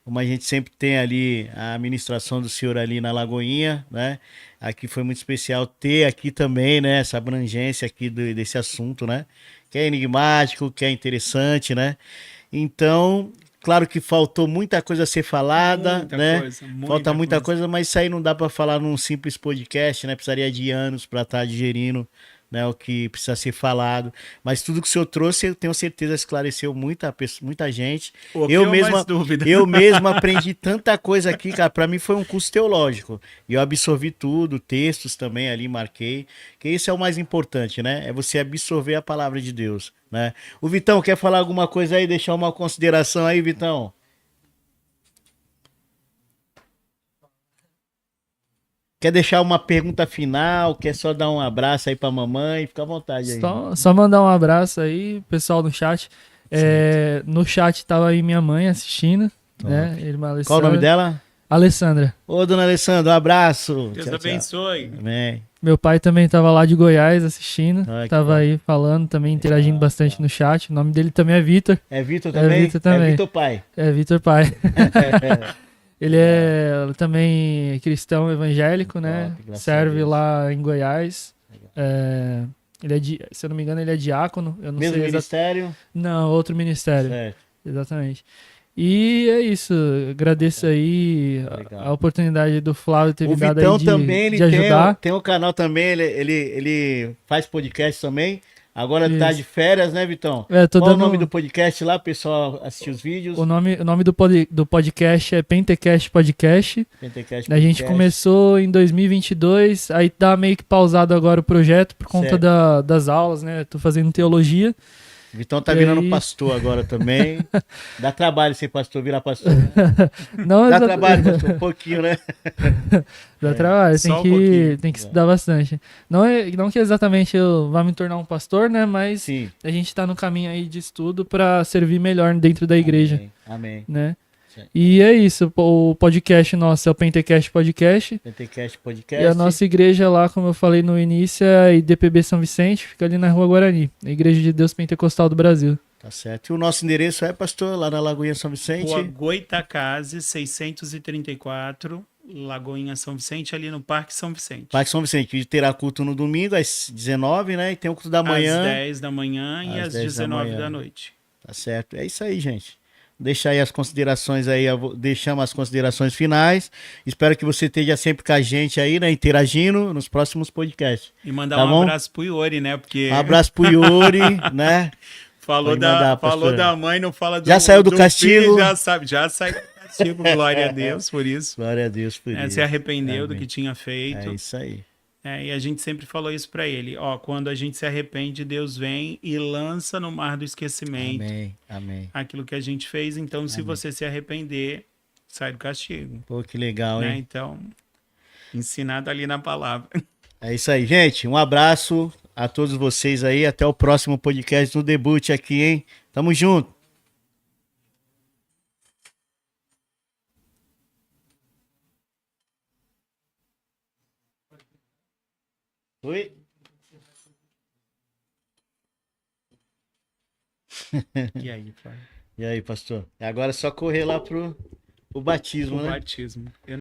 Como a gente sempre tem ali a administração do senhor ali na Lagoinha, né? Aqui foi muito especial ter aqui também, né? Essa abrangência aqui desse assunto, né? Que é enigmático, que é interessante, né? Então, claro que faltou muita coisa a ser falada, Muita né? coisa, Falta muita coisa, mas isso aí não dá para falar num simples podcast, né? Precisaria de anos para estar digerindo, né, o que precisa ser falado. Mas tudo que o senhor trouxe, eu tenho certeza esclareceu muita gente. O que Eu é mesmo, mais dúvida? eu mesmo aprendi tanta coisa aqui, cara. Para mim foi um curso teológico. E eu absorvi tudo, textos também ali, marquei. Que isso é o mais importante, né? É você absorver a palavra de Deus, né? O Vitão, quer falar alguma coisa aí? Deixar uma consideração aí, Vitão? Quer deixar uma pergunta final? Quer só dar um abraço aí pra mamãe? Fica à vontade aí. Só mandar um abraço aí, pessoal do chat. No chat tava aí minha mãe assistindo, né? Irmã Alessandra. Qual o nome dela? Alessandra. Ô, dona Alessandra, um abraço. Deus Tchau, abençoe. tchau. Amém. Meu pai também tava lá de Goiás assistindo. Ai, que Tava bom. aí falando, também interagindo bastante no chat. O nome dele também é Vitor. É Vitor também? Vitor também. É Vitor pai. É Vitor Pai. Ele é também cristão evangélico, né? Top, graças a Serve Deus. lá em Goiás. Se eu não me engano, ele é diácono. Eu não Mesmo sei ministério? Não, outro ministério. Certo. Exatamente. E é isso. Agradeço aí Legal. a oportunidade do Flávio ter me O dado Vitão aí também, ele de ajudar. tem um canal também, ele faz podcast também. Agora tá Isso. de férias, né, Vitão? Tô Qual dando o nome do podcast lá, pessoal assistir os vídeos? o nome do podcast é Pentecast Podcast. Pentecast A gente Podcast. começou em 2022, aí tá meio que pausado agora o projeto por conta Certo. das aulas, né? Tô fazendo teologia. Vitão tá E virando aí- pastor agora também. Dá trabalho ser pastor, virar pastor. Não Dá exa- trabalho, pastor, um pouquinho, né? Dá trabalho, Só um pouquinho. tem que estudar bastante. Não que exatamente eu vá me tornar um pastor, né? Mas Sim. a gente tá no caminho aí de estudo para servir melhor dentro da igreja, Amém. Amém. né? Certo. E é isso, o podcast nosso é o Pentecast Podcast. Pentecast E Podcast. a nossa igreja lá, como eu falei no início, é a IDPB São Vicente, fica ali na Rua Guarani, a Igreja de Deus Pentecostal do Brasil. Tá certo. E o nosso endereço é, pastor, lá na Lagoinha São Vicente. Rua Goitacazes, 634, Lagoinha São Vicente, ali no Parque São Vicente. Parque São Vicente, que terá culto no domingo às 19, né? E tem o culto da manhã. Às 10 da manhã e Às às 10 da 19 manhã. da noite. Tá certo. É isso aí, gente. Deixar aí as considerações aí, deixamos as considerações finais. Espero que você esteja sempre com a gente aí, né? Interagindo nos próximos podcasts. E mandar Tá um bom? abraço pro Iori, né? Porque Um abraço pro Yuri, né? falou, Pode mandar, falou pastor. da mãe, não fala do Já saiu do castigo? filho, já sabe, já saiu do castigo. Glória a Deus por isso. Glória a Deus por É, isso. se arrependeu do Amém. que tinha feito. É isso aí. E a gente sempre falou isso pra ele. Ó, quando a gente se arrepende, Deus vem e lança no mar do esquecimento Amém. Amém. aquilo que a gente fez. Então, se você se arrepender, sai do castigo. Pô, que legal, Né? hein? Então, ensinado ali na palavra. É isso aí, gente. Um abraço a todos vocês aí. Até o próximo podcast no Debut aqui, hein? Tamo junto. Oi? E aí, pai? E aí, pastor? Agora é só correr lá pro batismo, O né? batismo.